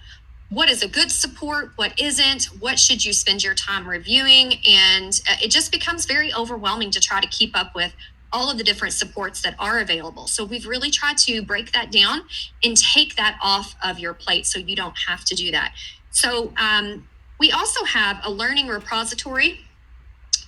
D: what is a good support, what isn't, what should you spend your time reviewing, and it just becomes very overwhelming to try to keep up with all of the different supports that are available. So we've really tried to break that down and take that off of your plate so you don't have to do that. So we also have a learning repository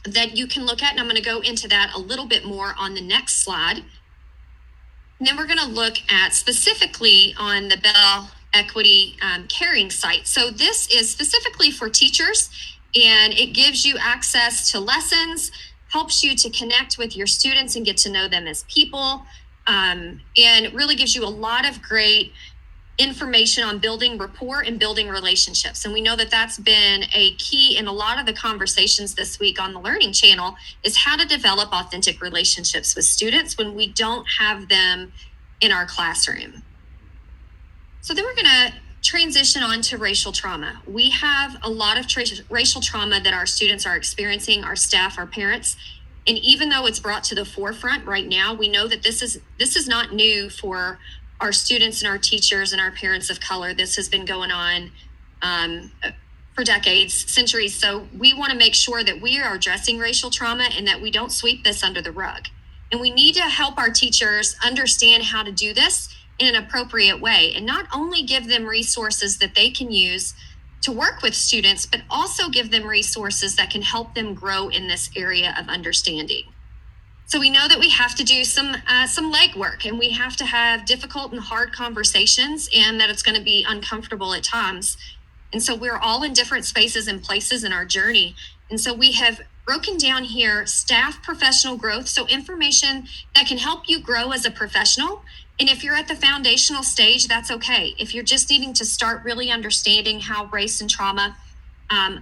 D: that you can look at, and I'm going to go into that a little bit more on the next slide. And then we're going to look at specifically on the Bell Equity Caring site. So this is specifically for teachers, and it gives you access to lessons, helps you to connect with your students and get to know them as people, and really gives you a lot of great information on building rapport and building relationships. And we know that that's been a key in a lot of the conversations this week on the Learning Channel is how to develop authentic relationships with students when we don't have them in our classroom. So then we're going to transition on to racial trauma. We have a lot of racial trauma that our students are experiencing, our staff, our parents. And even though it's brought to the forefront right now, we know that this is not new for our students and our teachers and our parents of color. This has been going on for decades, centuries. So we want to make sure that we are addressing racial trauma and that we don't sweep this under the rug. And we need to help our teachers understand how to do this in an appropriate way and not only give them resources that they can use to work with students, but also give them resources that can help them grow in this area of understanding. So we know that we have to do some legwork and we have to have difficult and hard conversations and that it's going to be uncomfortable at times. And so we're all in different spaces and places in our journey. And so we have broken down here staff professional growth. So information that can help you grow as a professional. And if you're at the foundational stage, that's okay. If you're just needing to start really understanding how race and trauma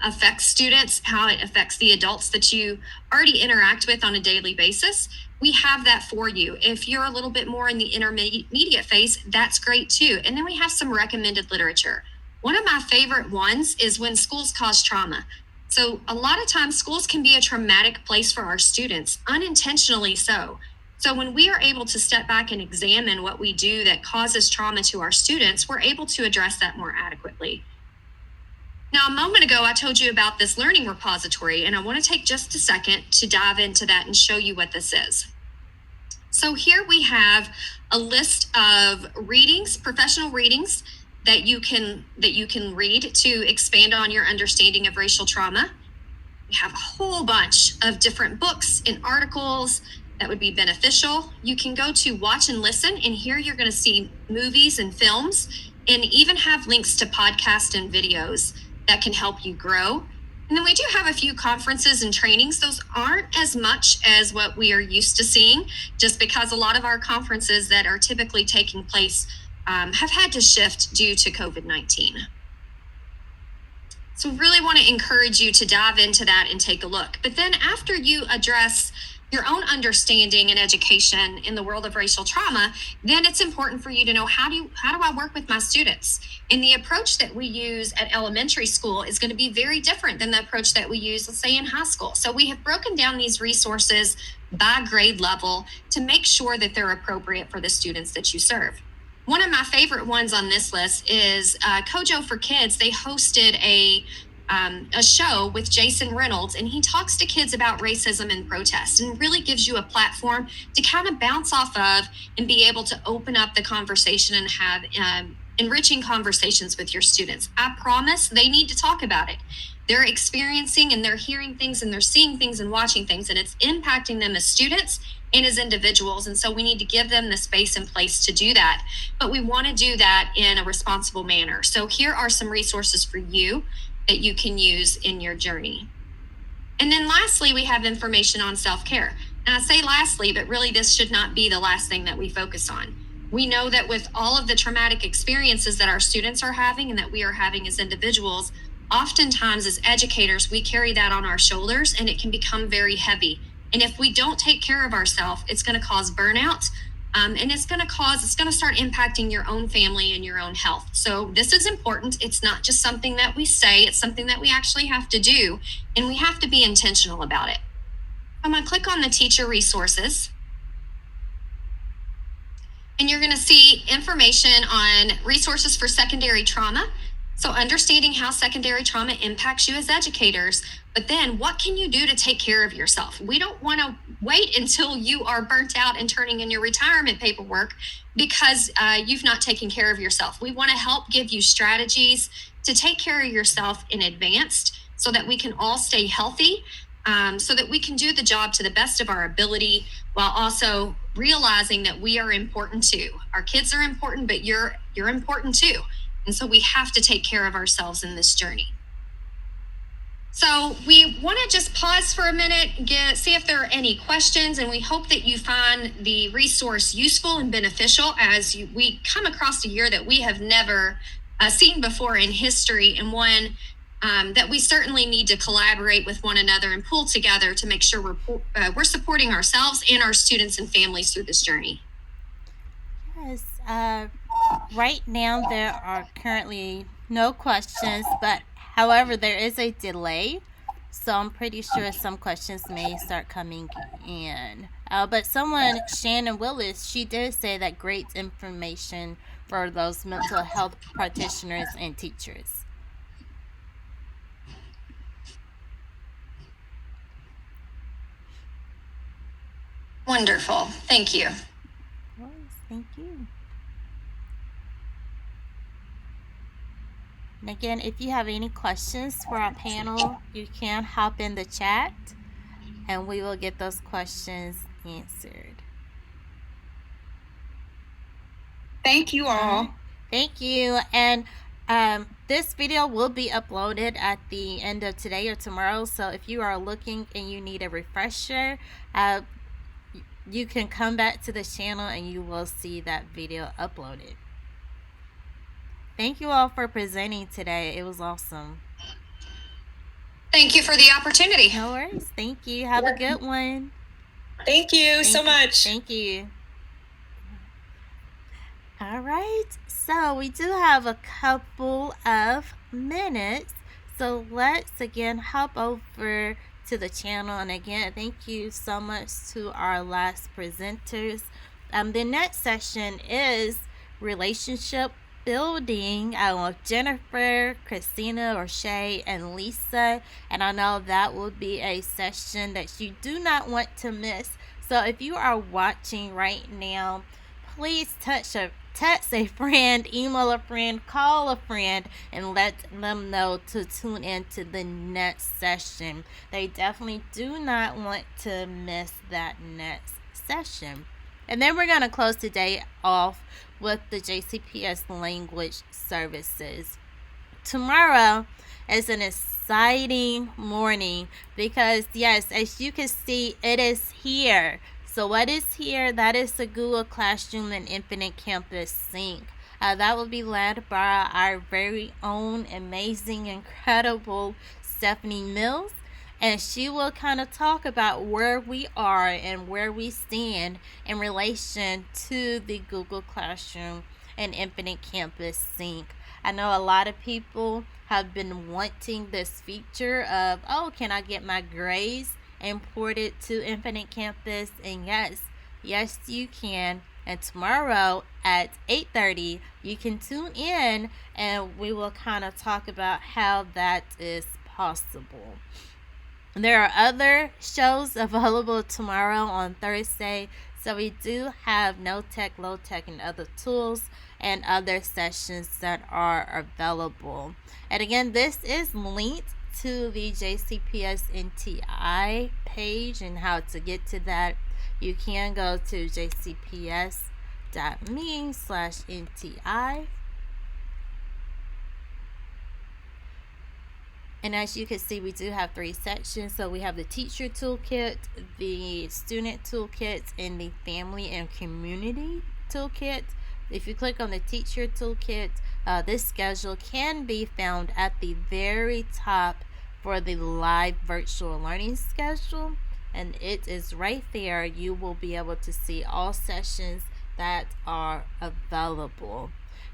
D: affects students, how it affects the adults that you already interact with on a daily basis, we have that for you. If you're a little bit more in the intermediate phase, that's great too. And then we have some recommended literature. One of my favorite ones is When Schools Cause Trauma. So a lot of times schools can be a traumatic place for our students, unintentionally so. So when we are able to step back and examine what we do that causes trauma to our students, we're able to address that more adequately. Now, a moment ago, I told you about this learning repository, and I want to take just a second to dive into that and show you what this is. So here we have a list of readings, professional readings that you can read to expand on your understanding of racial trauma. We have a whole bunch of different books and articles that would be beneficial. You can go to Watch and Listen, and here you're going to see movies and films, and even have links to podcasts and videos that can help you grow. And then we do have a few conferences and trainings. Those aren't as much as what we are used to seeing, just because a lot of our conferences that are typically taking place have had to shift due to COVID-19. So really want to encourage you to dive into that and take a look. But then after you address your own understanding and education in the world of racial trauma, then it's important for you to know, how do I work with my students? And the approach that we use at elementary school is going to be very different than the approach that we use, let's say, in high school. So we have broken down these resources by grade level to make sure that they're appropriate for the students that you serve. One of my favorite ones on this list is Kojo for Kids. They hosted a show with Jason Reynolds, and he talks to kids about racism and protest, and really gives you a platform to kind of bounce off of and be able to open up the conversation and have enriching conversations with your students. I promise they need to talk about it. They're experiencing and they're hearing things and they're seeing things and watching things, and it's impacting them as students and as individuals. And so we need to give them the space and place to do that. But we want to do that in a responsible manner. So here are some resources for you that you can use in your journey. And then lastly, we have information on self-care. And I say lastly, but really this should not be the last thing that we focus on. We know that with all of the traumatic experiences that our students are having and that we are having as individuals, oftentimes as educators, we carry that on our shoulders, and it can become very heavy. And if we don't take care of ourselves, it's going to cause burnout. And it's going to start impacting your own family and your own health. So this is important. It's not just something that we say, it's something that we actually have to do, and we have to be intentional about it. I'm going to click on the teacher resources, and you're going to see information on resources for secondary trauma. So understanding how secondary trauma impacts you as educators, but then what can you do to take care of yourself? We don't want to wait until you are burnt out and turning in your retirement paperwork because you've not taken care of yourself. We want to help give you strategies to take care of yourself in advance so that we can all stay healthy, so that we can do the job to the best of our ability, while also realizing that we are important too. Our kids are important, but you're important too. And so we have to take care of ourselves in this journey. So we want to just pause for a minute, see if there are any questions, and we hope that you find the resource useful and beneficial as we come across a year that we have never seen before in history, and one that we certainly need to collaborate with one another and pull together to make sure we're supporting ourselves and our students and families through this journey.
A: Yes. Right now there are currently no questions, but however there is a delay, so I'm pretty sure some questions may start coming in. But someone, Shannon Willis, she did say that great information for those mental health practitioners and teachers.
D: Wonderful. Thank you.
A: Thank you. And again, if you have any questions for our panel, you can hop in the chat and we will get those questions answered.
E: Thank you all.
A: Thank you. And this video will be uploaded at the end of today or tomorrow. So if you are looking and you need a refresher, you can come back to the channel and you will see that video uploaded. Thank you all for presenting today. It was awesome.
D: Thank you for the opportunity.
A: No worries. Thank you. Have a good one.
F: Thank you so much.
A: Thank you. All right. So we do have a couple of minutes. So let's again hop over to the channel. And again, thank you so much to our last presenters. The next session is relationship building with Jennifer, Christina, O'Shea, and Lisa. And I know that will be a session that you do not want to miss. So if you are watching right now, please text a friend, email a friend, call a friend, and let them know to tune into the next session. They definitely do not want to miss that next session. And then we're going to close today off with the JCPS language services. Tomorrow is an exciting morning because, yes, as you can see, it is here. So what is here? That is the Google Classroom and Infinite Campus Sync. That will be led by our very own amazing, incredible Stephanie Mills. And she will kind of talk about where we are and where we stand in relation to the Google Classroom and Infinite Campus Sync. I know a lot of people have been wanting this feature of, oh, can I get my grades imported to Infinite Campus? And yes, you can. And tomorrow at 8:30, you can tune in and we will kind of talk about how that is possible. There are other shows available tomorrow on Thursday. So we do have no tech, low tech, and other tools and other sessions that are available. And again, this is linked to the JCPS NTI page, and how to get to that. You can go to jcps.me/NTI. And as you can see, we do have 3 sections. So we have the teacher toolkit, the student toolkit, and the family and community toolkit. If you click on the teacher toolkit, this schedule can be found at the very top for the live virtual learning schedule. And it is right there. You will be able to see all sessions that are available.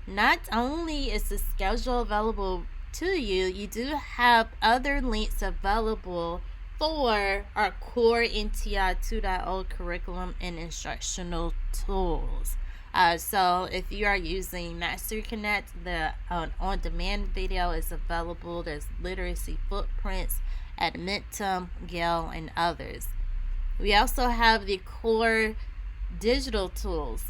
A: Not only is the schedule available to you, you do have other links available for our core NTI 2.0 curriculum and instructional tools. So if you are using MasteryConnect, the on-demand video is available. There's literacy footprints, Admentum, Gale, and others. We also have the core digital tools.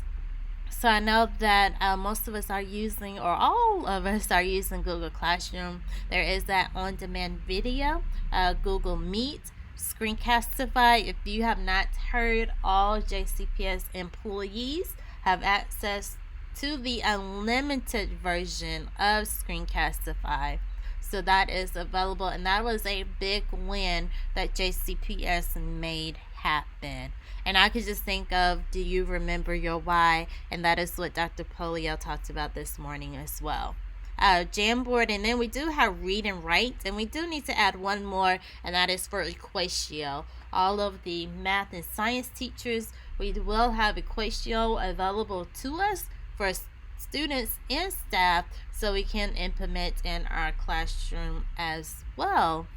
A: So I know that most of us are using, or all of us are using, Google Classroom. There is that on-demand video, Google Meet, Screencastify. If you have not heard, all JCPS employees have access to the unlimited version of Screencastify. So that is available, and that was a big win that JCPS made happen. And I could just think of, do you remember your why? And that is what Dr. Polio talked about this morning as well. Jamboard, and then we do have read and write, and we do need to add one more, and that is for Equatio. All of the math and science teachers, we will have Equatio available to us for students and staff, so we can implement in our classroom as well.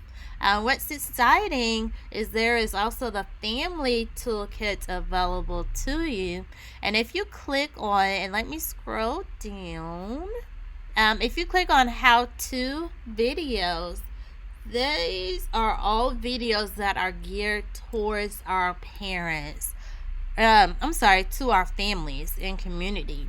A: What's exciting is there is also the family toolkit available to you. And if you click on, and let me scroll down, if you click on how-to videos, these are all videos that are geared towards our parents. To our families and community.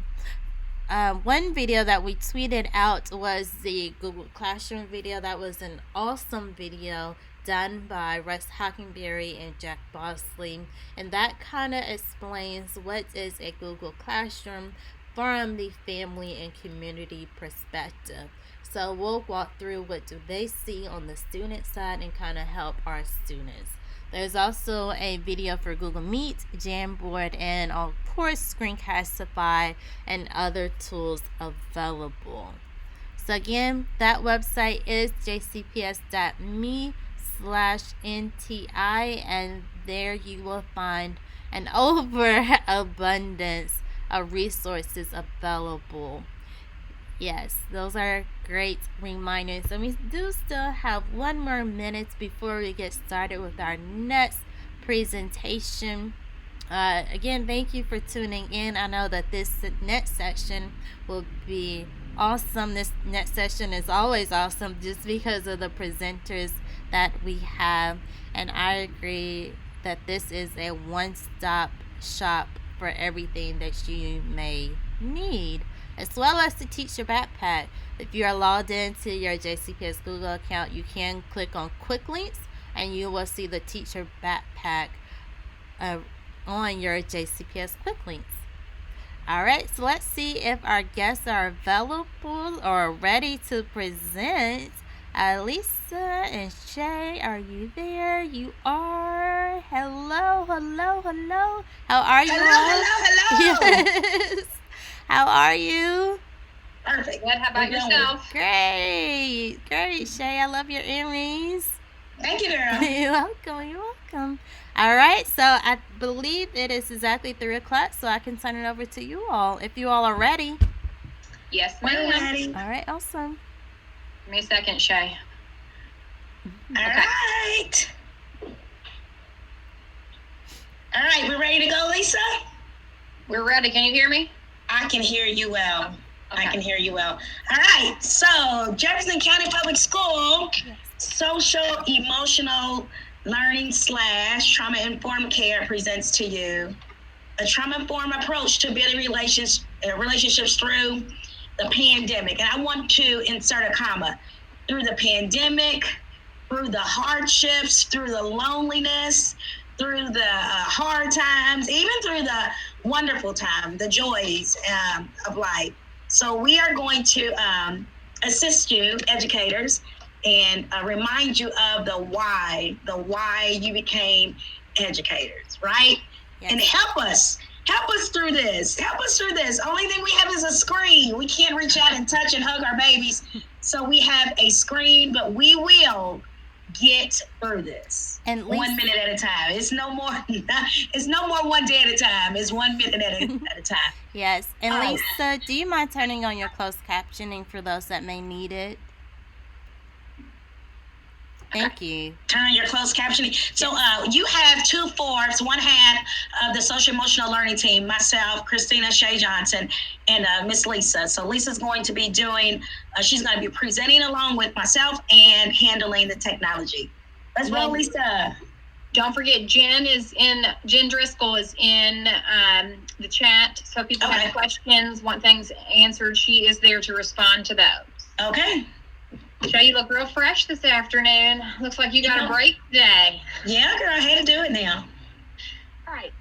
A: One video that we tweeted out was the Google Classroom video. That was an awesome video done by Russ Hockenberry and Jack Bosley, and that kind of explains what is a Google Classroom from the family and community perspective. So we'll walk through what do they see on the student side and kind of help our students. There's also a video for Google Meet, Jamboard, and of course Screencastify and other tools available. So again, that website is jcps.me/NTI, and there you will find an overabundance of resources available. Yes, those are great reminders. And we do still have 1 more minute before we get started with our next presentation. Again, thank you for tuning in. I know that this next session will be awesome. This next session is always awesome just because of the presenters that we have. And I agree that this is a one-stop shop for everything that you may need, as well as the teacher backpack. If you are logged into your JCPS Google account, you can click on quick links and you will see the teacher backpack on your JCPS quick links. Alright, so let's see if our guests are available or ready to present. Lisa and Shay, are you there? You are. Hello. How are you all?
G: Hello.
A: Yes. How are you?
G: Perfect.
C: Good. How about
G: We're going.
C: yourself?
A: Great. Great, Shay. I love your earrings.
G: Thank you, girl.
A: You're welcome. You're welcome. All right. So I believe it is exactly 3 o'clock, so I can turn it over to you all. If you all are ready.
C: Yes,
G: We're
C: ma'am.
G: ready.
A: All right. Awesome.
C: Give me a second, Shay.
G: All right. All right, we ready to go, Lisa?
C: We're ready. Can you hear me?
G: I can hear you well.
C: Okay.
G: I can hear you well. All right, so Jefferson County Public School Social Emotional Learning / Trauma Informed Care presents to you a trauma informed approach to building relationships through the pandemic. And I want to insert a comma. Through the pandemic, through the hardships, through the loneliness, through the hard times, even through the wonderful time, the joys of life. So we are going to assist you, educators, and remind you of the why you became educators, right?
A: Yes.
G: And help us through this. Only thing we have is a screen. We can't reach out and touch and hug our babies. So we have a screen, but we will get through this.
A: And
G: 1 minute at a time. It's no more 1 day at a time. It's 1 minute at a time.
A: Yes. And Lisa, do you mind turning on your closed captioning for those that may need it? Thank you.
G: Turn on your closed captioning. So you have 2/4, 1/2 of the social emotional learning team, myself, Christina Shay Johnson, and Miss Lisa. So Lisa's going to be doing, she's going to be presenting along with myself and handling the technology. Let's roll, Lisa.
C: Don't forget, Jen Driscoll is in the chat. So if people have questions, want things answered, she is there to respond to those.
G: Okay.
C: Shay, you look real fresh this afternoon. Looks like you got a break today.
G: Yeah, girl, I had to do it now.
C: All right.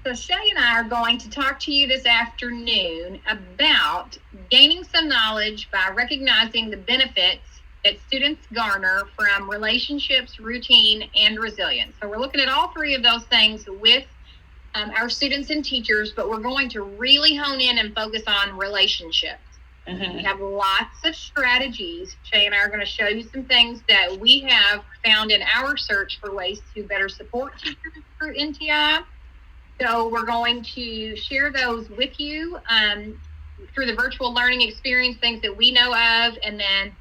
C: So Shay and I are going to talk to you this afternoon about gaining some knowledge by recognizing the benefits that students garner from relationships, routine, and resilience. So we're looking at all 3 of those things with our students and teachers, but we're going to really hone in and focus on relationships. Mm-hmm. We have lots of strategies. Shay and I are going to show you some things that we have found in our search for ways to better support teachers through NTI. So we're going to share those with you through the virtual learning experience, things that we know of, and then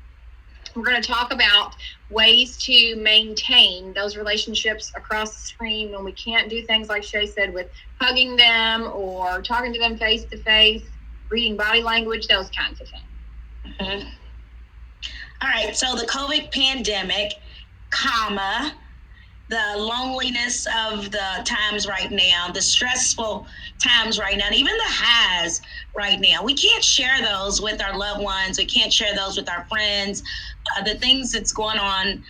C: we're going to talk about ways to maintain those relationships across the screen when we can't do things like Shay said with hugging them or talking to them face to face, reading body language, those kinds of things.
G: Mm-hmm. All right, so the COVID pandemic, the loneliness of the times right now, the stressful times right now, and even the highs right now. We can't share those with our loved ones. We can't share those with our friends. The things that's going on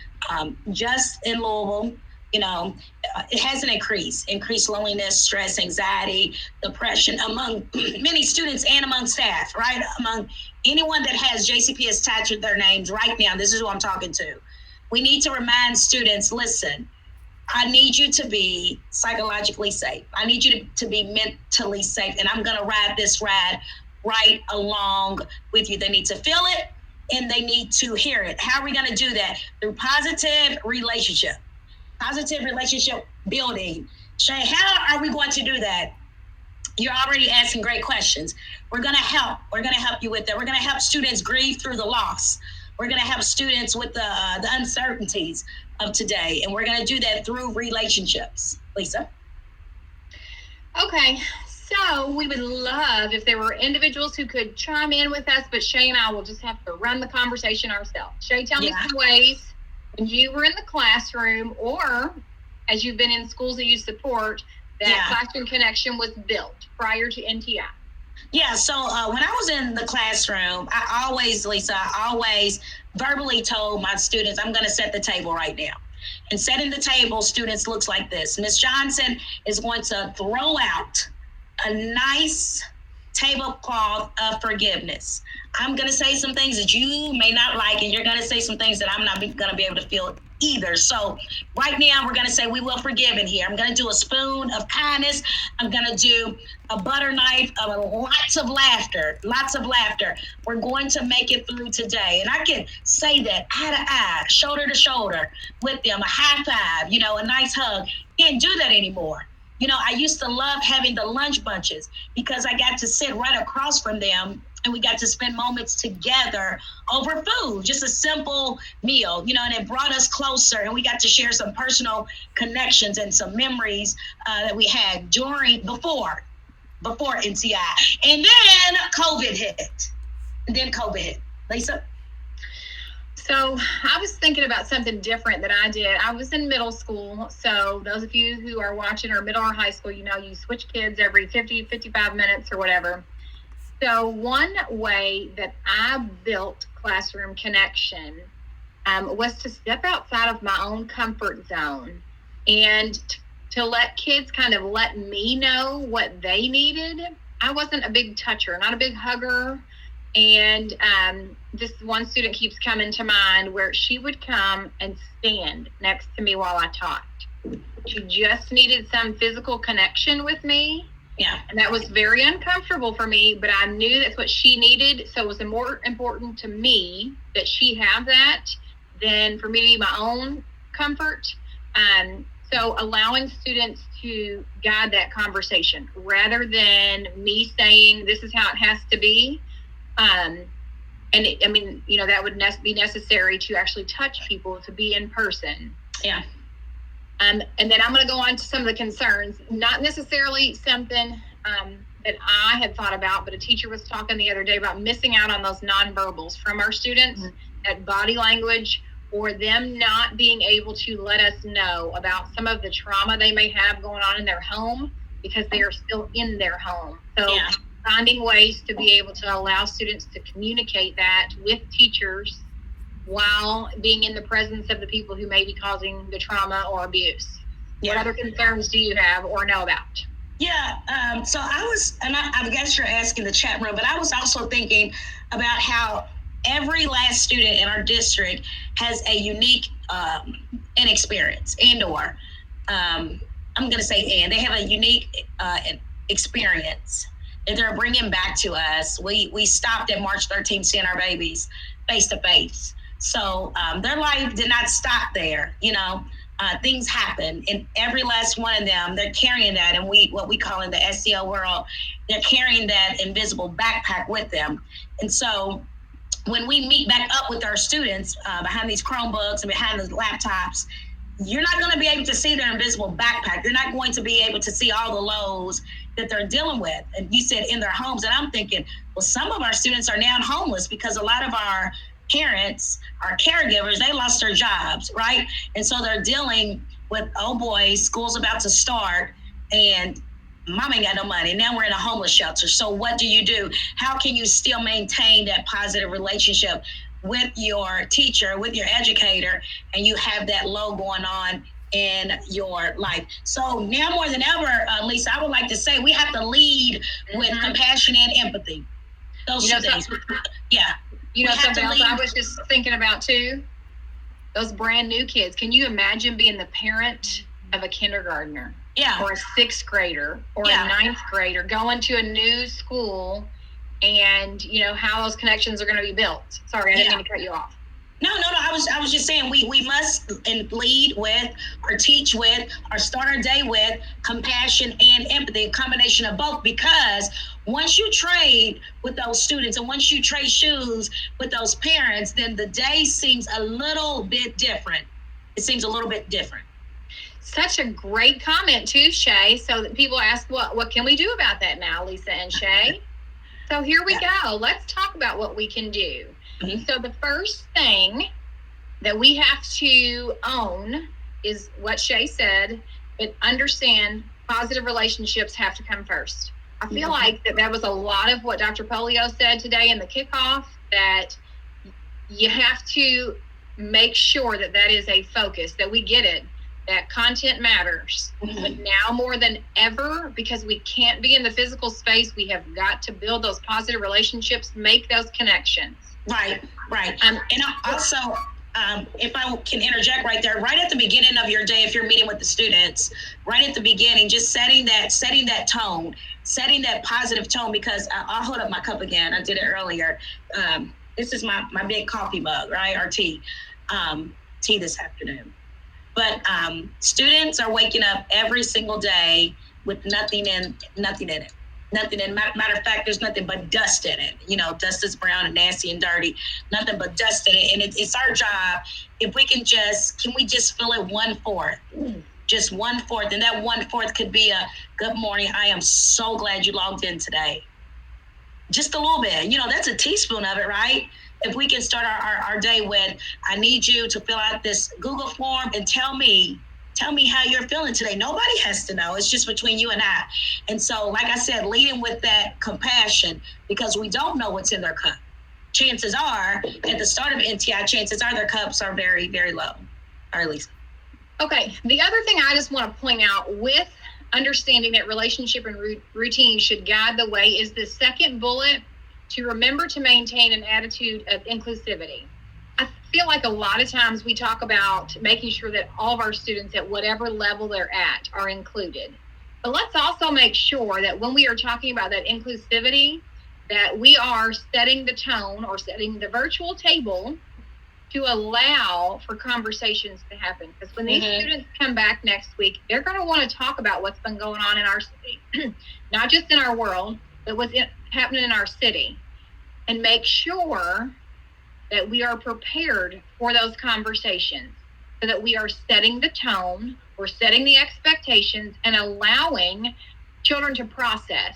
G: just in Louisville, it has an increased loneliness, stress, anxiety, depression among many students and among staff, right? Among anyone that has JCPS attached to their names right now. This is who I'm talking to. We need to remind students, listen, I need you to be psychologically safe. I need you to be mentally safe. And I'm going to ride this ride right along with you. They need to feel it and they need to hear it. How are we going to do that? Through positive relationship building. Shay, how are we going to do that? You're already asking great questions. We're going to help. We're going to help you with that. We're going to help students grieve through the loss. We're going to help students with the uncertainties of today. And we're going to do that through relationships. Lisa?
C: Okay. So we would love if there were individuals who could chime in with us, but Shay and I will just have to run the conversation ourselves. Shay, tell me some ways when you were in the classroom or as you've been in schools that you support, that classroom connection was built prior to NTI.
G: Yeah, so when I was in the classroom, I always verbally told my students, I'm going to set the table right now. And setting the table, students, looks like this. Miss Johnson is going to throw out a nice tablecloth of forgiveness. I'm going to say some things that you may not like, and you're going to say some things that I'm not going to be able to feel either. So right now we're going to say we will forgive in here. I'm going to do a spoon of kindness. I'm going to do a butter knife of lots of laughter. We're going to make it through today. And I can say that eye to eye, shoulder to shoulder with them, a high five, a nice hug. Can't do that anymore. I used to love having the lunch bunches because I got to sit right across from them and we got to spend moments together over food, just a simple meal, and it brought us closer and we got to share some personal connections and some memories that we had before NCI. And then COVID hit. Lisa?
H: So I was thinking about something different that I did. I was in middle school. So those of you who are watching are middle or high school, you switch kids every 50, 55 minutes or whatever. So one way that I built classroom connection was to step outside of my own comfort zone and to let kids kind of let me know what they needed. I wasn't a big toucher, not a big hugger. And this one student keeps coming to mind where she would come and stand next to me while I taught. She just needed some physical connection with me.
G: Yeah.
H: And that was very uncomfortable for me, but I knew that's what she needed. So it was more important to me that she have that than for me to be my own comfort. So allowing students to guide that conversation rather than me saying this is how it has to be. That would be necessary to actually touch people, to be in person.
G: Yeah.
H: And then I'm going to go on to some of the concerns, not necessarily something that I had thought about, but a teacher was talking the other day about missing out on those nonverbals from our students, that body language, or them not being able to let us know about some of the trauma they may have going on in their home because they are still in their home. So finding ways to be able to allow students to communicate that with teachers while being in the presence of the people who may be causing the trauma or abuse. Yeah. What other concerns do you have or know about?
G: Yeah, so I guess you're asking the chat room, but I was also thinking about how every last student in our district has a unique experience they have a unique experience that they're bringing back to us. We stopped at March 13th seeing our babies face to face. So their life did not stop there. Things happen, and every last one of them, they're carrying that, and what we call in the SEL world, they're carrying that invisible backpack with them. And so when we meet back up with our students behind these Chromebooks and behind the laptops, you're not going to be able to see their invisible backpack. You're not going to be able to see all the lows that they're dealing with. And you said in their homes, and I'm thinking, well, some of our students are now homeless because a lot of our parents, our caregivers, they lost their jobs, right? And so they're dealing with, oh boy, school's about to start and mom ain't got no money. Now we're in a homeless shelter. So what do you do? How can you still maintain that positive relationship with your teacher, with your educator, and you have that low going on in your life? So now more than ever, Lisa, I would like to say we have to lead with compassion and empathy. Those two things. Yeah.
H: Something else I was just thinking about too, those brand new kids. Can you imagine being the parent of a kindergartner?
G: Yeah.
H: Or a sixth grader or a ninth grader going to a new school and how those connections are going to be built. Sorry, I didn't mean to cut you off.
G: No. I was just saying we must lead with or teach with or start our day with compassion and empathy, a combination of both, because once you trade with those students and once you trade shoes with those parents, then the day seems a little bit different. It seems a little bit different.
H: Such a great comment too, Shay. So that people ask, what can we do about that now, Lisa and Shay? So here we go. Let's talk about what we can do. Mm-hmm. So the first thing that we have to own is what Shay said, but understand positive relationships have to come first. I feel like that was a lot of what Dr. Polio said today in the kickoff, that you have to make sure that is a focus, that we get it, that content matters. But now more than ever, because we can't be in the physical space, we have got to build those positive relationships, make those connections.
G: Right. And also, if I can interject right there, right at the beginning of your day, if you're meeting with the students, right at the beginning, just setting that tone, setting that positive tone, because I'll hold up my cup again. I did it earlier. This is my big coffee mug, right? Or tea this afternoon. But students are waking up every single day with nothing in it. Matter of fact, there's nothing but dust in it. Dust is brown and nasty and dirty. Nothing but dust in it. And it's our job, if we can we just fill it 1/4? Just 1/4. And that 1/4 could be a good morning. I am so glad you logged in today. Just a little bit. That's a teaspoon of it, right? If we can start our day with, I need you to fill out this Google form and tell me how you're feeling today. Nobody has to know. It's just between you and I. And so, like I said, leading with that compassion, because we don't know what's in their cup. Chances are, at the start of NTI, chances are their cups are very, very low. Or at least.
H: Okay. The other thing I just want to point out, with understanding that relationship and routine should guide the way, is the second bullet, to remember to maintain an attitude of inclusivity. I feel like a lot of times we talk about making sure that all of our students at whatever level they're at are included. But let's also make sure that when we are talking about that inclusivity, that we are setting the tone or setting the virtual table to allow for conversations to happen. Because when these students come back next week, they're going to want to talk about what's been going on in our city, not just in our world, but what's happening in our city, and make sure that we are prepared for those conversations, so that we are setting the tone, we're setting the expectations, and allowing children to process,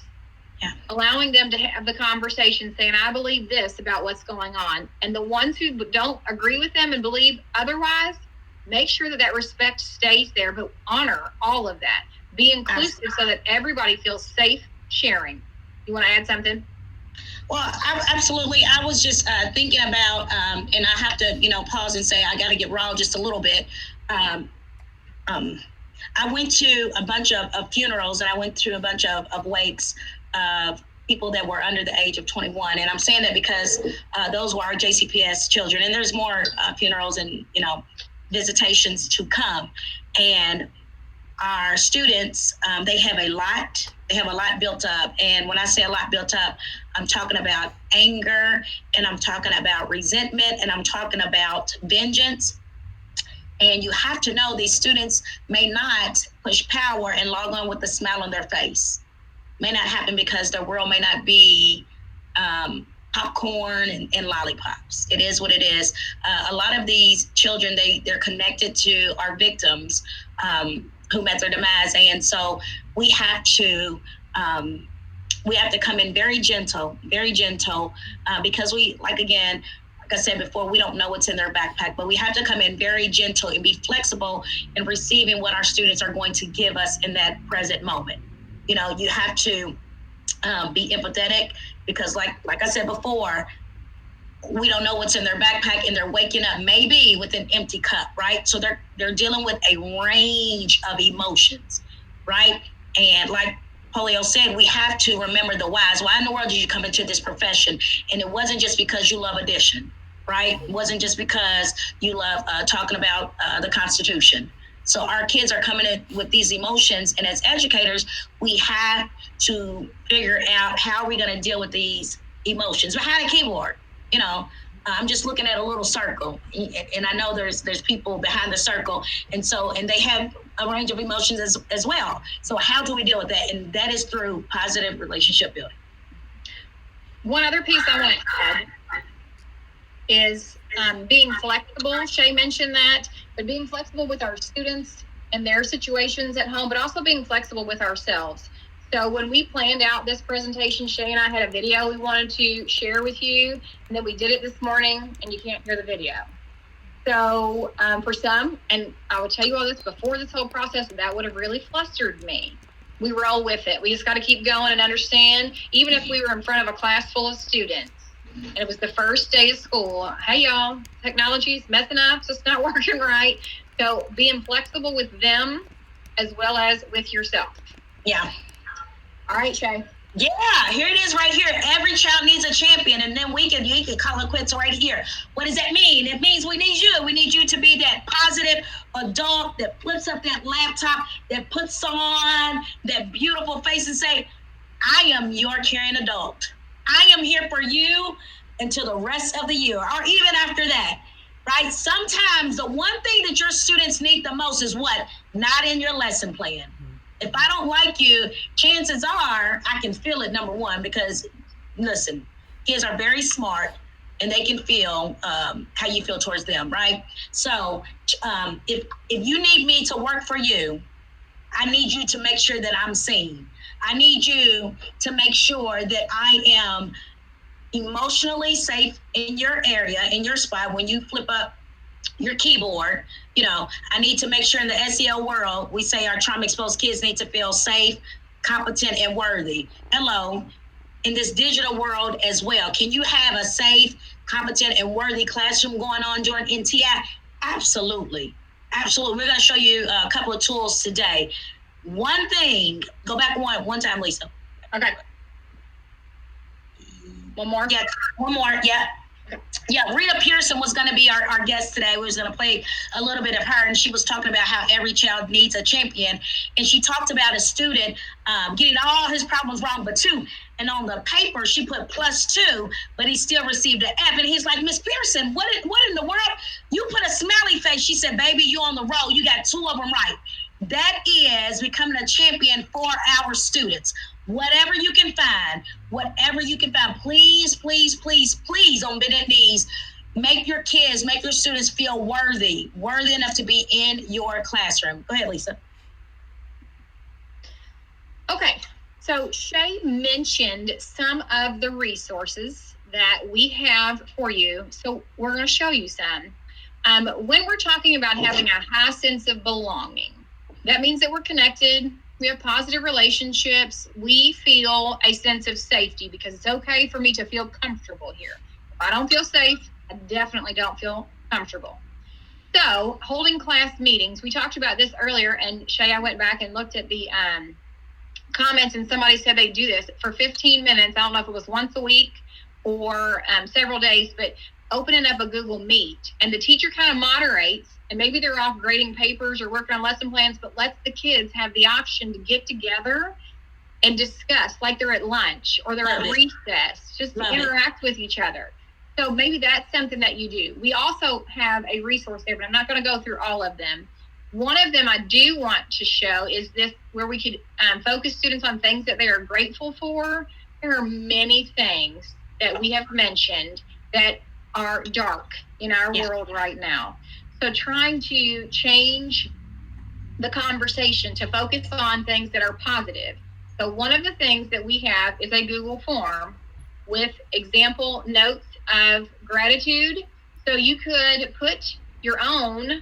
H: allowing them to have the conversation saying, I believe this about what's going on. And the ones who don't agree with them and believe otherwise, make sure that respect stays there, but honor all of that. Be inclusive so that everybody feels safe sharing. You want to add something?
G: Well, absolutely. I was just thinking about, and I have to, pause and say, I got to get raw just a little bit. I went to a bunch of funerals, and I went to a bunch of wakes of people that were under the age of 21. And I'm saying that because those were our JCPS children, and there's more funerals and, visitations to come. And our students, they have a lot built up. And when I say a lot built up, I'm talking about anger, and I'm talking about resentment, and I'm talking about vengeance. And you have to know these students may not push power and log on with a smile on their face. May not happen because their world may not be popcorn and lollipops. It is what it is. A lot of these children, they're connected to our victims who met their demise. And so we have to come in very gentle, because like I said before, we don't know what's in their backpack, but we have to come in very gentle and be flexible in receiving what our students are going to give us in that present moment. You have to be empathetic, because like I said before, we don't know what's in their backpack, and they're waking up maybe with an empty cup, right? So they're dealing with a range of emotions, right? And like Polio said, we have to remember the whys. Why in the world did you come into this profession? And it wasn't just because you love addition, right? It wasn't just because you love talking about the Constitution. So our kids are coming in with these emotions, and as educators, we have to figure out how are we going to deal with these emotions behind a keyboard. I'm just looking at a little circle, and I know there's people behind the circle, and they have a range of emotions as well. So how do we deal with that? And that is through positive relationship building.
H: One other piece I want to add is being flexible. Shay mentioned that, but being flexible with our students and their situations at home, but also being flexible with ourselves. So when we planned out this presentation, Shay and I had a video we wanted to share with you, and then we did it this morning, and you can't hear the video. So for some, and I will tell you all this before this whole process, that would have really flustered me. We roll with it. We just got to keep going and understand, even if we were in front of a class full of students, And it was the first day of school. Hey, y'all, technology's messing up, so it's not working right. So being flexible with them as well as with yourself.
G: Yeah.
H: All right, Shay.
G: Yeah, here it is right here. Every child needs a champion, and then you can call it quits right here. What does that mean? It means we need you. We need you to be that positive adult that flips up that laptop, that puts on that beautiful face and say, I am your caring adult. I am here for you until the rest of the year, or even after that, right? Sometimes the one thing that your students need the most is what? Not in your lesson plan. If I don't like you, chances are I can feel it, number one, because listen, kids are very smart and they can feel how you feel towards them, right? So if you need me to work for you, I need you to make sure that I'm seen. I need you to make sure that I am emotionally safe in your area, in your spot when you flip up your keyboard. I need to make sure in the SEL world, we say our trauma exposed kids need to feel safe, competent, and worthy. Hello, in this digital world as well. Can you have a safe, competent, and worthy classroom going on during NTI? Absolutely. Absolutely. We're going to show you a couple of tools today. One thing, go back one time, Lisa.
H: Okay. One more?
G: Yeah, one more. Yeah. Yeah, Rita Pearson was going to be our guest today. We was going to play a little bit of her, and she was talking about how every child needs a champion. And she talked about a student getting all his problems wrong but 2. And on the paper, she put +2, but he still received an F. And he's like, Miss Pearson, what in the world? You put a smiley face. She said, baby, you on the roll. You got 2 of them right. That is becoming a champion for our students. Whatever you can find, please, please, please, please, on bended knees, make your students feel worthy enough to be in your classroom. Go ahead, Lisa.
H: Okay, so Shay mentioned some of the resources that we have for you. So we're going to show you some. When we're talking about having a high sense of belonging, that means that we're connected. We have positive relationships. We feel a sense of safety because it's okay for me to feel comfortable here. If I don't feel safe, I definitely don't feel comfortable. So holding class meetings, we talked about this earlier, and Shay, I went back and looked at the comments, and somebody said they do this for 15 minutes. I don't know if it was once a week or several days, but opening up a Google Meet, and the teacher kind of moderates. And maybe they're off grading papers or working on lesson plans, but lets the kids have the option to get together and discuss like they're at lunch or they're at recess, just to interact with each other. So maybe that's something that you do. We also have a resource there, but I'm not going to go through all of them. One of them I do want to show is this, where we could focus students on things that they are grateful for. There are many things that we have mentioned that are dark in our world right now. So trying to change the conversation to focus on things that are positive. So one of the things that we have is a Google form with example notes of gratitude. So you could put your own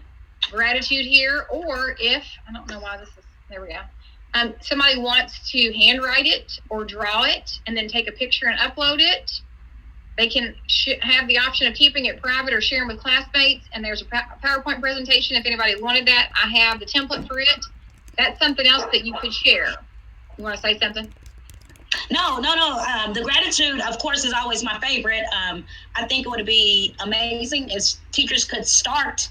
H: gratitude here, or if, I don't know why this is, there we go. Somebody wants to handwrite it or draw it and then take a picture and upload it. They can have the option of keeping it private or sharing with classmates. And there's a PowerPoint presentation. If anybody wanted that, I have the template for it. That's something else that you could share. You want to say something?
G: No. The gratitude, of course, is always my favorite. I think it would be amazing if teachers could start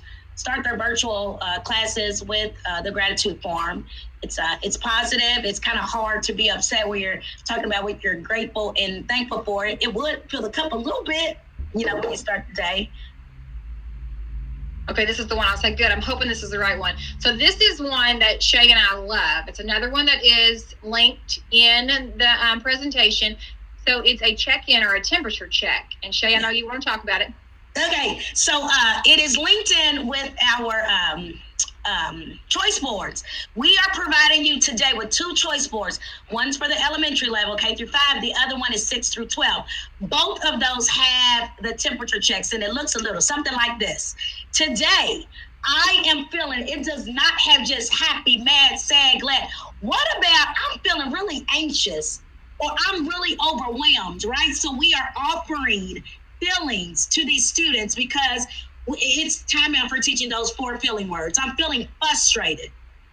G: their virtual classes with the gratitude form. It's positive. It's kind of hard to be upset when you're talking about what you're grateful and thankful for. It would fill the cup a little bit, when you start the day.
H: Okay, this is the one. I was like, good. I'm hoping this is the right one. So this is one that Shay and I love. It's another one that is linked in the presentation. So it's a check-in or a temperature check. And Shay, I know you want to talk about it.
G: Okay, so it is linked in with our choice boards. We are providing you today with 2 choice boards. One's for the elementary level, K through 5. The other one is 6 through 12. Both of those have the temperature checks, and it looks a little something like this. Today, I am feeling, it does not have just happy, mad, sad, glad. What about I'm feeling really anxious? or I'm really overwhelmed, right? So we are offering feelings to these students because it's time out for teaching those 4 feeling words. I'm feeling frustrated,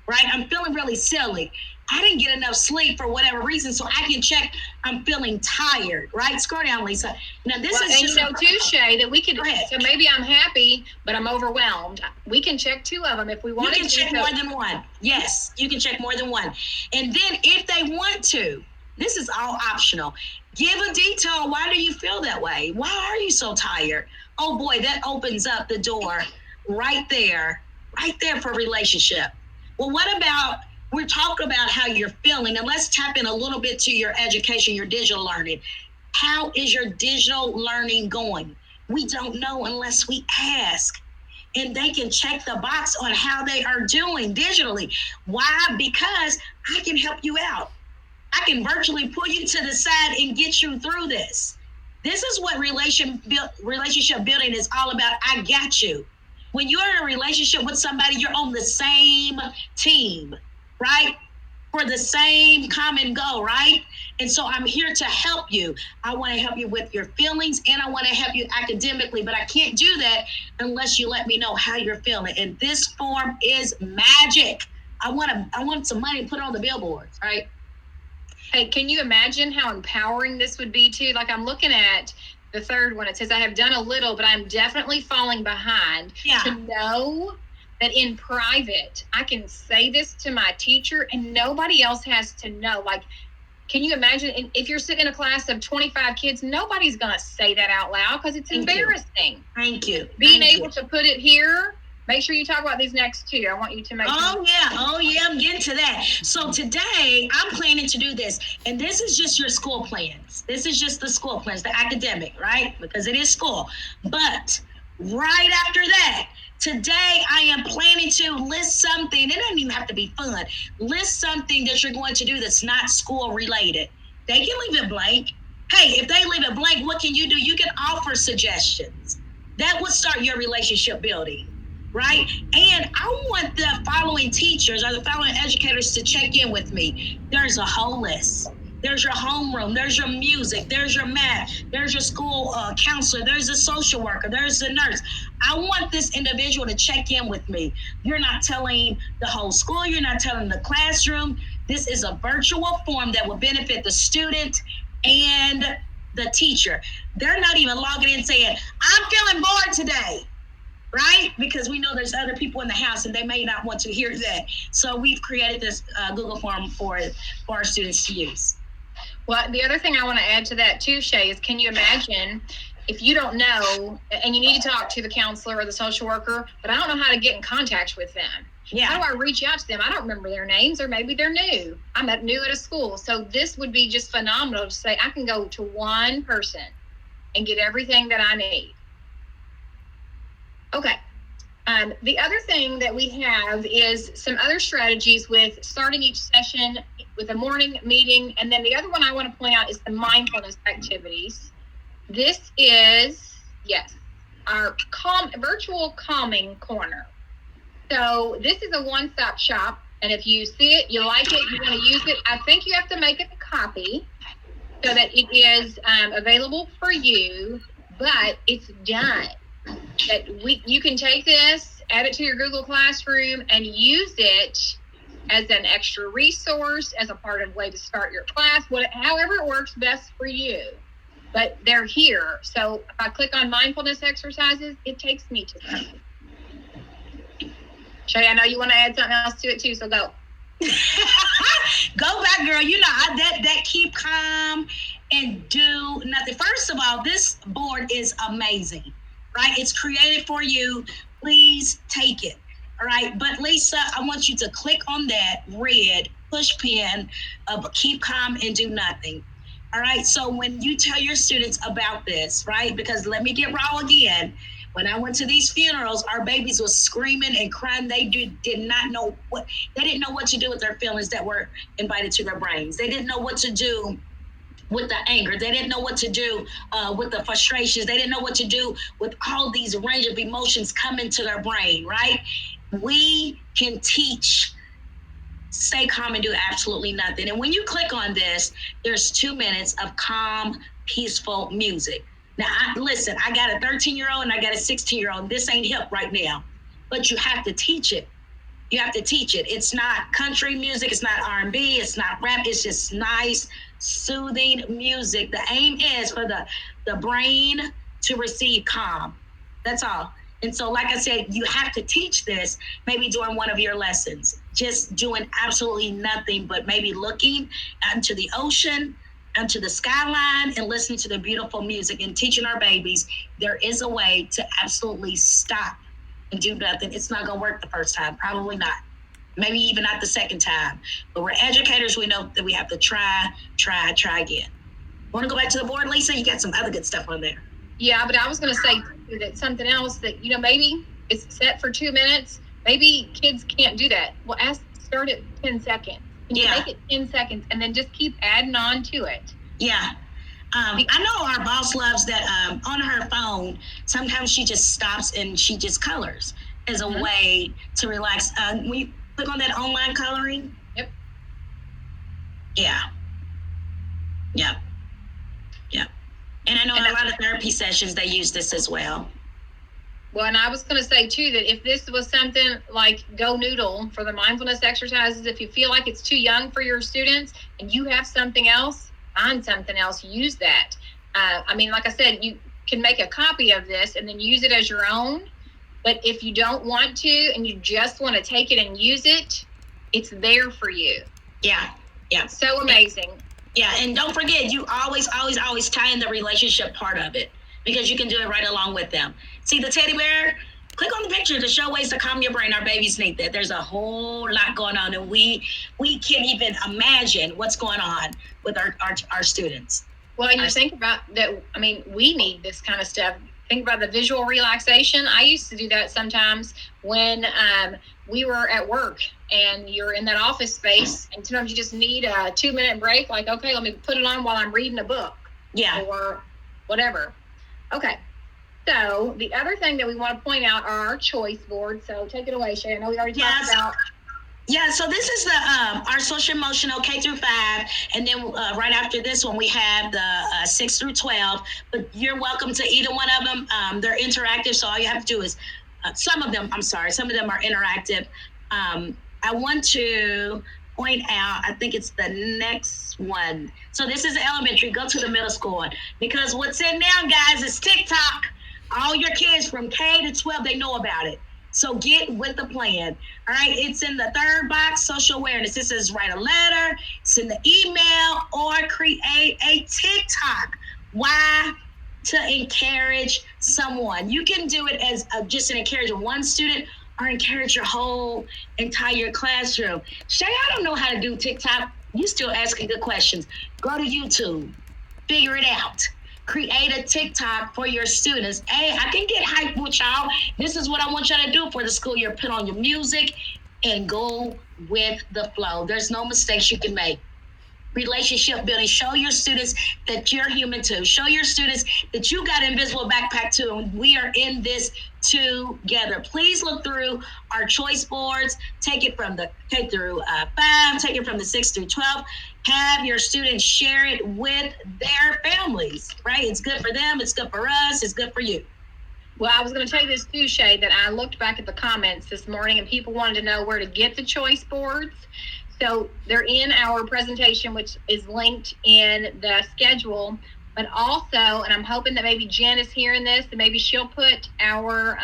G: right? I'm feeling really silly. I didn't get enough sleep for whatever reason, so I can check I'm feeling tired, right? Scroll down, Lisa. Now this is just
H: too, Shay, that we could, so maybe I'm happy, but I'm overwhelmed. We can check 2 of them if we want to.
G: You can check more than one. Yes, you can check more than one. And then if they want to, this is all optional. Give a detail. Why do you feel that way? Why are you so tired? Oh boy, that opens up the door right there for relationship. Well, what about, we're talking about how you're feeling, and let's tap in a little bit to your education, your digital learning. How is your digital learning going? We don't know unless we ask. And they can check the box on how they are doing digitally. Why? Because I can help you out. I can virtually pull you to the side and get you through this. This is what relationship building is all about. I got you. When you're in a relationship with somebody, you're on the same team, right? For the same common goal, right? And so I'm here to help you. I want to help you with your feelings, and I want to help you academically, but I can't do that unless you let me know how you're feeling. And this form is magic. I want some money put on the billboards, right?
H: Hey, can you imagine how empowering this would be too? Like, I'm looking at the third one. It says, I have done a little, but I'm definitely falling behind.
G: Yeah.
H: To know that in private, I can say this to my teacher and nobody else has to know. Like, can you imagine if you're sitting in a class of 25 kids, nobody's going to say that out loud because it's embarrassing.
G: Thank you.
H: Being able to put it here. Make sure you talk about these next 2. I want you to make sure.
G: Oh yeah, I'm getting to that. So today I'm planning to do this, and this is just your school plans. This is just the school plans, the academic, right? Because it is school. But right after that, today I am planning to list something. It doesn't even have to be fun. List something that you're going to do that's not school related. They can leave it blank. Hey, if they leave it blank, what can you do? You can offer suggestions. That would start your relationship building. Right? And I want the following teachers or the following educators to check in with me. There's a whole list. There's your homeroom. There's your music. There's your math. There's your school counselor. There's a social worker. There's the nurse. I want this individual to check in with me. You're not telling the whole school. You're not telling the classroom. This is a virtual form that will benefit the student and the teacher. They're not even logging in saying, I'm feeling bored today. Right? Because we know there's other people in the house and they may not want to hear that. So we've created this Google form for our students to use.
H: Well, the other thing I want to add to that too, Shay, is can you imagine if you don't know and you need to talk to the counselor or the social worker, but I don't know how to get in contact with them.
G: Yeah.
H: How do I reach out to them? I don't remember their names, or maybe they're new. I'm new at a school. So this would be just phenomenal to say I can go to one person and get everything that I need. Okay. The other thing that we have is some other strategies with starting each session with a morning meeting. And then the other one I want to point out is the mindfulness activities. This is, yes, our virtual calming corner. So this is a one-stop shop. And if you see it, you like it, you want to use it, I think you have to make a copy so that it is available for you, but it's done. You can take this, add it to your Google Classroom, and use it as an extra resource, as a part of way to start your class, however it works best for you. But they're here. So if I click on mindfulness exercises, it takes me to something. Shay, I know you want to add something else to it too, so go.
G: Go back, girl. You know, that keep calm and do nothing. First of all, this board is amazing. Right? It's created for you. Please take it. All right. But Lisa, I want you to click on that red push pin of keep calm and do nothing. All right. So when you tell your students about this, right? Because let me get raw again. When I went to these funerals, our babies was screaming and crying. They didn't know what to do with their feelings that were invited to their brains. They didn't know what to do with the anger. They didn't know what to do with the frustrations. They didn't know what to do with all these range of emotions coming to their brain, right? We can teach stay calm and do absolutely nothing. And when you click on this, there's 2 minutes of calm, peaceful music. Now, listen, I got a 13-year-old and I got a 16-year-old. This ain't hip right now, but you have to teach it. You have to teach it. It's not country music. It's not R&B. It's not rap. It's just nice, soothing music. The aim is for the brain to receive calm. That's all. And so, like I said, you have to teach this maybe during one of your lessons, just doing absolutely nothing but maybe looking out into the ocean, into the skyline, and listening to the beautiful music and teaching our babies there is a way to absolutely stop and do nothing. It's not going to work the first time. Probably not. Maybe even not the second time. But we're educators. We know that we have to try again. Want to go back to the board, Lisa? You got some other good stuff on there.
H: Yeah, but I was going to say too, that something else that, maybe it's set for 2 minutes. Maybe kids can't do that. Well, start at 10 seconds. Can you make it 10 seconds and then just keep adding on to it?
G: Yeah. I know our boss loves that on her phone, sometimes she just stops and she just colors as a way to relax. When you click on that online coloring.
H: Yep.
G: Yeah. Yep. Yep. And I know in a lot of therapy sessions, they use this as well.
H: Well, and I was going to say, too, that if this was something like Go Noodle for the mindfulness exercises, if you feel like it's too young for your students and you have something else, find something else, use that. Like I said, you can make a copy of this and then use it as your own. But if you don't want to and you just want to take it and use it, it's there for you.
G: Yeah. Yeah.
H: So amazing.
G: Yeah. And don't forget, you always tie in the relationship part of it, because you can do it right along with them. See the teddy bear? Click on the picture to show ways to calm your brain. Our babies need that. There's a whole lot going on, and we can't even imagine what's going on with our students.
H: Well, and you think about that. We need this kind of stuff. Think about the visual relaxation. I used to do that sometimes when we were at work and you're in that office space, and sometimes you just need a 2-minute break. Like, okay, let me put it on while I'm reading a book.
G: Yeah.
H: Or whatever. Okay. So the other thing that we want to point out are our choice boards. So take it away, Shay. I know we already talked about.
G: Yeah, so this is the our social emotional K through 5, and then right after this one we have the 6 through 12. But you're welcome to either one of them. They're interactive, so all you have to do is some of them are interactive. I want to point out, I think it's the next one. So this is elementary. Go to the middle school one, because what's in now, guys, is TikTok. All your kids from K to 12, they know about it. So get with the plan. All right. It's in the third box, social awareness. This says write a letter, send the email, or create a TikTok. Why? To encourage someone. You can do it as just an encouragement one student, or encourage your whole entire classroom. Shay, I don't know how to do TikTok. You still asking good questions. Go to YouTube. Figure it out. Create a TikTok for your students. Hey, I can get hyped with y'all. This is what I want y'all to do for the school year. Put on your music and go with the flow. There's no mistakes you can make. Relationship building. Show your students that you're human too. Show your students that you got an invisible backpack too, and we are in this together. Please look through our choice boards. Take it from the K through 5. Take it from the 6 through 12. Have your students share it with their families, right? It's good for them. It's good for us. It's good for you.
H: Well, I was going to tell you this too, Shay, that I looked back at the comments this morning and people wanted to know where to get the choice boards. So they're in our presentation, which is linked in the schedule, but also, and I'm hoping that maybe Jen is hearing this, and maybe she'll put our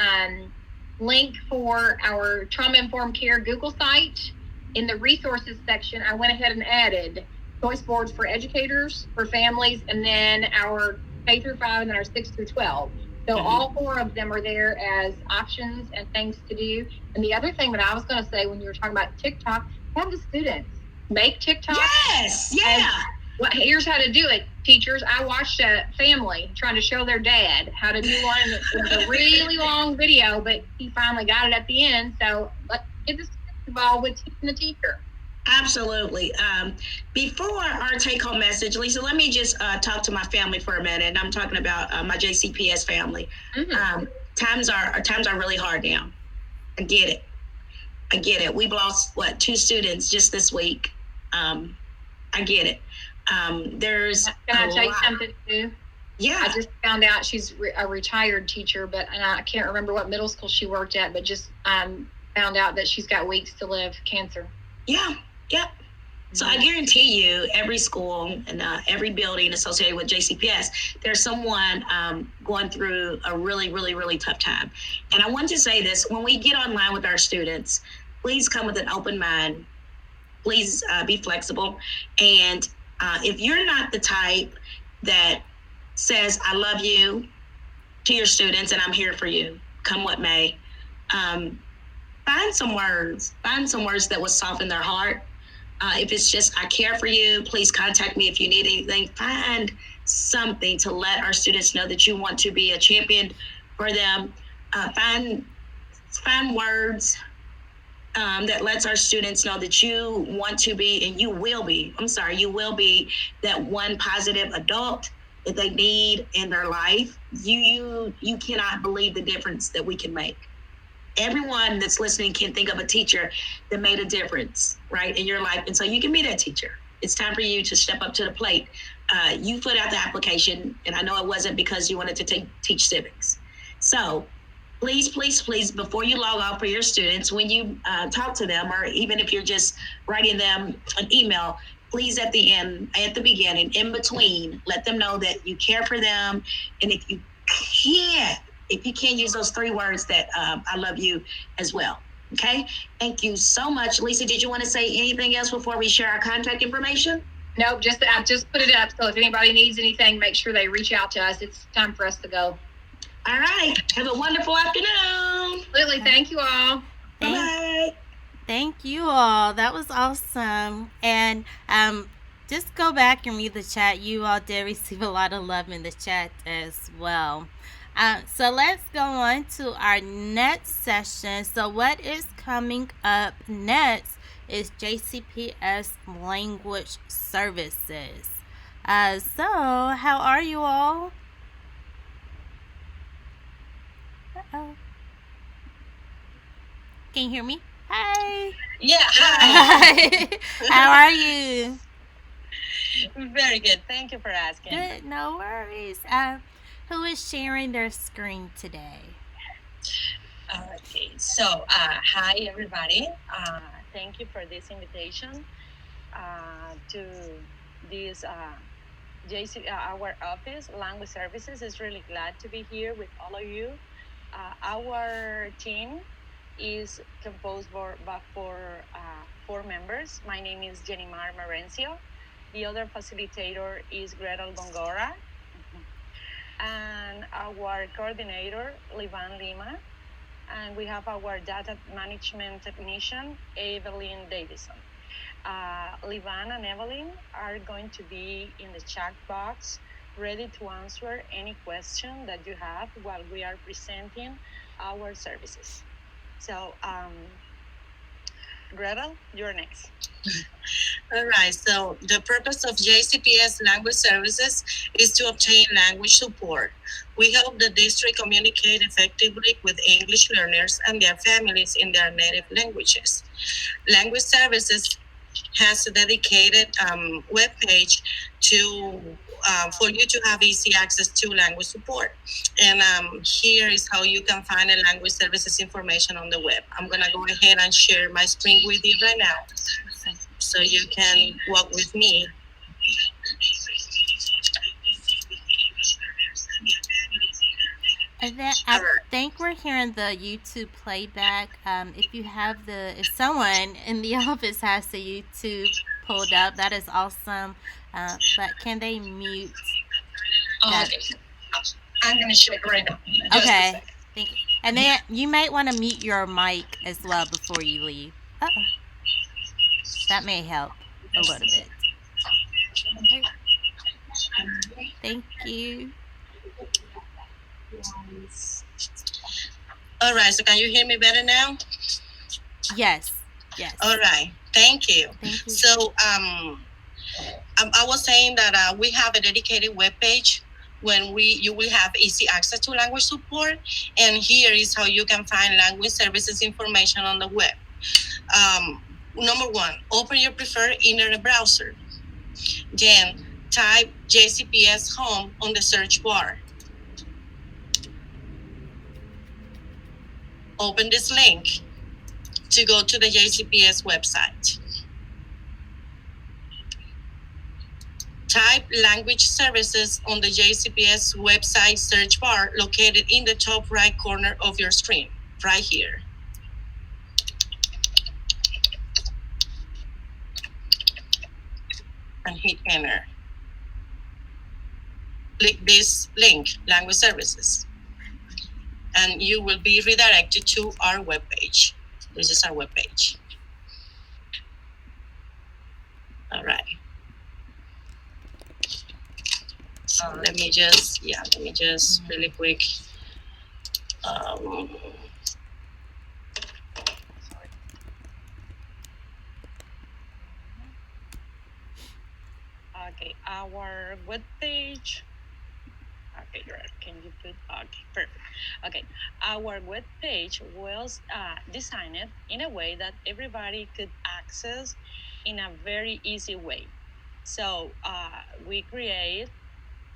H: link for our trauma-informed care Google site in the resources section. I went ahead and added choice boards for educators, for families, and then our K through 5, and then our 6 through 12. So all 4 of them are there as options and things to do. And the other thing that I was going to say when you were talking about TikTok, have the students make TikTok.
G: Yes, yeah.
H: Here's how to do it, teachers. I watched a family trying to show their dad how to do one. It was a really long video, but he finally got it at the end. So let's get the students involved with teaching the teacher.
G: Absolutely. Before our take-home message, Lisa, let me just talk to my family for a minute. I'm talking about my JCPS family. Times are really hard now. I get it. I get it. We've lost, 2 students just this week. I get it. There's
H: Can I tell you something too?
G: Yeah.
H: I just found out she's a retired teacher, and I can't remember what middle school she worked at, but just found out that she's got weeks to live, cancer.
G: Yeah. Yep. So I guarantee you, every school and every building associated with JCPS, there's someone going through a really, really, really tough time. And I want to say this: when we get online with our students, please come with an open mind. Please be flexible. And if you're not the type that says, I love you to your students and I'm here for you, come what may, find some words that will soften their heart. If it's just, I care for you, please contact me if you need anything. Find something to let our students know that you want to be a champion for them. Find words that lets our students know that you want to be, and you will be that one positive adult that they need in their life. You cannot believe the difference that we can make. Everyone that's listening can think of a teacher that made a difference, right, in your life. And so you can be that teacher. It's time for you to step up to the plate. You put out the application, and I know it wasn't because you wanted to teach civics. So please, before you log off for your students, when you talk to them, or even if you're just writing them an email, please at the beginning, in between, let them know that you care for them. And if you can use those 3 words that I love you as well. Okay. Thank you so much. Lisa, did you want to say anything else before we share our contact information?
H: Nope. I just put it up. So if anybody needs anything, make sure they reach out to us. It's time for us to go.
G: All right. Have a wonderful afternoon.
H: Absolutely. Thank you all.
G: Bye-bye.
A: Thank you all. That was awesome. And just go back and read the chat. You all did receive a lot of love in the chat as well. So let's go on to our next session. So what is coming up next is JCPS Language Services. So how are you all? Uh-oh. Can you hear me? Hi.
I: Yeah, hi.
A: How are you?
I: Very good. Thank you for asking.
A: Good, no worries. Who is sharing their screen today?
I: Okay, so hi everybody. Thank you for this invitation to this our office, Language Services. Is really glad to be here with all of you. Our team is composed for 4 members. My name is Jenimar Marencio. The other facilitator is Gretel Gongora. And our coordinator, Livan Lima. And we have our data management technician, Evelyn Davison. Livan and Evelyn are going to be in the chat box, ready to answer any question that you have while we are presenting our services. So, Gretel, you're next.
J: All right, so the purpose of JCPS Language Services is to obtain language support. We help the district communicate effectively with English learners and their families in their native languages. Language Services has a dedicated webpage for you to have easy access to language support. And here is how you can find the language services information on the web. I'm gonna go ahead and share my screen with you right now so you can walk with me.
A: And then I think we're hearing the YouTube playback. If someone in the office has the YouTube pulled up, that is awesome. But can they mute that?
J: Okay. I'm going to share it right now.
A: Okay. Thank you. And then you might want to mute your mic as well before you leave. Uh-oh. That may help a little bit. Okay. Thank you.
J: All right, so can you hear me better now?
A: Yes.
J: All right, thank you. So I was saying that we have a dedicated webpage when you will have easy access to language support, and here is how you can find language services information on the web. Number one, open your preferred internet browser. Then type JCPS Home on the search bar. Open this link to go to the JCPS website. Type language services on the JCPS website search bar located in the top right corner of your screen, right here. And hit enter. Click this link, language services, and you will be redirected to our webpage. This is our webpage. All right. So let me just really quick.
I: Okay, our web page. Okay, right. Can you put? Okay, perfect. Okay, our web page was designed in a way that everybody could access in a very easy way. So we create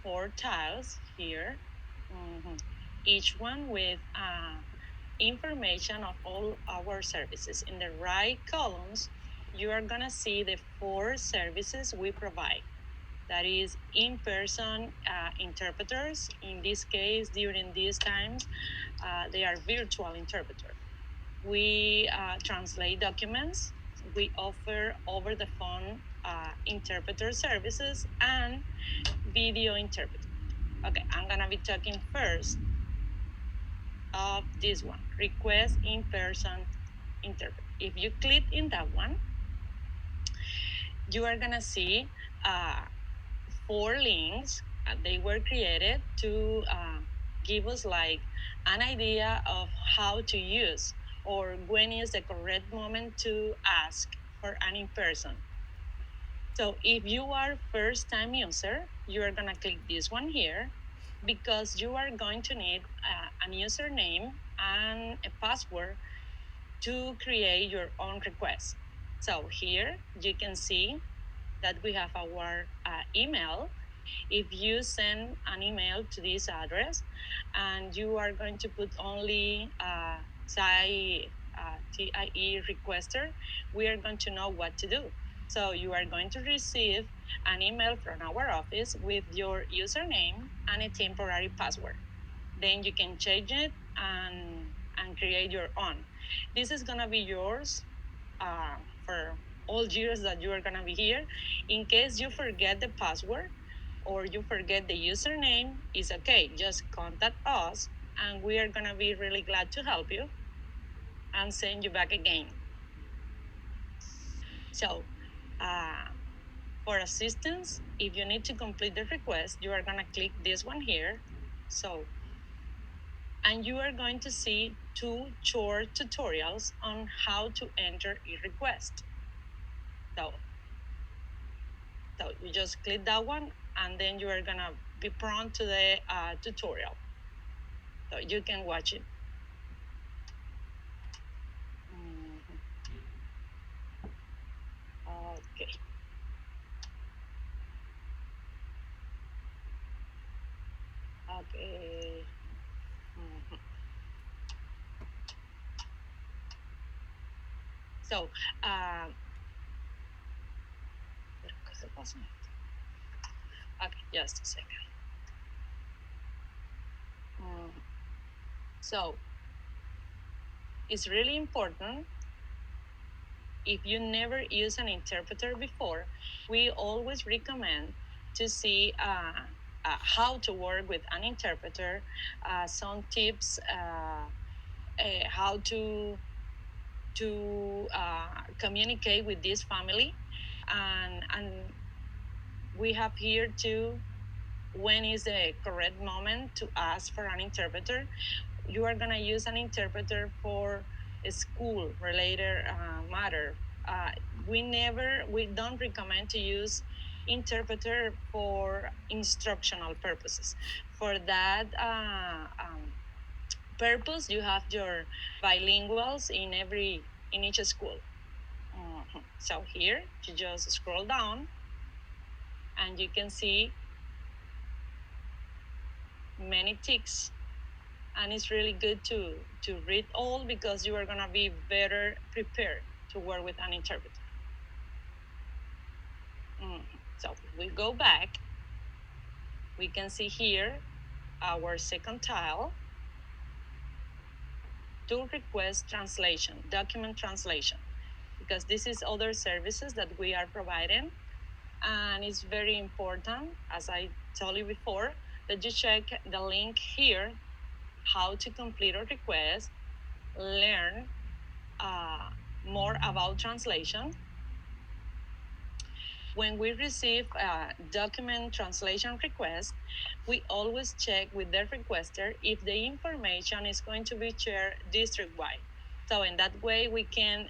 I: 4 tiles here, each one with information of all our services. In the right columns, you are gonna see the 4 services we provide. That is in-person interpreters. In this case, during these times, they are virtual interpreters. We translate documents. We offer over the phone interpreter services and video interpreter. Okay, I'm gonna be talking first of this one, request in-person interpreter. If you click in that one, you are gonna see 4 links. They were created to give us like an idea of how to use or when is the correct moment to ask for an in-person. So if you are first-time user, you are gonna click this one here because you are going to need a username and a password to create your own request. So here you can see that we have our email. If you send an email to this address and you are going to put only TIE requester, we are going to know what to do. So you are going to receive an email from our office with your username and a temporary password. Then you can change it and create your own. This is gonna be yours for all years that you are gonna be here. In case you forget the password or you forget the username, it's okay. Just contact us and we are gonna be really glad to help you and send you back again. So for assistance, if you need to complete the request, you are gonna click this one here. So, and you are going to see 2 short tutorials on how to enter a request. So you just click that one and then you are gonna be prompt to the tutorial. So you can watch it. Okay. Okay. So, okay, just a second. So, it's really important. If you never used an interpreter before, we always recommend to see how to work with an interpreter, some tips, how to communicate with this family, and we have here too when is the correct moment to ask for an interpreter. You are going to use an interpreter for a school related matter. We don't recommend to use interpreter for instructional purposes. For that purpose, you have your bilinguals in every in each school. So here, you just scroll down and you can see many ticks. And it's really good to read all because you are going to be better prepared to work with an interpreter. So if we go back, we can see here our second tile, to request translation, document translation, because this is other services that we are providing. And it's very important, as I told you before, that you check the link here, how to complete a request, learn more about translation. When we receive a document translation request, we always check with the requester if the information is going to be shared district-wide. So in that way, we can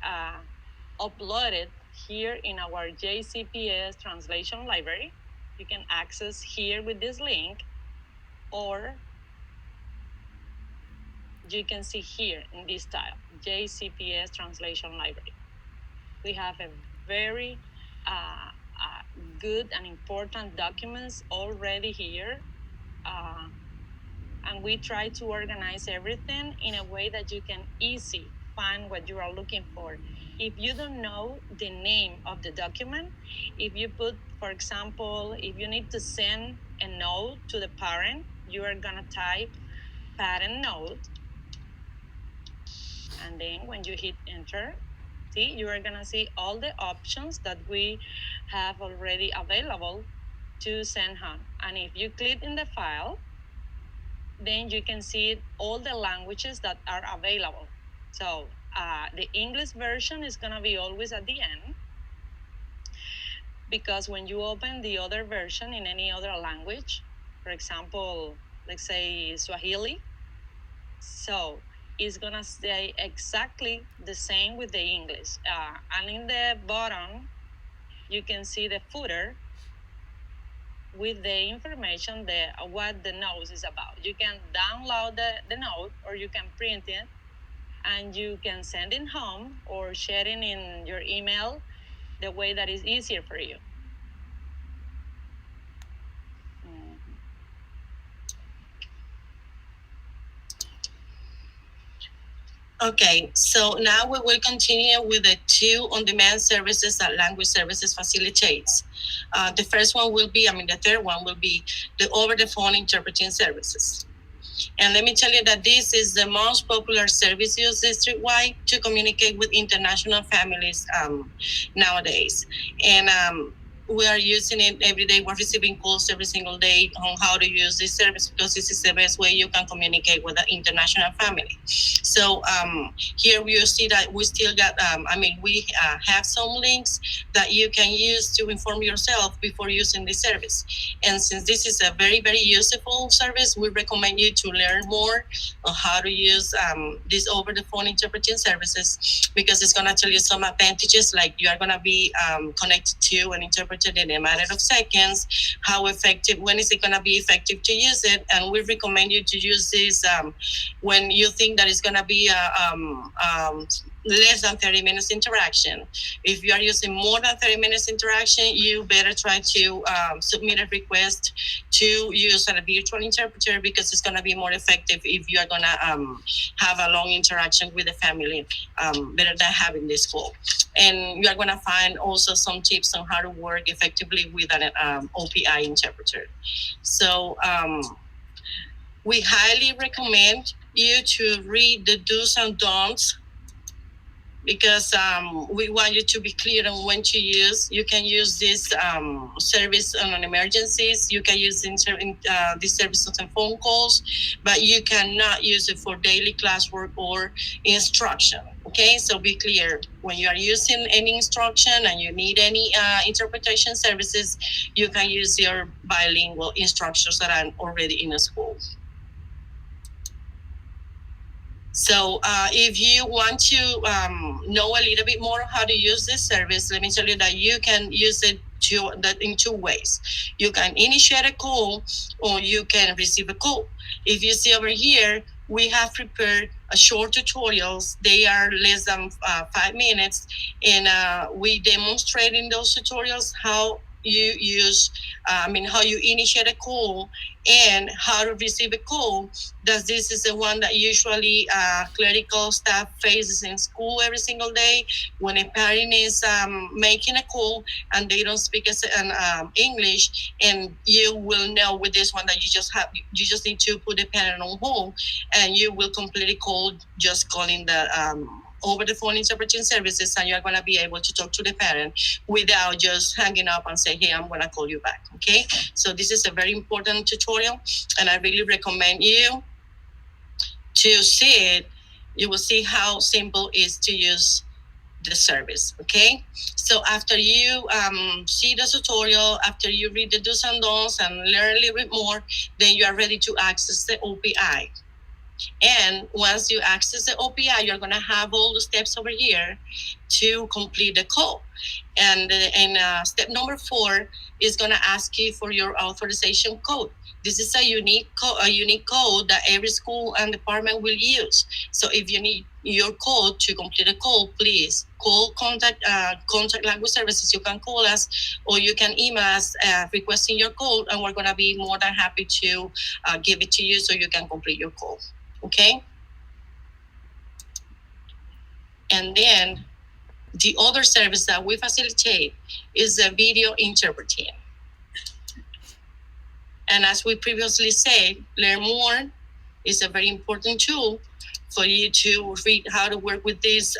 I: upload it here in our JCPS translation library. You can access here with this link, or you can see here in this tile, JCPS translation library. We have a very good and important documents already here. And we try to organize everything in a way that you can easily find what you are looking for. If you don't know the name of the document, if you put, for example, if you need to send a note to the parent, you are gonna type parent note. And then when you hit enter, see, you are gonna see all the options that we have already available to send home. And if you click in the file, then you can see all the languages that are available. So the English version is gonna be always at the end, because when you open the other version in any other language, for example, let's say Swahili, so it's gonna stay exactly the same with the English. And in the bottom, you can see the footer with the information what the note is about. You can download the note, or you can print it, and you can send it home or share it in your email the way that is easier for you.
J: Okay, so now we will continue with the 2 on-demand services that language services facilitates. The first one will be, the third one will be the over-the-phone interpreting services. And let me tell you that this is the most popular service used district-wide to communicate with international families nowadays. And we are using it every day. We're receiving calls every single day on how to use this service, because this is the best way you can communicate with an international family. So here we see that we still got, we have some links that you can use to inform yourself before using this service. And since this is a very, very useful service, we recommend you to learn more on how to use these over-the-phone interpreting services, because it's going to tell you some advantages, like you are going to be connected to and interpreted in a matter of seconds, how effective, when is it going to be effective to use it, and we recommend you to use this when you think that it's going to be less than 30 minutes interaction. If you are using more than 30 minutes interaction, you better try to submit a request to use a virtual interpreter, because it's going to be more effective if you are going to have a long interaction with the family, better than having this call. And you are going to find also some tips on how to work effectively with an OPI interpreter. So we highly recommend you to read the do's and don'ts, because we want you to be clear on when to use. You can use this service on emergencies. You can use this service on phone calls, but you cannot use it for daily classwork or instruction. Okay, so be clear. When you are using any instruction and you need any interpretation services, you can use your bilingual instructors that are already in a school. So if you want to know a little bit more how to use this service, let me tell you that you can use it in 2 ways. You can initiate a call, or you can receive a call. If you see over here, we have prepared short tutorials. They are less than 5 minutes, and we demonstrate in those tutorials how you use, how you initiate a call and how to receive a call. That this is the one that usually clerical staff faces in school every single day when a parent is making a call and they don't speak English, and you will know with this one that you just need to put the parent on hold, and you will complete a call just calling the over the phone interpreting services, and you're going to be able to talk to the parent without just hanging up and say, hey, I'm going to call you back. Okay, so this is a very important tutorial, and I really recommend you to see it. You will see how simple it is to use the service. Okay, so after you see the tutorial, after you read the do's and don'ts and learn a little bit more, then you are ready to access the OPI. And once you access the OPI, you're going to have all the steps over here to complete the call. And step number 4 is going to ask you for your authorization code. This is a unique code that every school and department will use. So if you need your code to complete a call, please call contact language services. You can call us or you can email us requesting your code, and we're going to be more than happy to give it to you so you can complete your call. Okay? And then the other service that we facilitate is the video interpreting. And as we previously said, Learn More is a very important tool for you to read how to work with this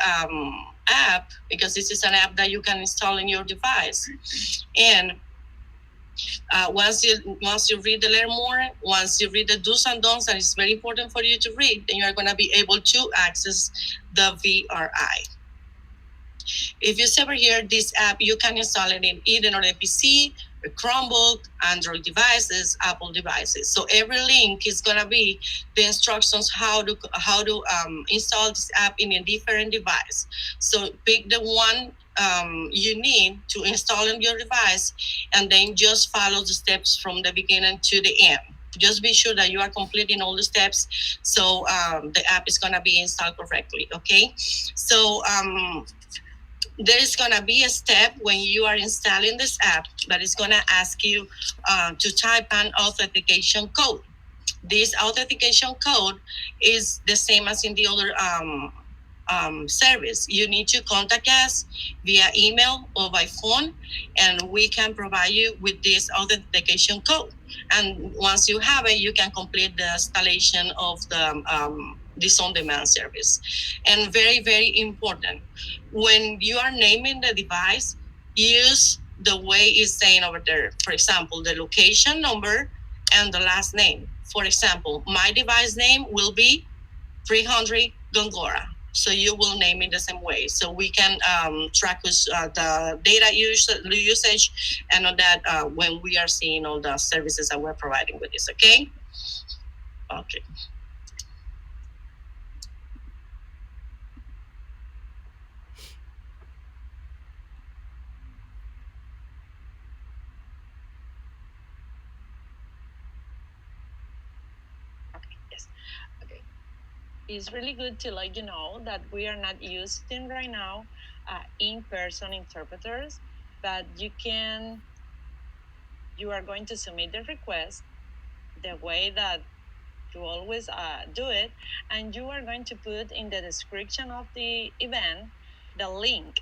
J: app, because this is an app that you can install in your device. And once you read the Learn More, once you read the do's and don'ts, that is very important for you to read, then you are going to be able to access the VRI. If you ever hear this app, you can install it in either on a PC, a Chromebook, Android devices, Apple devices. So every link is going to be the instructions how to install this app in a different device. So pick the one you need to install in your device, and then just follow the steps from the beginning to the end. Just be sure that you are completing all the steps so the app is going to be installed correctly. Okay, so there is going to be a step when you are installing this app that is going to ask you to type an authentication code. This authentication code is the same as in the other service. You need to contact us via email or by phone, and we can provide you with this authentication code. And once you have it, you can complete the installation of the this on-demand service. And very, very important, when you are naming the device, use the way it's saying over there. For example, the location number and the last name. For example, my device name will be 300 Gongora. So you will name it the same way. So we can track the data usage and all that when we are seeing all the services that we're providing with this, okay? Okay.
I: It's really good to let you know that we are not using right now in-person interpreters, but you are going to submit the request the way that you always do it, and you are going to put in the description of the event the link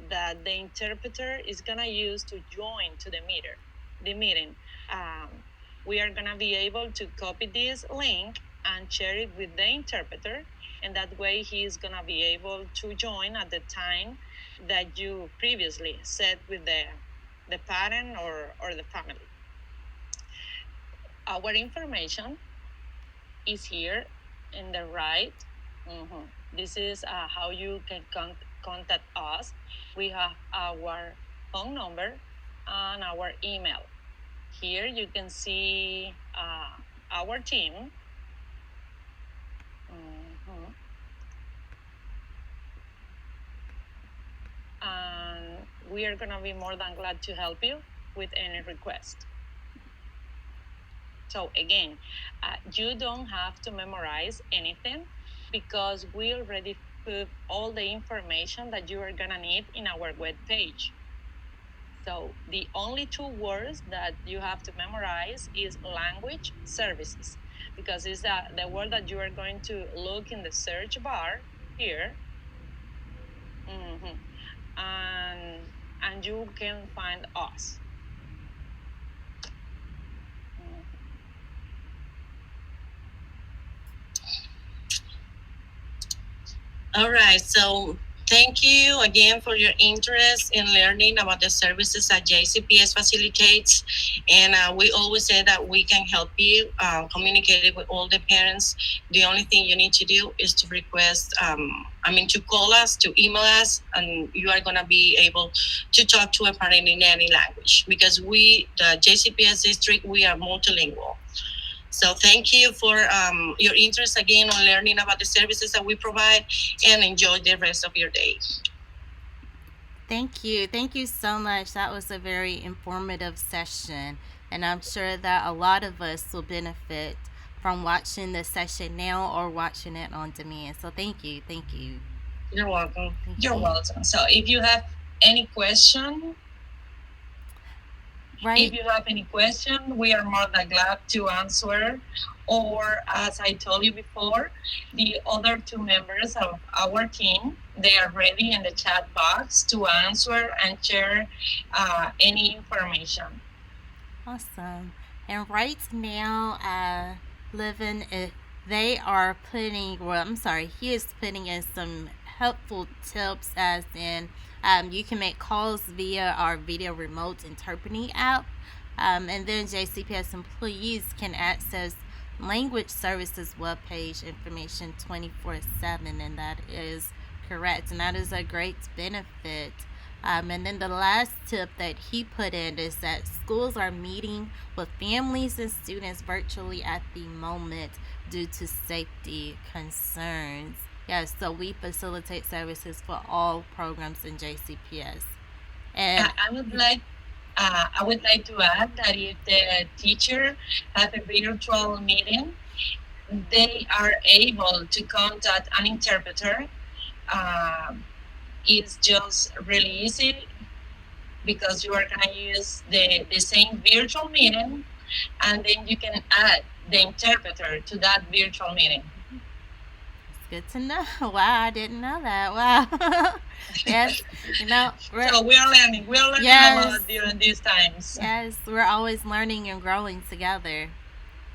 I: that the interpreter is going to use to join to the meeting. We are going to be able to copy this link and share it with the interpreter, and that way he is going to be able to join at the time that you previously set with the parent or the family. Our information is here in the right. This is how you can contact us. We have our phone number and our email. Here you can see our team. And we are going to be more than glad to help you with any request. So again, you don't have to memorize anything. because we already put all the information that you are gonna need in our web page. So the only two words that you have to memorize is language services, because it's the word that you are going to look in the search bar here. And you can find us.
J: All right, so thank you again for your interest in learning about the services that JCPS facilitates. And we always say that we can help you communicate with all the parents. The only thing you need to do is to request, to call us, to email us, and you are going to be able to talk to a parent in any language, because we, the JCPS district, we are multilingual. So thank you for your interest again on learning about the services that we provide, and enjoy the rest of your day.
A: Thank you. Thank you so much. That was a very informative session, and I'm sure that a lot of us will benefit from watching the session now or watching it on demand. So thank you. Thank you.
J: You're welcome.
F: You're welcome. So if you have any question, if you have any question, we are more than glad to answer. Or as I told you before, the other two members of our team, they are ready in the chat box to answer and share any information.
A: Awesome. And right now, they are putting, he is putting in some helpful tips, as in you can make calls via our video remote interpreting app. And then JCPS employees can access language services webpage information 24/7, and that is correct. And that is a great benefit. And then the last tip that he put in is that schools are meeting with families and students virtually at the moment due to safety concerns. Yes, so we facilitate services for all programs in JCPS.
F: And I would like to add that if the teacher has a virtual meeting, they are able to contact an interpreter. It's just really easy, because you are going to use the same virtual meeting, and then you can add the interpreter to that virtual meeting.
A: Good to know. Wow, I didn't know that. Wow. Yes,
F: so we're learning. We're learning a lot during these times.
A: Yes, we're always learning and growing together.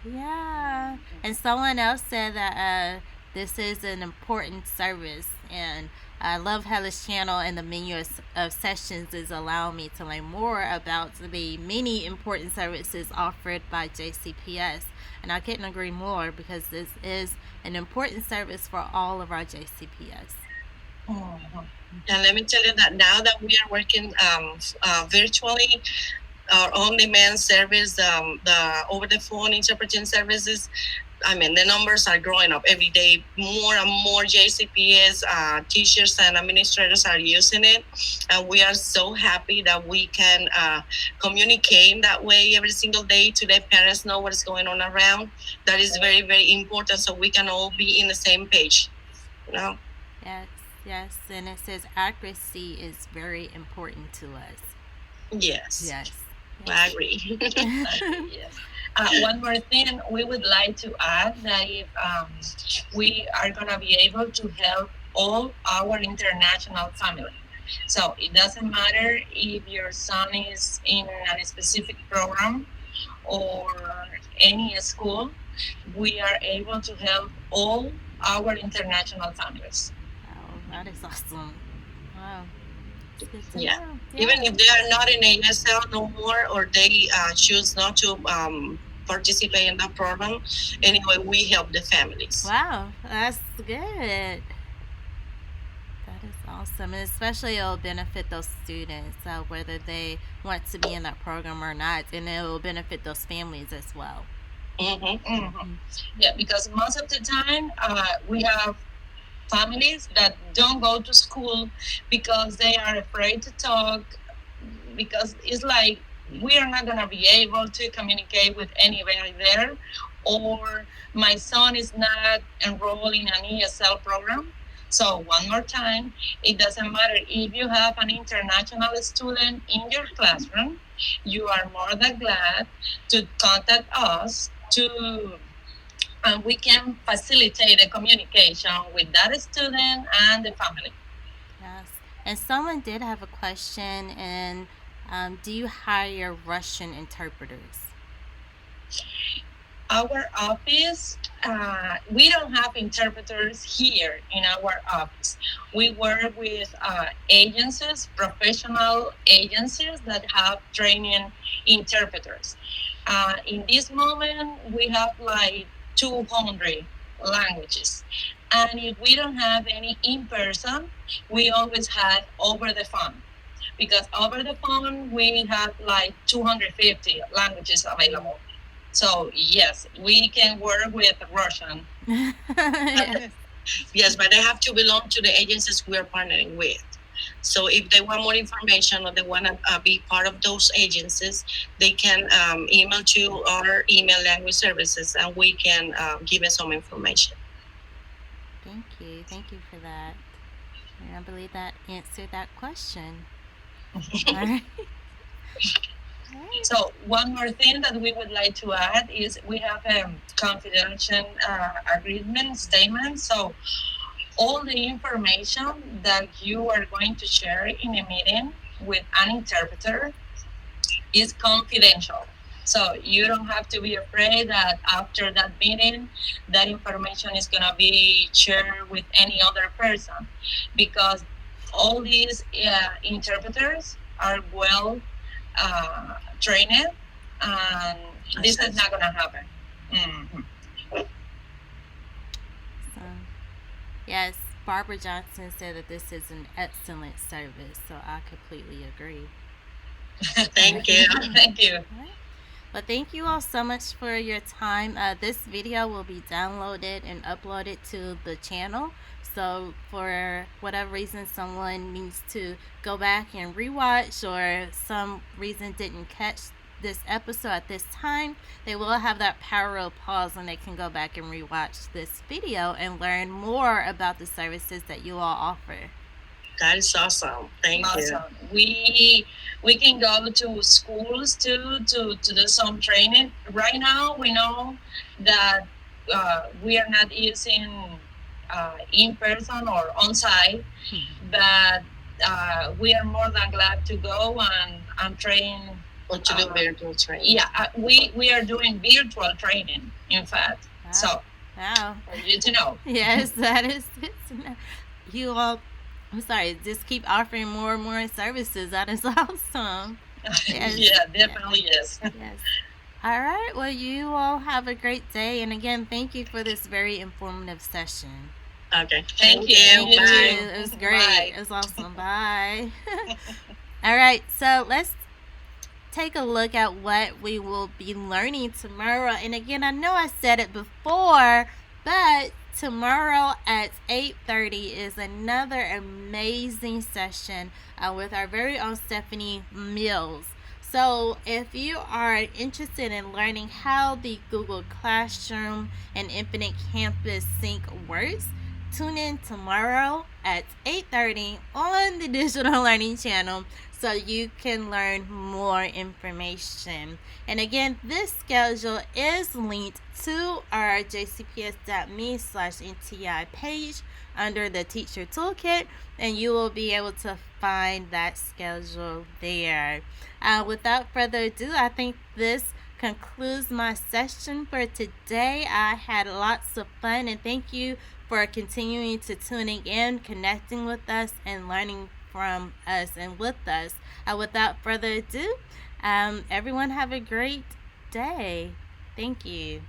A: Yeah. And someone else said that this is an important service, and I love how this channel and the menu of sessions is allowing me to learn more about the many important services offered by JCPS. And I couldn't agree more, because this is an important service for all of our JCPS.
J: And let me tell you that now that we are working virtually, our on-demand service, the over-the-phone interpreting services, the numbers are growing up every day. More and more JCPS teachers and administrators are using it, and we are so happy that we can communicate that way every single day to let parents know what is going on around. That is very, very important, so we can all be in the same page.
A: Yes, and it says accuracy is very important to us.
J: Yes. I agree.
F: Yes. One more thing, we would like to add that if we are going to be able to help all our international family. So it doesn't matter if your son is in a specific program or any school, we are able to help all our international families.
A: Oh, that is awesome. Wow.
J: Yeah. Even if they are not in ASL no more, or they choose not to participate in that program, anyway, we help the families.
A: Wow, that's good. That is awesome. And especially it'll benefit those students, whether they want to be in that program or not, and it will benefit those families as well.
F: Yeah, because most of the time we have families that don't go to school because they are afraid to talk, because it's like we are not going to be able to communicate with anybody there,
I: or my son is not enrolled in an ESL program. So one more time, it doesn't matter if you have an international student in your classroom, you are more than glad to contact us and we can facilitate the communication with that student and the family.
A: Yes. And someone did have a question, and do you hire Russian interpreters?
I: Our office, we don't have interpreters here in our office. We work with agencies, professional agencies that have training interpreters. In this moment, we have like 200 languages. And if we don't have any in person, we always have over the phone. Because over the phone, we have like 250 languages available. So yes, we can work with Russian.
A: Yes.
J: Yes, but they have to belong to the agencies we are partnering with. So if they want more information or they want to be part of those agencies, they can email to our email language services and we can give them some information.
A: Thank you. Thank you for that. And I believe that answered that question. All right. All right.
I: So one more thing that we would like to add is we have a confidential agreement statement. So all the information that you are going to share in a meeting with an interpreter is confidential. So you don't have to be afraid that after that meeting, that information is going to be shared with any other person, because all these interpreters are well trained, and this is not going to happen. Mm-hmm.
A: So, yes, Barbara Johnson said that this is an excellent service, so I completely agree.
J: Thank you.
I: Thank you.
A: All right. Well, thank you all so much for your time. This video will be downloaded and uploaded to the channel. So for whatever reason someone needs to go back and rewatch, or some reason didn't catch this episode at this time, they will have that power of pause and they can go back and rewatch this video and learn more about the services that you all offer.
J: That is awesome. Thank you.
I: We can go to schools to do some training. Right now, we know that we are not using in person or on site, but we are more than glad to go and train.
J: Or to do virtual training.
I: Yeah, we are doing virtual training, in fact.
A: Wow.
I: So,
A: Wow.
I: for you to know.
A: Yes, that is good to know. You all, I'm sorry, just keep offering more and more services. That is awesome. Yes.
I: Yeah, definitely yes.
A: Yes. All right. Well, you all have a great day. And again, thank you for this very informative session.
J: Okay.
I: Thank you.
A: Thank you.
J: Bye.
A: It was great.
I: Bye.
A: It was awesome. Bye. All right. So let's take a look at what we will be learning tomorrow. And again, I know I said it before, but tomorrow at 8:30 is another amazing session with our very own Stephanie Mills. So if you are interested in learning how the Google Classroom and Infinite Campus Sync works, tune in tomorrow at 8:30 on the Digital Learning Channel so you can learn more information. And again, this schedule is linked to our jcps.me/NTI page under the Teacher Toolkit, and you will be able to find that schedule there. Without further ado, I think this concludes my session for today. I had lots of fun, and thank you for continuing to tuning in, connecting with us, and learning from us and with us. Without further ado, everyone have a great day. Thank you.